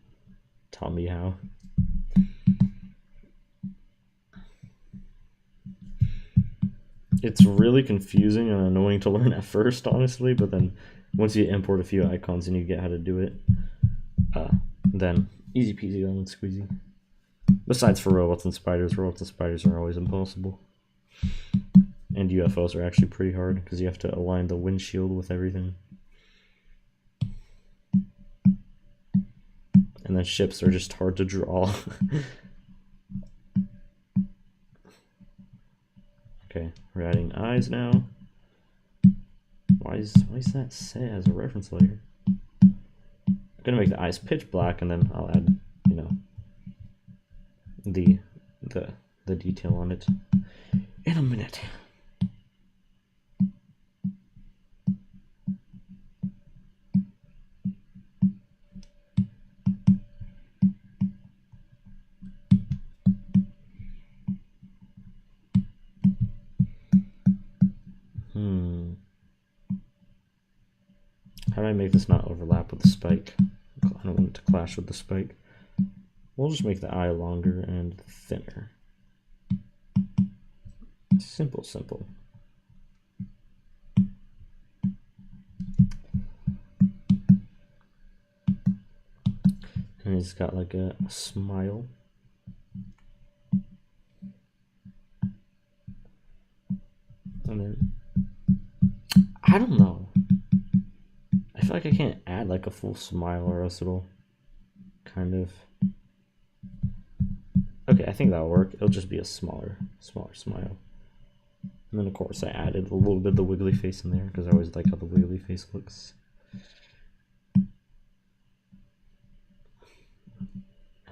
taught me how. It's really confusing and annoying to learn at first, honestly, but then once you import a few icons and you get how to do it, then easy peasy lemon squeezy. Besides for robots and spiders are always impossible. And UFOs are actually pretty hard because you have to align the windshield with everything. And then ships are just hard to draw. Okay, we're adding eyes now. Why is that set as a reference layer? I'm gonna make the eyes pitch black, and then I'll add, you know, the detail on it in a minute. How do I make this not overlap with the spike? I don't want it to clash with the spike. We'll just make the eye longer and thinner. Simple, simple. And he's got like a smile. And then, I don't know. I feel like I can't add like a full smile or else it'll kind of... Okay, I think that'll work. It'll just be a smaller smile. And then of course I added a little bit of the wiggly face in there because I always like how the wiggly face looks.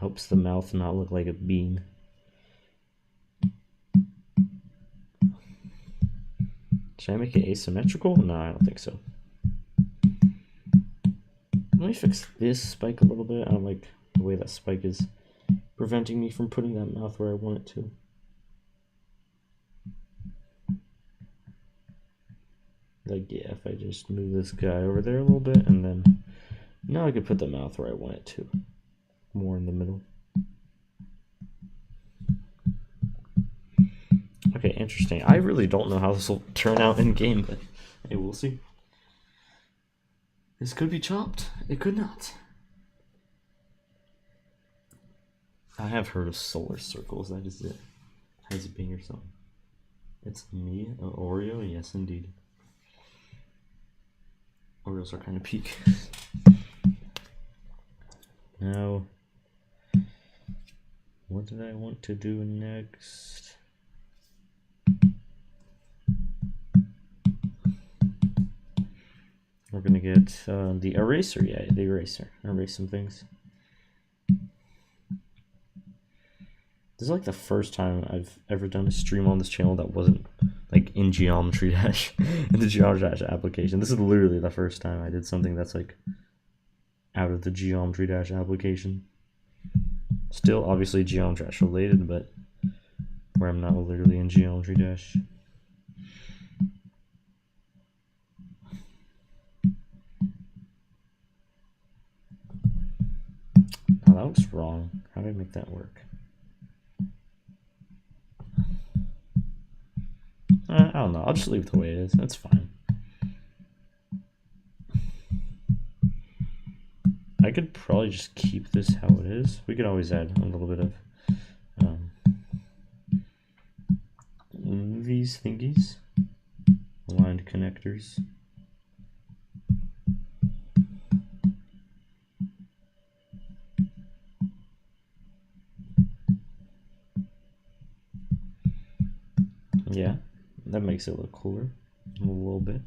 Helps the mouth not look like a bean. Should I make it asymmetrical? No, I don't think so. Let me fix this spike a little bit. I don't like the way that spike is preventing me from putting that mouth where I want it to. Like, yeah, if I just move this guy over there a little bit, and then now I could put the mouth where I want it to, more in the middle. Okay, interesting. I really don't know how this will turn out in game, but hey, we'll see. This could be chopped. It could not. I have heard of solar circles. That is it. Has it being or something? It's me, Oreo. Yes, indeed. Oreos are kind of peak. Now, what did I want to do next? We're gonna get the eraser. Yeah, the eraser. Erase some things. This is like the first time I've ever done a stream on this channel that wasn't like in Geometry Dash, in the Geometry Dash application. This is literally the first time I did something that's like out of the Geometry Dash application. Still obviously Geometry Dash related, but where I'm not literally in Geometry Dash. Oh, that looks wrong. How did I make that work? I don't know. I'll just leave it the way it is. That's fine. I could probably just keep this how it is. We could always add a little bit of these thingies, aligned connectors. Yeah, that makes it look cooler a little bit.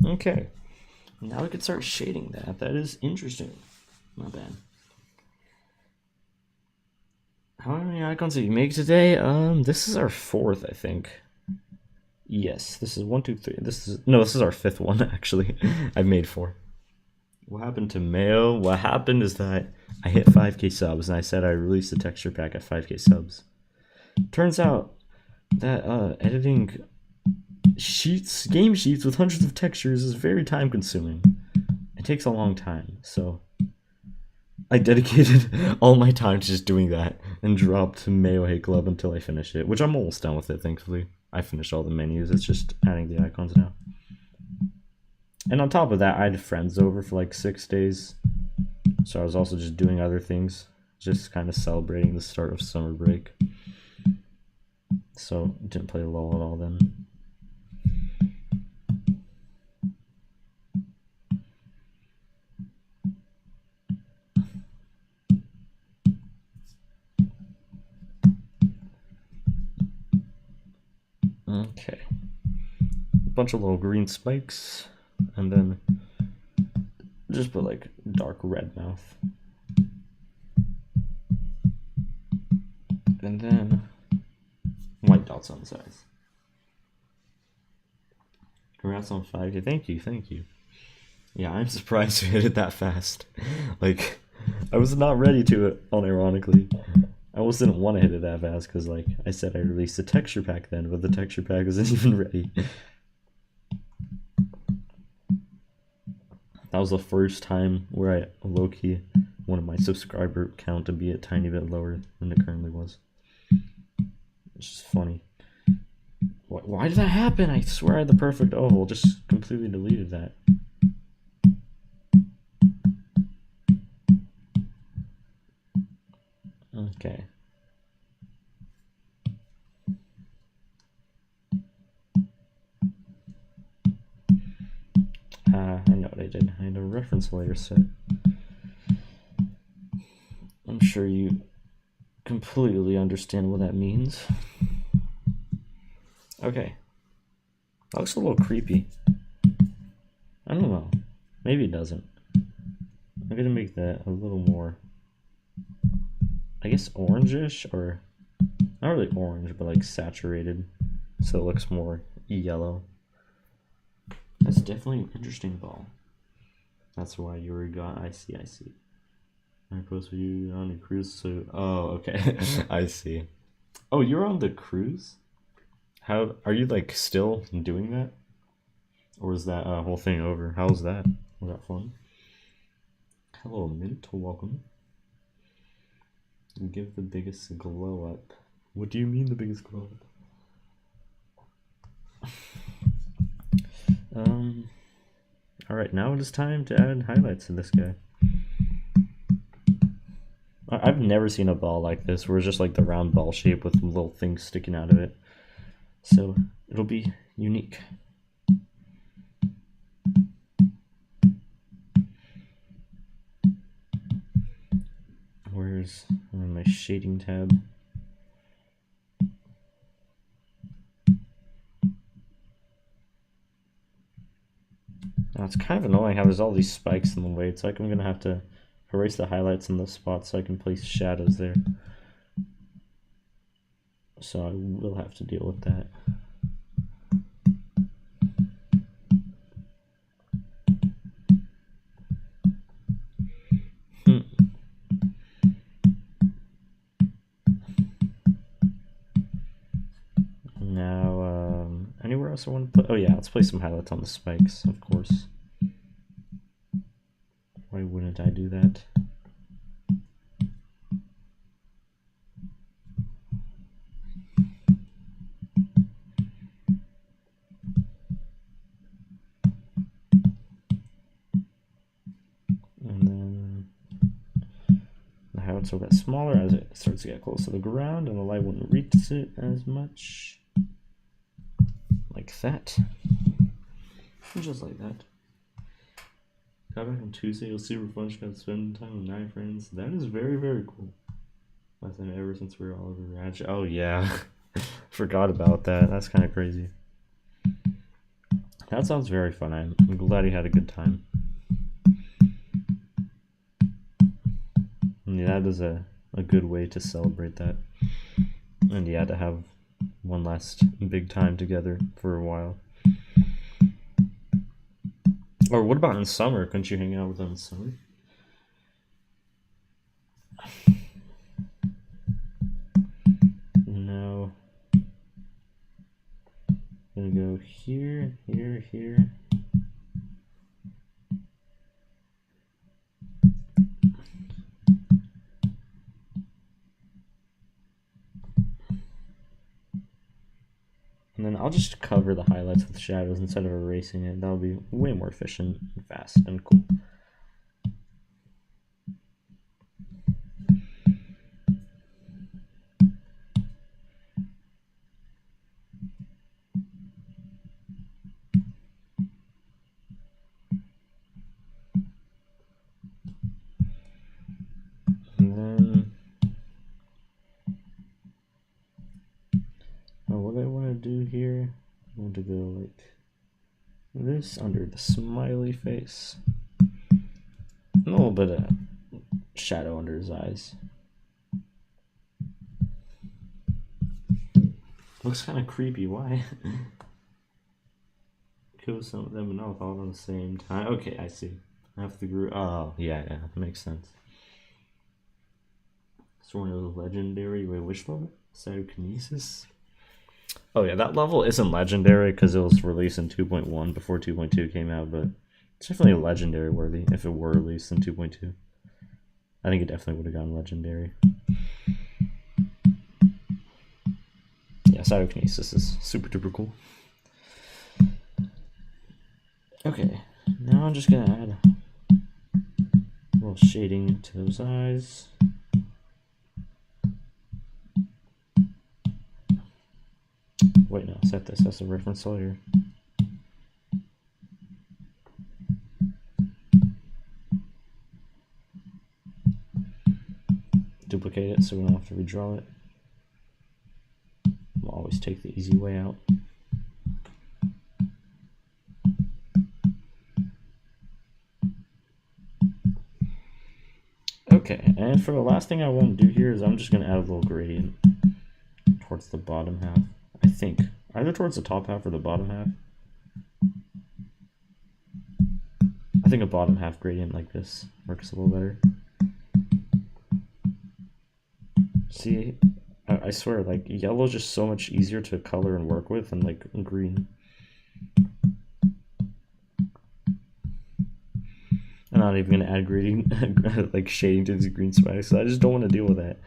Okay, now we can start shading that. That is interesting. Not bad. How many icons did you make today? This is our fourth, I think. Yes, this is 1, 2, 3. This is our fifth one actually. I've made 4. What happened to Mayo? What happened is that I hit 5k subs and I said I released a texture pack at 5k subs. Turns out that editing game sheets with hundreds of textures is very time consuming. It takes a long time, so I dedicated all my time to just doing that and dropped Mayo Hate Club until I finished it, which I'm almost done with it, thankfully. I finished all the menus, it's just adding the icons now. And on top of that, I had friends over for like 6 days, so I was also just doing other things, just kind of celebrating the start of summer break. So didn't play LOL at all then. Okay, a bunch of little green spikes, and then just put like dark red mouth, and then white dots on the sides. Congrats on 5k. Thank you. Yeah, I'm surprised we hit it that fast. Like, I was not ready to it, unironically. I almost didn't want to hit it that fast because, like I said, I released a texture pack then, but the texture pack wasn't even ready. That was the first time where I low-key wanted my subscriber count to be a tiny bit lower than it currently was. It's just funny. Why did that happen? I swear I had the perfect oval, just completely deleted that. Okay. I know what I did. I had a reference layer set. I'm sure you completely understand what that means. Okay. That looks a little creepy. I don't know. Maybe it doesn't. I'm gonna make that a little more I guess orangish, or not really orange, but like saturated, so it looks more yellow. That's definitely an interesting ball. That's why you were gone. I see. I post with you on a cruise, so okay. I see. Oh, you're on the cruise? How are you like still doing that? Or is that whole thing over? How was that? Was that fun? Hello, Mint. Welcome. Give the biggest glow up. What do you mean the biggest glow up? Alright, now it is time to add highlights to this guy. I've never seen a ball like this where it's just like the round ball shape with little things sticking out of it. So it'll be unique. Where's my shading tab? Now it's kind of annoying how there's all these spikes in the way. It's like I'm gonna have to erase the highlights in those spots so I can place shadows there. So I will have to deal with that. Now, anywhere else I want to put? Oh yeah, let's place some highlights on the spikes, of course. Why wouldn't I do that? And then the highlights will get smaller as it starts to get close to the ground, and the light wouldn't reach it as much. Like that. Just like that. Got back on Tuesday, you'll see Reflection got spend time with 9 friends. That is very, very cool. Last time ever since we were all over Ratchet. Oh yeah. Forgot about that. That's kind of crazy. That sounds very fun. I'm glad you had a good time. And yeah, that is a good way to celebrate that. And yeah, to have one last big time together for a while. Or what about in summer? Couldn't you hang out with them in summer? No. I'm gonna go here, here, here. And then I'll just cover the highlights with shadows instead of erasing it. That'll be way more efficient and fast and cool. And then what I want to do here, I want to go like this under the smiley face. A little bit of shadow under his eyes. Looks kind of creepy. Why? Kill some of them and all at the same time. Okay, I see. Half the group. Oh, yeah, makes sense. Sworn to the legendary. Wait, which level? Cytokinesis? Oh yeah, that level isn't legendary because it was released in 2.1 before 2.2 came out, but it's definitely legendary worthy if it were released in 2.2. I think it definitely would have gone legendary. Yeah, Cytokinesis is super duper cool. Okay, now I'm just gonna add a little shading to those eyes. Wait, no, set this as a reference layer. Duplicate it so we don't have to redraw it. We'll always take the easy way out. Okay, And for the last thing I want to do here is I'm just going to add a little gradient towards the bottom half, I think. Either towards the top half or the bottom half. I think a bottom half gradient like this works a little better. See, I swear, like, yellow is just so much easier to color and work with than, like, green. I'm not even going to add gradient, like, shading to these green spikes, so I just don't want to deal with that.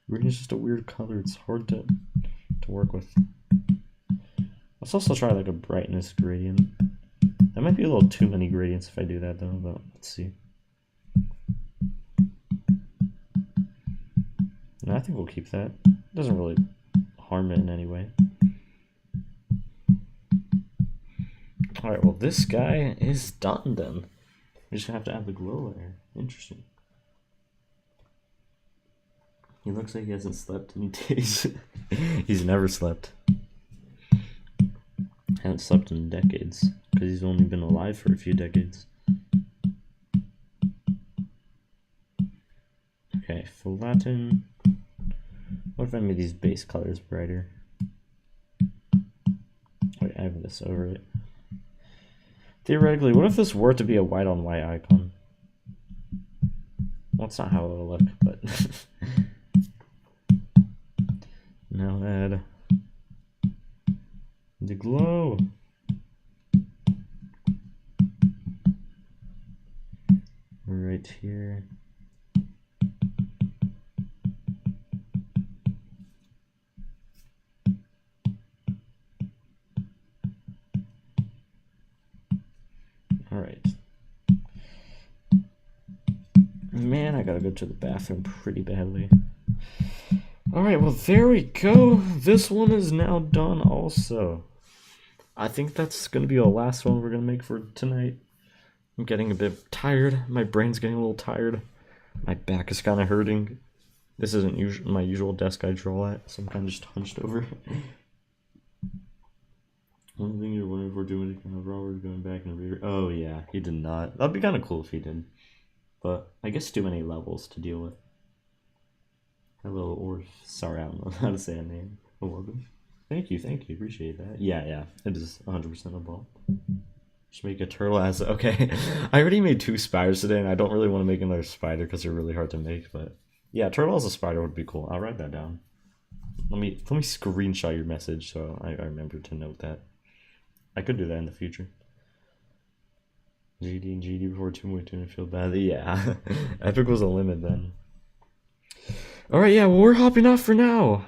Green is just a weird color, it's hard to work with. Let's also try, like, a brightness gradient. That might be a little too many gradients if I do that, though, but let's see. No, I think we'll keep that. It doesn't really harm it in any way. Alright, well, this guy is done then. We just have to add the glow layer. Interesting. He looks like he hasn't slept any days. He's never slept. Haven't slept in decades, because he's only been alive for a few decades. Okay, flatten. What if I made these base colors brighter? Wait, I have this over it. Theoretically, what if this were to be a white on white icon? Well, that's not how it'll look, but... Now add the glow. Right here. Alright. Man, I gotta go to the bathroom pretty badly. Alright, well, there we go. This one is now done also. I think that's going to be the last one we're going to make for tonight. I'm getting a bit tired. My brain's getting a little tired. My back is kind of hurting. This isn't my usual desk I draw at, so I'm kind of just hunched over. One thing you're wondering if we're doing it, Robert going back and read. Oh, yeah, he did not. That'd be kind of cool if he did. But I guess too many levels to deal with. Hello, or sorry, I don't know how to say a name. Welcome. Thank you, appreciate that. Yeah, it is 100% a ball. Just make a turtle as okay. I already made 2 spiders today, and I don't really want to make another spider because they're really hard to make. But yeah, turtle as a spider would be cool. I'll write that down. Let me screenshot your message so I remember to note that. I could do that in the future. GD and GD before 2.2 and feel bad. Yeah, Epic was a limit then. Alright, yeah, well, we're hopping off for now.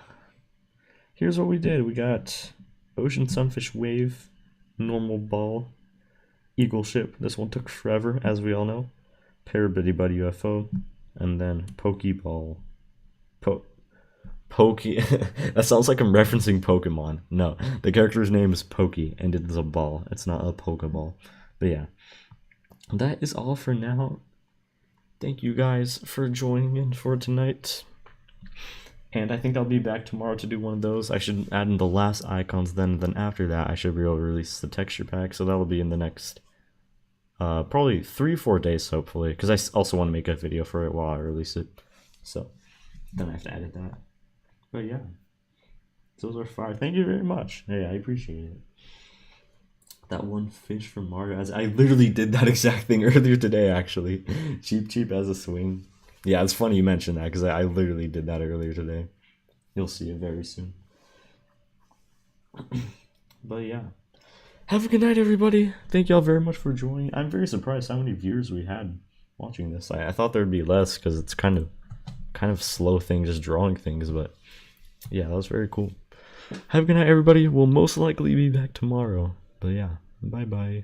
Here's what we did. We got Ocean Sunfish Wave, Normal Ball, Eagle Ship. This one took forever, as we all know. Parabitty Buddy UFO, and then Pokeball. Pokey. That sounds like I'm referencing Pokemon. No, the character's name is Pokey, and it is a ball. It's not a Pokeball. But yeah, that is all for now. Thank you guys for joining in for tonight. And I think I'll be back tomorrow to do one of those. I should add in the last icons, then after that I should be able to release the texture pack, so that will be in the next probably 3-4 days, hopefully, because I also want to make a video for it while I release it, so then I have to edit that. But yeah, those are fire. Thank you very much. Hey, I appreciate it. That one fish from Mario, I literally did that exact thing earlier today, actually. Cheap as a swing. Yeah, it's funny you mentioned that, because I literally did that earlier today. You'll see it very soon. But yeah. Have a good night, everybody. Thank y'all very much for joining. I'm very surprised how many viewers we had watching this. I thought there'd be less, because it's kind of slow thing, just drawing things, but yeah, that was very cool. Have a good night, everybody. We'll most likely be back tomorrow. But yeah, bye-bye.